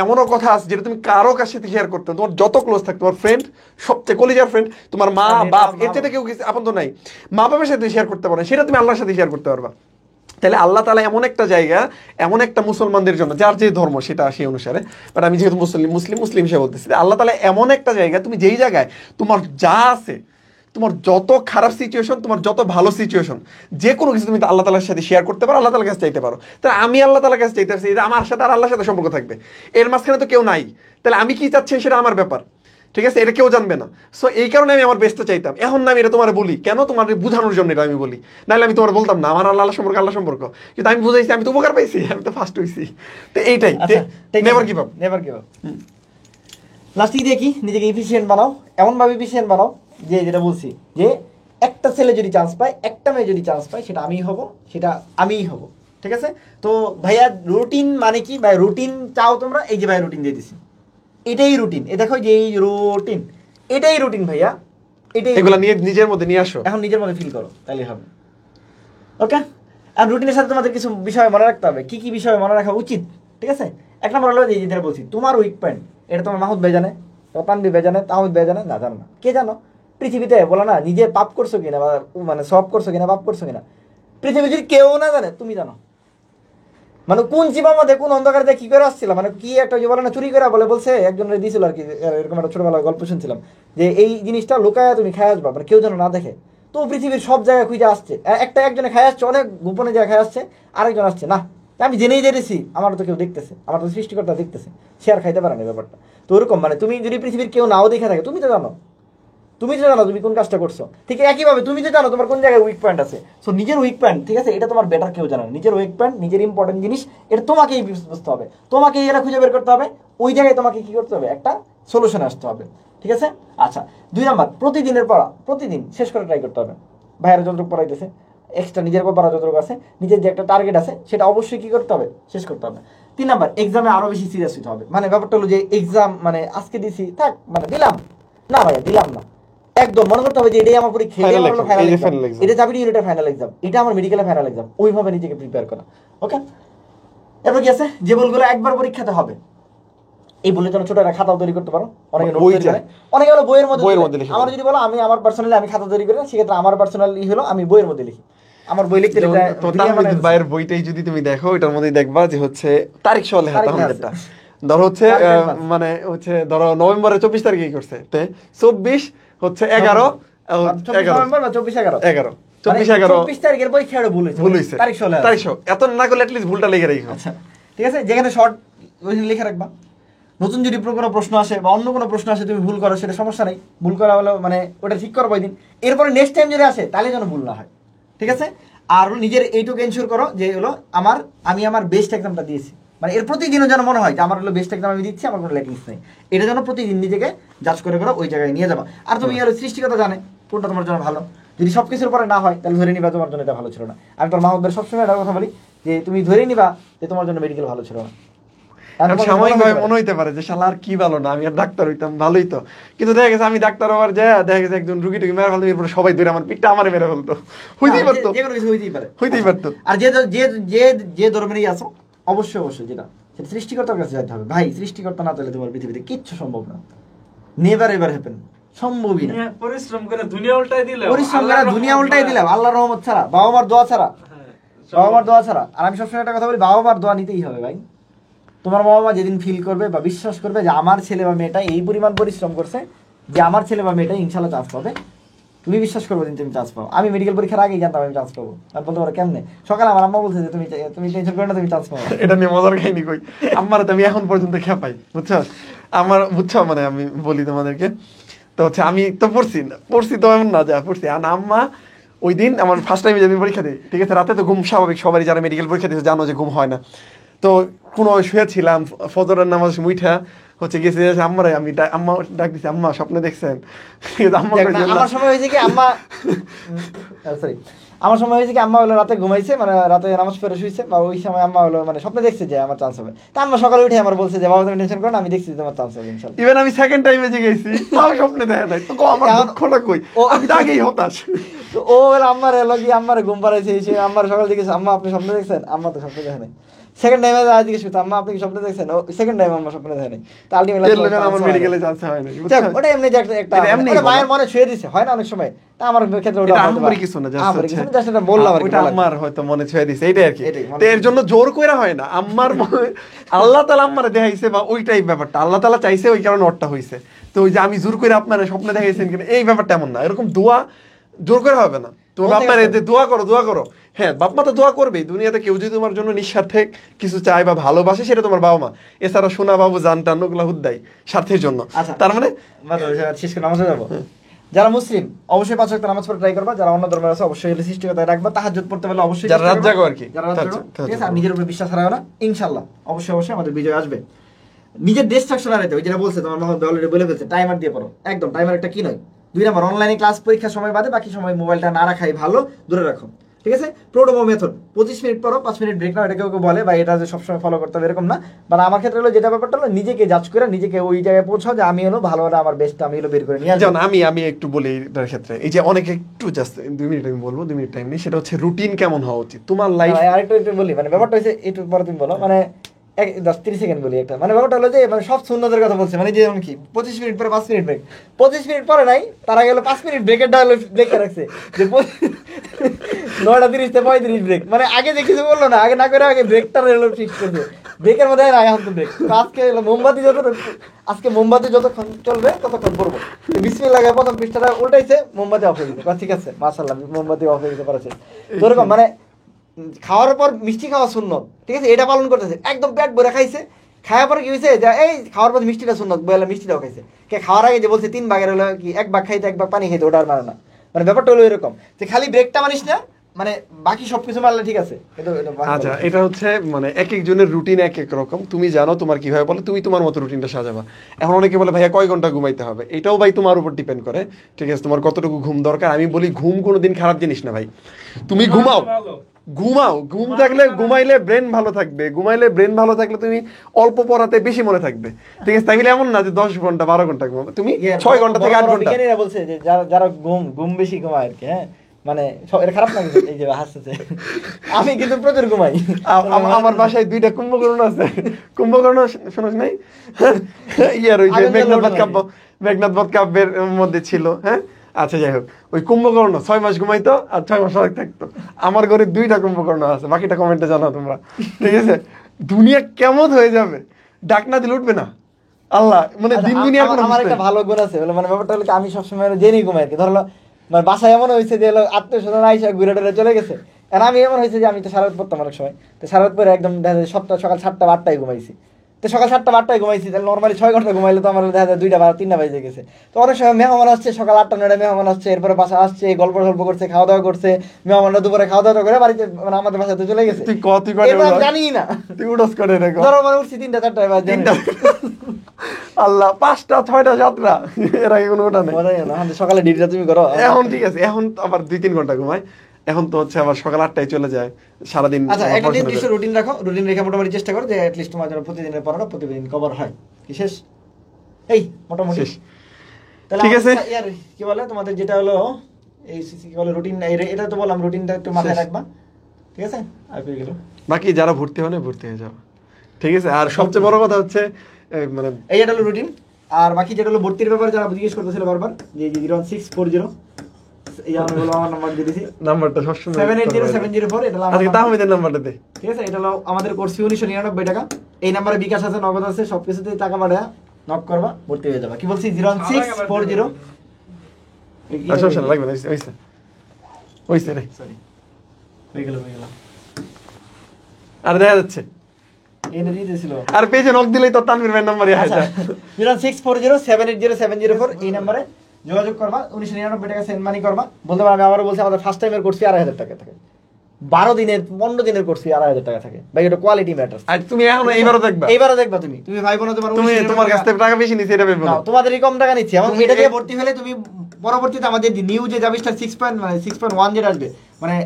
এমনও কথা আছে যেটা তুমি কারো কাছে শেয়ার করতে, তোমার যত ক্লোজ থাকে, তোমার ফ্রেন্ড, সবচেয়ে কলিজার ফ্রেন্ড, তোমার মা বাপ, এর চেয়ে কেউ কিছু আপন তো নাই, মা বাবার সাথে শেয়ার করতে পারো, সেটা তুমি আল্লাহর সাথে শেয়ার করতে পারবা। তাহলে আল্লাহ তাআলা এমন একটা জায়গা, এমন একটা মুসলমানদের জন্য, যার যে ধর্ম সেটা সেই অনুসারে, বাট আমি যেহেতু মুসলিম হিসেবে বলতেছি, আল্লাহ তাআলা এমন একটা জায়গা, তুমি যেই জায়গায় তোমার যা আছে তোমার যত খারাপ সিচুয়েশন, তোমার যত ভালো সিচুয়েশন, যে কোনো কিছু তুমি আল্লাহ তাআলার সাথে শেয়ার করতে পারো, আল্লাহ তাআলার কাছে চাইতে পারো। তাহলে আমি আল্লাহ তাআলার কাছে চাইতে পারছি, এটা আমার সাথে আর আল্লাহর সাথে সম্পর্ক থাকবে, এর মাঝখানে তো কেউ নাই। তাহলে আমি কি চাচ্ছি সেটা আমার ব্যাপার, ঠিক আছে, এটা কেউ জানবে না। সো এই কারণে আমি আমার বেস্টটা চাইতাম। এখন না আমি এটা তোমার বলি কেন, তোমার বোঝানোর জন্য এটা আমি বলি, নাহলে আমি তোমার বলতাম না আমার আল্লাহ সম্পর্ক, আল্লাহ সম্পর্ক। কিন্তু আমি বুঝাইছি, আমি তো উপকার পাইছি, আমি তো ফার্স্ট হইছি। তো এইটাই never give up, never give up. লাস্টে দিয়ে কি, নিজেকে এফিশিয়েন্ট বানাও, এমনভাবে এফিশিয়েন্ট বানাও যে যেটা বলছি যে একটা ছেলে যদি চান্স পায়, একটা মেয়ে যদি চান্স পায়, সেটা আমিই হব, সেটা আমিই হব, ঠিক আছে? তো ভাইয়া রুটিন মানে কি ভাই, রুটিন চাও তোমরা, এই যে ভাই রুটিন দিয়ে দিছি, এটাই রুটিন। এ দেখো যে এই রুটিন, এটাই রুটিন ভাইয়া, এটাই এগুলা নিয়ে নিজের মধ্যে নিয়ে আসো, এখন নিজের মধ্যে ফিল করো, তাহলে হবে। ওকে? আর রুটিনের সাথে তোমাদের কিছু বিষয় মনে রাখতে হবে, কি কি বিষয় মনে রাখা উচিত, ঠিক আছে? এক নম্বর হলো যে যেটা বলছি, তোমার উইক পয়েন্ট, এটা তোমার মাহুদ ভাই জানে, তোমার তানভীর ভাই জানে, তাহমিদ ভাই জানে, না জানো না, কে জানো? পৃথিবীতে বলো না নিজে পাপ করছো কিনা, বা মানে সব করছো কিনা, পাপ করছো কিনা, পৃথিবী যদি কেউ না জানে, তুমি জানো। মানে কোন জীবার মধ্যে কোন অন্ধকার দিয়ে কি করে আসছিল, মানে কি একটা যে বলে না চুরি করে বলছে একজনের দিয়েছিল আর কি, এরকম একটা ছোটবেলায় গল্প শুনছিলাম যে এই জিনিসটা লুকায়া তুমি খাই আসবা, মানে কেউ যেন না দেখে। তো পৃথিবীর সব জায়গায় খুঁজে আসছে, একজনে খাই আসছে, অনেক গোপনে জায়গায় খাই আসছে, আরেকজন আসছে না, আমি জেনেই জেনেছি, আমার তো কেউ দেখতেছে, আমার তো সৃষ্টিকর্তা দেখতেছে, সে আর খাইতে পারে না ব্যাপারটা। তো ওরকম মানে তুমি যদি পৃথিবীর কেউ নাও দেখে থাকে, তুমি তো জানো, তুমি তো জানো তুমি কোন কাজটা করছো, ঠিক একইভাবে তুমি তো জানো তোমার কোন জায়গায় উইক পয়েন্ট আছে। সো নিজের উইক পয়েন্ট, ঠিক আছে, এটা তোমার বেটার কেউ জানে না। নিজের উইক পয়েন্ট, নিজের ইম্পর্টেন্ট জিনিস, এটা তোমাকেই বুঝতে হবে, তোমাকেই এটা খুঁজে বের করতে হবে, ওই জায়গায় তোমাকে কি করতে হবে, একটা সলিউশন আসতে হবে, ঠিক আছে? আচ্ছা, 2 নাম্বার, প্রতিদিনের পড়া প্রতিদিন শেষ করে ট্রাই করতে হবে। ভাইয়েরা যতটুকু পড়াইতেছে, এক্সট্রা নিজের পড়া যতটুকু আছে, নিজের যে একটা টার্গেট আছে সেটা অবশ্যই কি করতে হবে, শেষ করতে হবে। 3 নাম্বার, এক্সামে আরো বেশি সিরিয়াস হতে হবে। মানে ব্যাপারটা হলো যে এক্সাম মানে আজকে দিছি থাক, মানে দিলাম না ভাইয়া, দিলাম না, একদম মনে করতে হবে যে এটাই আমার পরীক্ষা, এটা যাবি ইউনিটের ফাইনাল এক্সাম, এটা আমার মেডিকেলের ফাইনাল এক্সাম, ওইভাবে নিজেকে প্রিপেয়ার করা। ওকে? এরপর কি আছে, যে বলগুলো একবার পরীক্ষাতে হবে, এই বলে যেন ছোট একটা খাতাও তৈরি করতে পারো, অনেকে নোট তৈরি করে, অনেকে হলো বইয়ের মধ্যে লিখে। আমার যদি বলো আমি আমার পার্সোনালি আমি খাতা তৈরি করি না, সেক্ষেত্রে আমার পার্সোনালি হলো আমি বইয়ের মধ্যে লিখি। আমার বই লিখতে ভাইয়ের বইটাই যদি তুমি দেখো, এটার মধ্যে দেখবা যে হচ্ছে তারিখ সহ লেখা, তাহলে ধরো হচ্ছে মানে হচ্ছে ধরো নভেম্বরের 24 তারিখে কি করছে, 24 হচ্ছে 11 নভেম্বর বা 24/11 24 তারিখের পরীক্ষা ভুল হয়েছে, তারিখ সহ এত না করলে অ্যাটলিস্ট ভুলটা লিখে রাখো। আচ্ছা ঠিক আছে, যেখানে শর্ট ওইখানে লিখে রাখবা। নতুন যদি কোনো প্রশ্ন আসে বা অন্য কোনো প্রশ্ন আসে, তুমি ভুল করো, সেটা সমস্যা নেই, ভুল করা হলো মানে ওটা ঠিক করবো ওই দিন, এরপরে নেক্সট টাইম যদি আসে তাহলে যেন ভুল না হয়, ঠিক আছে? আর নিজের এইটুকু এনশিওর করো যে হলো আমি আমার বেস্ট এক্সামটা দিয়েছি, মানে এর প্রতিদিনও যেন মনে হয় যে আমার হলো বেস্ট এক্সাম আমি দিচ্ছি, আমার কোনো ল্যাকিংস নেই, এটা যেন প্রতিদিন নিজেকে যাচ করে ওই জায়গায় নিয়ে যাবা। আর তুমি হলো সৃষ্টিকতা জানে কোনটা তোমার জন্য ভালো, যদি সব কিছুর পরে না হয় তাহলে ধরে নিবা তোমার জন্য এটা ভালো ছিল না। আমি তোর মাহমুদের সবসময় একটা কথা বলি যে তুমি ধরে নিবা যে তোমার জন্য মেডিকেল ভালো ছিল না। সাময়িকভাবে মনে হইতে পারে যে শালা আর কি ভালো না, আমি আর ডাক্তার হইতাম ভালোই তো, কিন্তু দেখা গেছে আমি ডাক্তার হওয়ার যায় দেখা গেছে একজন রুগী টুকি মেরে ফেলতো, এরপর সবাই ধরে আমার পিঠটা আমারে মেরে ফেলতো, হইতেই পারতো, হইতেই পারতো। আর যে যে যে যে ধর্মেরই আছো অবশ্যই যেটা সেটা সৃষ্টিকর্তার কাছে যেতে হবে ভাই। সৃষ্টিকর্তা না তাহলে তোমার পৃথিবীতে কিচ্ছু সম্ভব না, নেভার এভার হ্যাপেন, সম্ভবই না। পরিশ্রম করে দুনিয়া উল্টাই দিলাম আল্লাহর রহমত ছাড়া, বাবা মার দোয়া ছাড়া, আর আমি সবসময় একটা কথা বলি, বাবা মার দোয়া নিতেই হবে ভাই। তোমার বাবা মা যেদিন ফিল করবে বা বিশ্বাস করবে যে আমার ছেলে বা মেয়েটা এই পরিমাণ পরিশ্রম করছে যে আমার ছেলে বা মেয়েটা ইনশাল্লাহ চান্স পাবে, তুমি বিশ্বাস করবো দিন তুমি চান্স পাও। আমি মেডিকেল পরীক্ষার আগেই জানতাম আমি চান্স পাবো, আমি বলতে পারো কেমনে, সকালে আমার আম্মা বলছে যে তুমি টেনশন করো না, তুমি চান্স পাবো। এটা নিয়ে মজার কাহিনী কই, আমার তো আমি এখন পর্যন্ত খেপাই, বুঝছো মানে আমি বলি তোমাদেরকে, তো হচ্ছে আমি তো পড়ছি তো এমন না যা পড়ছি, আর আম্মা ওই দিন আমার ফার্স্ট টাইমে যেদিন পরীক্ষা দিই, ঠিক আছে, রাতে তো ঘুম স্বাভাবিক, সবারই যারা মেডিকেল পরীক্ষা দিয়েছে জানো যে ঘুম হয় না, তো কোনো শুয়েছিলাম, ফজরের নামাজ মুইঠা হচ্ছে গেছে আম্মা ডাক দিছে, আম্মা স্বপ্নে দেখছেন? আমার সময় হয়েছে কি আম্মা হলো রাতে ঘুমাইছে, মানে রাতে নামাজ পড়ে শুয়েছে, বা ওই সময় আম্মা হলো মানে স্বপ্নে দেখছে যে আমার চান্স হবে, তা আম্মা সকালে উঠে আমার বলছে যে বাবা তুমি টেনশন করো না, আমি দেখছি তোমার চান্স হবে ইনশাআল্লাহ। ইভেন আমি সেকেন্ড টাইমে যে গেছি তাও স্বপ্নে দেখা নাই, তো আমার দুঃখটা কই, আমি তো আগেই হতাশ। তো ও আম্মার এলো কি আম্মার ঘুম পাড়াইছে, এসে আম্মার সকাল দেখেছে, আম্মা আপনি স্বপ্ন দেখছেন? আম্মা তো স্বপ্ন দেখে নাই। সেকেন্ড টাইমে জিজ্ঞেস করতে আম্মা আপনি কি স্বপ্নে দেখছেন, ও সেকেন্ড টাইম আম্মা স্বপ্নে দেখে নাই। তা আলটিমেটলি আমার মেডিকেলে যাচ্ছে হয় না, ওটা এমনি যে একটা ওটা মায়ের মনে ছুঁয়ে দিছে, হয় না অনেক সময়। তা আমার ক্ষেত্রে ওটা আহামরি কিছু না, জাস্ট এটা বললাম আর কি। ওটা আম্মার হয়তো মনে ছুঁয়ে দিছে, এইটাই আর কি। এটাই, তো এর জন্য জোর কইরা হয় না, আম্মার আল্লাহ তাআলা আম্মারে দেখাইছে বা ওইটাই ব্যাপারটা, আল্লাহ তাআলা চাইছে ওই কারণে ওরটা হইছে। তো ওই যে আমি জোর করে আপনারা স্বপ্নে দেখাইছেন কিনা এই ব্যাপারটা এমন না, এরকম দোয়া জোর করে হবে না। তোমার বাপ মারে যে দোয়া করো, হ্যাঁ বাপ মা তো দোয়া করবেই। দুনিয়াতে কেউ যদি তোমার জন্য নিঃস্বার্থে কিছু চায় বা ভালোবাসে সেটা তোমার বাবা মা। এছাড়া সোনা বাবু জান টান ওগুলা হুদ্দাই স্বার্থের জন্য। তার মানে শেষ করে নামাজে যাবো। যারা মুসলিম অবশ্যই 5 ওয়াক্ত নামাজ পড়ে ট্রাই করবা, যারা অন্য ধর্মের আছে অবশ্যই সৃষ্টিকতায় রাখবা, তাহাজ্জুদ পড়তে পারলে অবশ্যই যারা রাত জাগো আর কি, যারা রাত জাগো, ঠিক আছে। আর নিজের উপর বিশ্বাস হারাও না, ইনশাআল্লাহ অবশ্যই আমাদের বিজয় আসবে। নিজের ডিস্ট্রাকশন হারাইতে, ওই যেটা বলছে তোমার মোহাম্মদ অলরেডি বলে ফেলছে, টাইমার দিয়ে পড়ো। একদম টাইমার একটা কি নয়। 2 নাম্বার অনলাইনে ক্লাস পরীক্ষার সময় বাদে বাকি সময় মোবাইলটা না রাখাই ভালো, দূরে রাখো, ঠিক আছে। প্রোডোমো মেথড 25 মিনিট পড়ো, 5 মিনিট ব্রেক নাও, এটা কেউ বলে বা এটা যে সবসময় ফলো করতে হবে এরকম না। মানে আমার ক্ষেত্রে হলো যেটা ব্যাপারটা হলো নিজেকে জাজ করে নিজেকে ওই জায়গায় পৌঁছাও যে আমি হলো ভালোটা, আমার বেস্টটা আমি হলো বের করে নিয়ে আসবো। যেমন আমি একটু বলি এটার ক্ষেত্রে, এই যে অনেকে একটু জাস্ট 2 মিনিট আমি বলবো, 2 মিনিট টাইম নেই, সেটা হচ্ছে রুটিন কেমন হওয়া উচিত তোমার লাইফ। আরেকটু বলি, মানে ব্যাপারটা হচ্ছে একটু পরে তুমি বলো, মানে 10-30 সেকেন্ড বলি একটা। মানে ব্যাপারটা হলো যে মানে সব সুন্নতের কথা বলছে, মানে যেমন কি 25 মিনিট পরে 5 মিনিট ব্রেক, 25 মিনিট পরে নাই, তারা গেল 5 মিনিট ব্রেকের ডায়লগ ব্রেক রাখছে যে 9:30 থেকে 35 ব্রেক। মানে আগে যে কিছু বললো না, আগে না করে আগে ব্রেকটা হলো ফিক্স করছে, ব্রেকের মধ্যে না এখন তো ব্রেক। তো আজকে হলো মোমবাতি যতক্ষণ চলবে ততক্ষণ পড়বো। বিসমিল্লাহ লাগায় প্রথম পৃষ্ঠাটা উল্টাইছে, মোমবাতি অফ হয়ে গেছে, ঠিক আছে মাশাআল্লাহ মোমবাতি অফ হয়ে যেতে পারছে। তো এরকম মানে খাওয়ার পর মিষ্টি খাওয়া সুন্নত, ঠিক আছে, এটা পালন করতেছে। একদম পেট ভরে খাইছে, খাওয়ার পরে কি হয়েছে যে এই খাওয়ার পর মিষ্টিটা সুন্নত বলে মিষ্টিটাও খাইছে। কে খাওয়ার আগে যে বলছে 3 ভাগের হলো কি 1 ভাগ খাইতে 1 ভাগ পানি খাইতে, ওটা আর মানে না। মানে ব্যাপারটা হলো এরকম যে খালি ব্রেকটা মানিস না, মানে বাকি সবকিছু মারলে ঠিক আছে। আচ্ছা, এটা হচ্ছে মানে এক একজনের রুটিন এক এক রকম। তুমি জানো তোমার কিভাবে বলে, তুমি তোমার মতো রুটিনটা সাজাবা। এখন অনেকে বলে ভাইয়া কয় ঘন্টা ঘুমাইতে হবে, এটাও ভাই তোমার উপর ডিপেন্ড করে, ঠিক আছে, তোমার কতটুকু ঘুম দরকার। আমি বলি ঘুম কোনোদিন খারাপ জিনিস না ভাই, তুমি ঘুমাও, ঘুম থাকলে ঘুমাইলে ব্রেন ভালো থাকবে, ব্রেন ভালো থাকলে তুমি অল্প পড়াতে বেশি মনে থাকবে, ঠিক আছে। তাই বলে এমন না যে 10 ঘন্টা 12 ঘন্টা ঘুমাবে, তুমি 6 ঘন্টা থেকে 8 ঘন্টা। বিজ্ঞানীরা বলছে যে যারা ঘুম বেশি ঘুমায় আর কি, হ্যাঁ মানে এটা খারাপ না, এই যে হাসতেছে, আমি কিন্তু প্রচুর ঘুমাই। আমার বাসায় 2টা কুম্ভকর্ণ আছে, কুম্ভকর্ণ শুনোস নাই? ইয়ার ওই যে মেঘনাদ বধ কাব্যের মধ্যে ছিল, হ্যাঁ। আচ্ছা যাই হোক, ওই কুম্ভকর্ণ 6 মাস ঘুমাইতো আর 6 মাস অনেক থাকতো। আমার ঘরে 2টা কুম্ভকর্ণ আছে, বাকিটা কমেন্টে জানাও তোমরা, ঠিক আছে। দুনিয়া কেমন হয়ে যাবে, ডাক না দিলে উঠবে না আল্লাহ, মানে দিন দুনিয়ার কোনো আমার একটা ভালো গুণ আছে, মানে ব্যাপারটা হলো আমি সবসময় জেনেই ঘুমাই আর কি। ধরো মানে বাসায় এমন হয়েছে যে আত্মীয় স্বজন আইসা ঘুরে টুরে চলে গেছে, আর আমি এমন হয়েছে যে আমি তো সারাত পড়তাম অনেক সময়, তো সারাত পরে একদম দেখা যায় সকাল 7টা 8টায় ঘুমাইছি। তো সকাল 7টা 8টায় ঘুমাইছি, তাহলে নর্মালি 6 ঘন্টা ঘুমাইলে তো আমার দেখা যায় 2টা বা 3টা বাজে গেছে। তো অনেক সময় মেহমান আসছে, সকাল 8টা 9টায় মেহমান আসছে, এরপরে বাসা আসছে, গল্প করছে, খাওয়া দাওয়া করছে, মেহমানরা দুপুরে খাওয়া দাওয়া করে বাড়িতে মানে আমাদের বাসাতে চলে গেছে। জানি না তুই উঠস করে রেখো, ধরো মানে উঠছি 3টা 4টায় বা 3টা আল্লাহ 5টা 6টা 7টা এর আগে কোনো ওটা নেই। সকালে ডিউটিটা তুমি করো এখন ঠিক আছে, এখন আবার 2-3 ঘন্টা ঘুমাই, এখন তো হচ্ছে আবার সকাল 8টায় চলে যায় সারাদিন। আচ্ছা, একটা নির্দিষ্ট রুটিন রাখো, রুটিন রেখে মোটামুটি চেষ্টা করো যে অ্যাটলিস্ট তোমার জন্য প্রতিদিনের পড়াটা প্রতিদিন কভার হয়। কি শেষ? এই মোটামুটি শেষ, তাহলে ঠিক আছে। ইয়ার কি বলে তোমাদের যেটা হলো এই কি বলে রুটিন, এটা তো বললাম রুটিনটা একটু মাথায় রাখবা, ঠিক আছে। আর পেয়ে গেল বাকি যারা ভর্তি হয় না ভর্তি হয়ে যাও, ঠিক আছে। আর সবচেয়ে বড় কথা হচ্ছে মানে এইটা হলো রুটিন। আর বাকি যেটা হলো ভর্তির ব্যাপারে যারা জিজ্ঞেস করতেছিল বারবার যে 01640 এই আমি বললাম আমার নাম্বার দিয়ে দিছি, নাম্বারটা সবসময় 780704, এটা হলো আজকে তাহমিদের নাম্বারটা দে, ঠিক আছে। এটা হলো আমাদের কোর্স ফি 1999 টাকা। এই নাম্বারে বিকাশ আছে, নগদ আছে, সবকিছুতেই টাকা পাঠায়া নক করবা, ভর্তি হয়ে যাবা। কি বলছি 01640 সমস্যা লাগবে না, হইছে রে, সরি হয়ে গেল। আর দেখা যাচ্ছে এনে দিয়ে দিয়েছিল, আর পেজে নক দিলেই তো তানভীর ভাইয়ের নাম্বারই আসে। 06407807004 এই নম্বরে যোগাযোগ করবা। 1999 টাকা সেন্ড মানি করবা। বলতে পারো আমি আবারও বলছি, আমাদের ফার্স্ট টাইমের কোর্স ফি 2500 টাকা থাকে, 12 দিনের 15 দিনের কোর্স ফি 2500 টাকা থাকে ভাই, এটা কোয়ালিটি ম্যাটার। আর তুমি এখন এইবারও দেখবা, তুমি ভাই বোন তোমার কাছ থেকে টাকা বেশি নিছি, এটা ভেবো না, তোমাদেরই কম টাকা নিচ্ছি। এবং এটা দিয়ে ভর্তি হলে তুমি পরবর্তীতে আমাদের নিউ যে জাবিস্টার 6.1 যেটা আসবে, মানে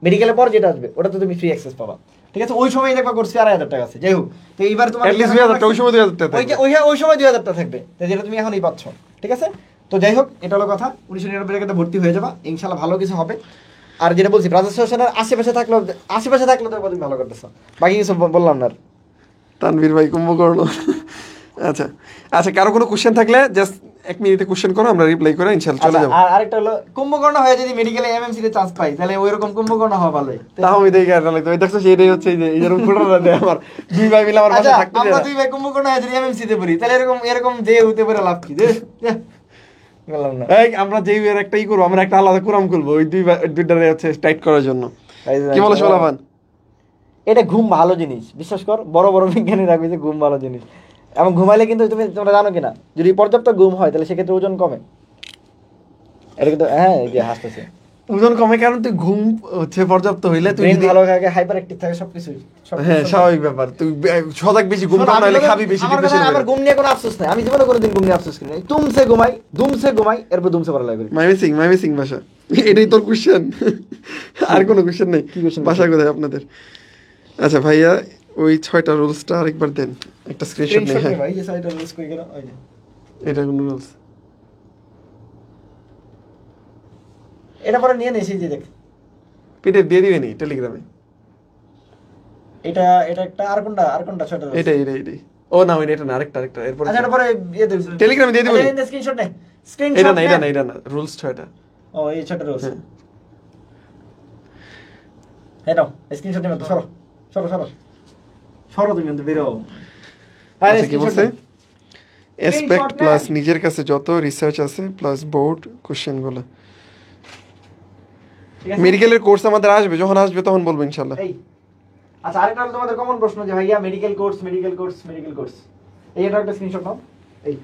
মেডিকেলের পর যেটা আসবে, ওটা তো তুমি ফ্রি অ্যাক্সেস পাবা, ঠিক আছে। ওই সময় দেখবা কোর্স ফি 2500 টাকা আছে। যাই হোক, তো এইবার তোমার at least 2000 টাকা, ওই সময় 2000 টাকা থাকবে। ওই সময় 2000 টাকা থাকবে, যেটা তুমি এখনই পাচ্ছ, ঠিক আছে। তো যাই হোক, এটা হলো কথা। 1999 টাকাতে ভর্তি হয়ে যাবা, ইনশাআল্লাহ ভালো কিছু হবে। আর যেটা বলছি ব্রাদার্স ফ্যাশনের আশেপাশে থাকলেও তো তুমি ভালো করতেছো, বাকি কিছু বললাম না আর। তানভীর ভাই কুম্ভকর্ণ। আচ্ছা আচ্ছা, কারো কোনো কোশ্চেন থাকলে জাস্ট 1 মিনিটে কোশ্চেন করো, আমরা রিপ্লাই করে ইনশাআল্লাহ চলে যাবো। আর আরেকটা হলো কুম্ভকর্ণ হয়ে যদি মেডিকেলে এমএমসি তে চান্স পাই তাহলে ওইরকম কুম্ভকর্ণ হওয়া ভালো। তাও আমি দেখি আর লাগতো, ওই দেখছো সেটাই হচ্ছে এই যে এরকম ফুটানো দেয় আমার দুই ভাই মিলে আমার আচ্ছা বাসায় থাকতে আমরা দেয় না। দুই ভাই কুম্ভকর্ণ হয়ে যদি এমএমসি তে পড়ি তাহলে এরকম যে হতে পারে লাভ কি? বললাম না এই আমরা যেই এর একটাই করবো, আমরা একটা আলাদা কুরাম খুলবো ওই দুইটারে হচ্ছে টাইট করার জন্য। কি বলো সোলাভান? এটা ঘুম ভালো জিনিস, বিশ্বাস কর, বড় বড় বিজ্ঞানী রাখবে যে ঘুম ভালো জিনিস, এবং ঘুমাইলে কিন্তু তোমরা জানো কিনা যদি পর্যাপ্ত ঘুম হয় তাহলে সেক্ষেত্রে ওজন কমে। এটা কিন্তু হ্যাঁ, এই যে হাসতেছে, ওজন কমে কারণ তুই ঘুম হচ্ছে পর্যাপ্ত হইলে তুই ব্রেন যদি ভালো থাকে, হাইপার অ্যাক্টিভ থাকে, সবকিছুই হ্যাঁ স্বাভাবিক ব্যাপার, তুই সজাগ বেশি ঘুম কম নাহলে খাবি বেশি ডিপ্রেশন আমার ঘুম নিয়ে কোনো আফসোস নাই, আমি জীবনে কোনোদিন ঘুম নিয়ে আফসোস করি নাই। তুমসে ঘুমাই এরপর দুমসে পড়া লাগবে। মাই মিসিং ভাষা, এটাই তোর কোশ্চেন? আর কোনো কোশ্চেন নেই? কি question? ভাষা কোথায় আপনাদের? আচ্ছা ভাইয়া ওই 6টা রুলসটা আরেকবার দেন, একটা স্ক্রিনশট নেই। হ্যাঁ ভাই, এই সাইডে রুলস কই গেল? ওই যে এটা কোন রুলস? এটা পরে নিয়ে নেছি, যে দেখ পিডিএফ দিয়ে দিবেনি টেলিগ্রামে? এটা একটা আর কোনটা ছোট রুলস? এটাই ও না, এটা না, আরেকটা এরপর আচ্ছা এটা পরে দিয়ে দেব টেলিগ্রামে দিয়ে দিবেনি? এটা স্ক্রিনশট নে, এটা না রুলস 6টা। ও এই ছোট রুলস, হ্যাঁ এটা স্ক্রিনশট নেবে তো, সরো তুমি কিন্তু বেরো। আচ্ছা কি বলছে? এসপেক্ট প্লাস নিজের কাছে যত রিসার্চ আছে প্লাস বোর্ড কোশ্চেনগুলো। মেডিকেলের কোর্স আমাদের আসবে, যখন আসবে তখন বলবো ইনশাআল্লাহ। এই আচ্ছা আরেকটা হলো তোমাদের কমন প্রশ্ন যে ভাইয়া মেডিকেল কোর্স এই এটা একটা স্ক্রিনশট নাও। এই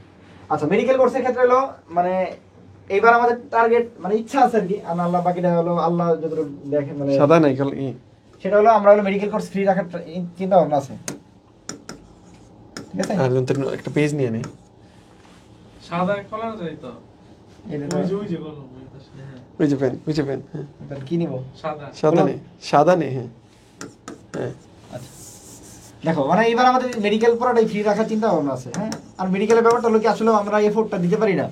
আচ্ছা মেডিকেল কোর্সের ক্ষেত্রে হলো মানে এইবার আমাদের টার্গেট মানে ইচ্ছা আছে আর কি, আল্লাহ বাকিটা হলো আল্লাহ যতটুকু দেখেন, মানে সাদা নাই খালি সেটা হলো আমরা হলো মেডিকেল কোর্স ফ্রি রাখার চিন্তা ভাবনা আছে, ঠিক আছে? আর একটা পেজ নিয়ে নে, সাদা কলার যায় তো, এটা ওই যে বললাম ওই পাশে, হ্যাঁ বুঝে পেন হ্যাঁ তো কি নিব? সাদা নেই হ্যাঁ হ্যাঁ। আচ্ছা দেখো মানে এবার আমাদের মেডিকেল পড়াটাই ফ্রি রাখার চিন্তা ভাবনা আছে, হ্যাঁ। আর মেডিকেলের ব্যাপারটা হলো কি আসলে আমরা এফোর্টটা দিতে পারি না,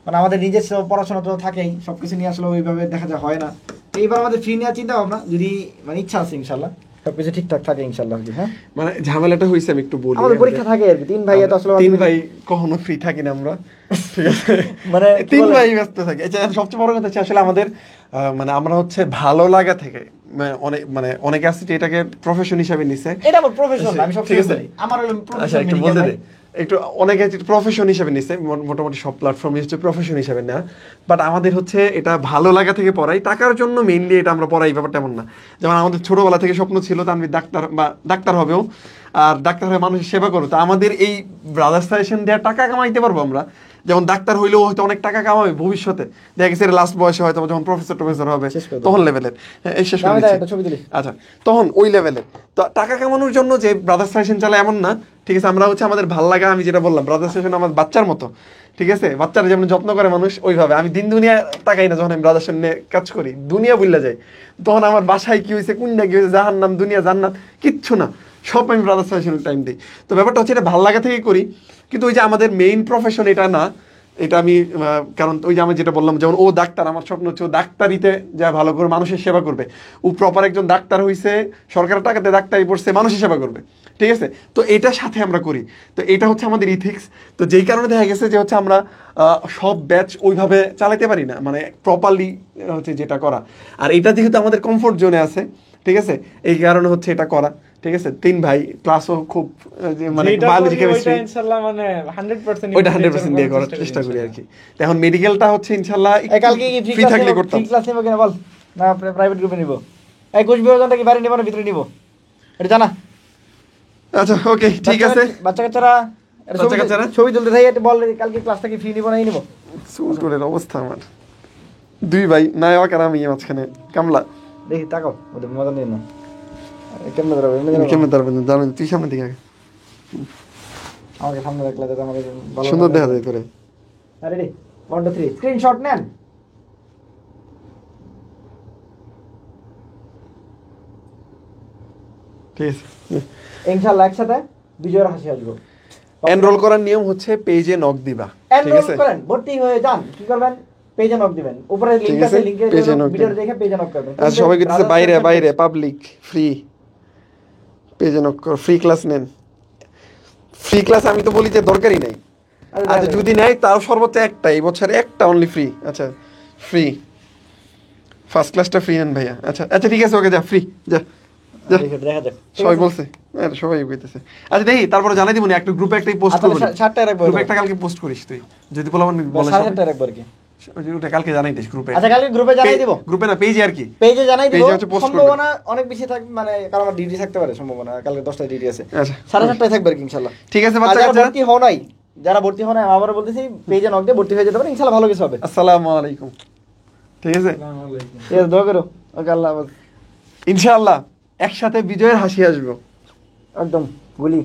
মানে আমাদের নিজস্ব পড়াশোনা তো থাকেই, সবকিছু নিয়ে আসলে ওইভাবে দেখা যায় হয় না। তো এইবার আমাদের ফ্রি নেওয়ার চিন্তা ভাবনা, যদি মানে ইচ্ছা আছে ইনশাল্লাহ সবকিছু ঠিকঠাক থাকে ইনশাল্লাহ, হ্যাঁ। মানে ঝামেলাটা হইছে আমি একটু বলি, আমাদের পরীক্ষা থাকে আর কি, 3 ভাই তো আসলে 3 ভাই কখনো ফ্রি থাকি না আমরা, ঠিক আছে? মানে 3 ভাই ব্যস্ত থাকি। আচ্ছা সবচেয়ে বড় কথা হচ্ছে আসলে আমাদের মানে আমরা হচ্ছে ভালো লাগা থেকে অনেকে আছে যে এটাকে প্রফেশন হিসেবে নিছে। এটা আমার প্রফেশন, আমি সব ঠিক আছে বলি আমার হলো আচ্ছা প্রফেশন একটু মেডিকেল বলতে দে, একটু অনেকে প্রফেশন হিসেবে নিছে, মোটামুটি সব প্ল্যাটফর্মে হচ্ছে প্রফেশন হিসেবে নেওয়া, বাট আমাদের হচ্ছে এটা ভালো লাগা থেকে পড়াই, টাকার জন্য মেইনলি এটা আমরা পড়াই, ব্যাপারটা এমন না। যেমন আমাদের ছোটবেলা থেকে স্বপ্ন ছিল তানভীর ডাক্তার হবেও, আর ডাক্তার হয়ে মানুষের সেবা করো, তো আমাদের এই ব্রাদার্স সাজেশন দেওয়ার টাকা কামাইতে পারবো আমরা, যেমন ডাক্তার হইলেও হয়তো অনেক টাকা কামাবে ভবিষ্যতে, দেখা গেছে লাস্ট বয়সে হয়তো যখন প্রফেসর হবে তখন লেভেলের, শেষ করে দিচ্ছি। আচ্ছা তখন ওই লেভেলে তো টাকা কামানোর জন্য যে ব্রাদার্স সাজেশন চালায় এমন না, ঠিক আছে? আমরা হচ্ছে আমাদের ভালো লাগা, আমি যেটা বললাম ব্রাদার্স সাজেশন আমার বাচ্চার মতো, ঠিক আছে? বাচ্চারা যেমন যত্ন করে মানুষ ওইভাবে আমি দিন দুনিয়া তাকাই না, যখন আমি ব্রাদার্স নিয়ে কাজ করি দুনিয়া ভুলে যাই, তখন আমার বাসায় কি হয়েছে, কোনটা কি হয়েছে, জাহান্নাম দুনিয়া জান্নাত কিচ্ছু না, সব আমি ব্রাদার্স সাজেশনের টাইম দিই। তো ব্যাপারটা হচ্ছে এটা ভালো লাগা থেকে করি, কিন্তু ওই যে আমাদের মেইন প্রফেশন এটা না, এটা আমি কারণ ওই যে আমি যেটা বললাম, যেমন ও ডাক্তার, আমার স্বপ্ন হচ্ছে ও ডাক্তারিতে যা ভালো করে মানুষের সেবা করবে, ও প্রপার একজন ডাক্তার হইছে, সরকারের টাকাতে ডাক্তারি পড়ছে, মানুষের সেবা করবে, ঠিক আছে? তো এটার সাথে আমরা করি, তো এটা হচ্ছে আমাদের ইথিক্স। তো যেই কারণে দেখা গেছে যে হচ্ছে আমরা সব ব্যাচ ওইভাবে চালাতে পারি না, মানে প্রপারলি হচ্ছে যেটা করা, আর এটা যেহেতু আমাদের কমফোর্ট জোনে আছে, ঠিক আছে? এই কারণে হচ্ছে এটা করা, ঠিক আছে? 3 ভাই ক্লাসও খুব মানে বায়োলজি কেমিস্ট্রি ইনশাআল্লাহ মানে 100% ওইটা 100% দিয়ে করার চেষ্টা করি আর কি। এখন মেডিকেলটা হচ্ছে ইনশাআল্লাহ কালকে কি ফ্রি থাকলে করতাম। ক্লাস নিব কিনা বল, না প্রাইভেট গ্রুপে নিব? এই কোচ বিভাজনটা কি বাইরে নিব না ভিতরে নিব এটা জানা? আচ্ছা ওকে ঠিক আছে। বাচ্চারা ছবি তুলতে থাকি, একটা বল কালকে ক্লাসটা কি ফ্রি নিব না নিব? সুটুরের অবস্থা আমার 2 ভাই নায়ক আর আমি মাঝখানে কামলা, দেখি তাকাও ওদের মজা নিয়ে না, কেমনে ধরবে কেমন দাঁড়াবেন দাঁড়াবেন, তুই সামনে দিকে আগে, আমাকে সামনে রাখলে যাতে আমাদের সুন্দর দেখা যায় তোরে। রেডি 1 2 3 স্ক্রিনশট নেন। ঠিক আছে ইনশাআল্লাহ একসাথে বিজয়ের হাসি আসবে। এনরোল করার নিয়ম হচ্ছে পেজে নক দিবা, ঠিক এনরোল আছে? করেন, ভর্তি হয়ে যান, কি করবেন? পেজে নক দিবেন, উপরে লিংক ঠিক আছে, আছে, লিংকে page এ knock ভিডিও দিবেন। দেখে পেজে নক করবেন। আর সবাই কইতেছে বাইরে বাইরে পাবলিক ফ্রি, পেজে নক করো, ফ্রি ক্লাস নেন। ফ্রি ক্লাস আমি তো বলি যে দরকারই নাই। আচ্ছা যদি নেয় তাও সর্বোচ্চ একটা, এই বছরে একটা অনলি ফ্রি। আচ্ছা ফ্রি, ফার্স্ট ক্লাসটা ফ্রি নেন ভাইয়া। আচ্ছা আচ্ছা ঠিক আছে, ওকে যা ফ্রি যা যা। দেখা যাক সবাই বলছে, হ্যাঁ সবাই কইতেছে। আচ্ছা দেখি তারপরে জানাই দিবনি, একটা গ্রুপে একটাই পোস্ট করব। 7টায় রাখবো, গ্রুপে একটা কালকে পোস্ট করিস তুই, যদি বলা মানে বলে 7টায় রাখবো আর কি। ওটা কালকে জানাই দিস গ্রুপে। আচ্ছা কালকে গ্রুপে জানাই দিব, গ্রুপে না পেজে আর কি, পেজে জানাই দিব। Page এ হচ্ছে post করবে। সম্ভাবনা অনেক বেশি থাকবে, মানে কারণ আমার ডিউটি থাকতে পারে সম্ভাবনা, কালকে 10টায় ডিউটি আছে। আচ্ছা 7:30টায় থাকবে আর কি ইনশাআল্লাহ। ঠিক আছে আর বাচ্চা যারা কাচ্চা, ভর্তি হও নাই, যারা ভর্তি হও নাই আবারও বলতেছি পেজে নক দিয়ে ভর্তি হয়ে যেতে পারে, ইনশাআল্লাহ ভালো কিছু হবে। আসসালামু আলাইকুম। ঠিক আছে ঠিক আছে, দোয়া করো। ওকে, আল্লাহ হাফেজ। ইনশাআল্লাহ একসাথে বিজয়ের হাসি আসবে। একদম গুলি।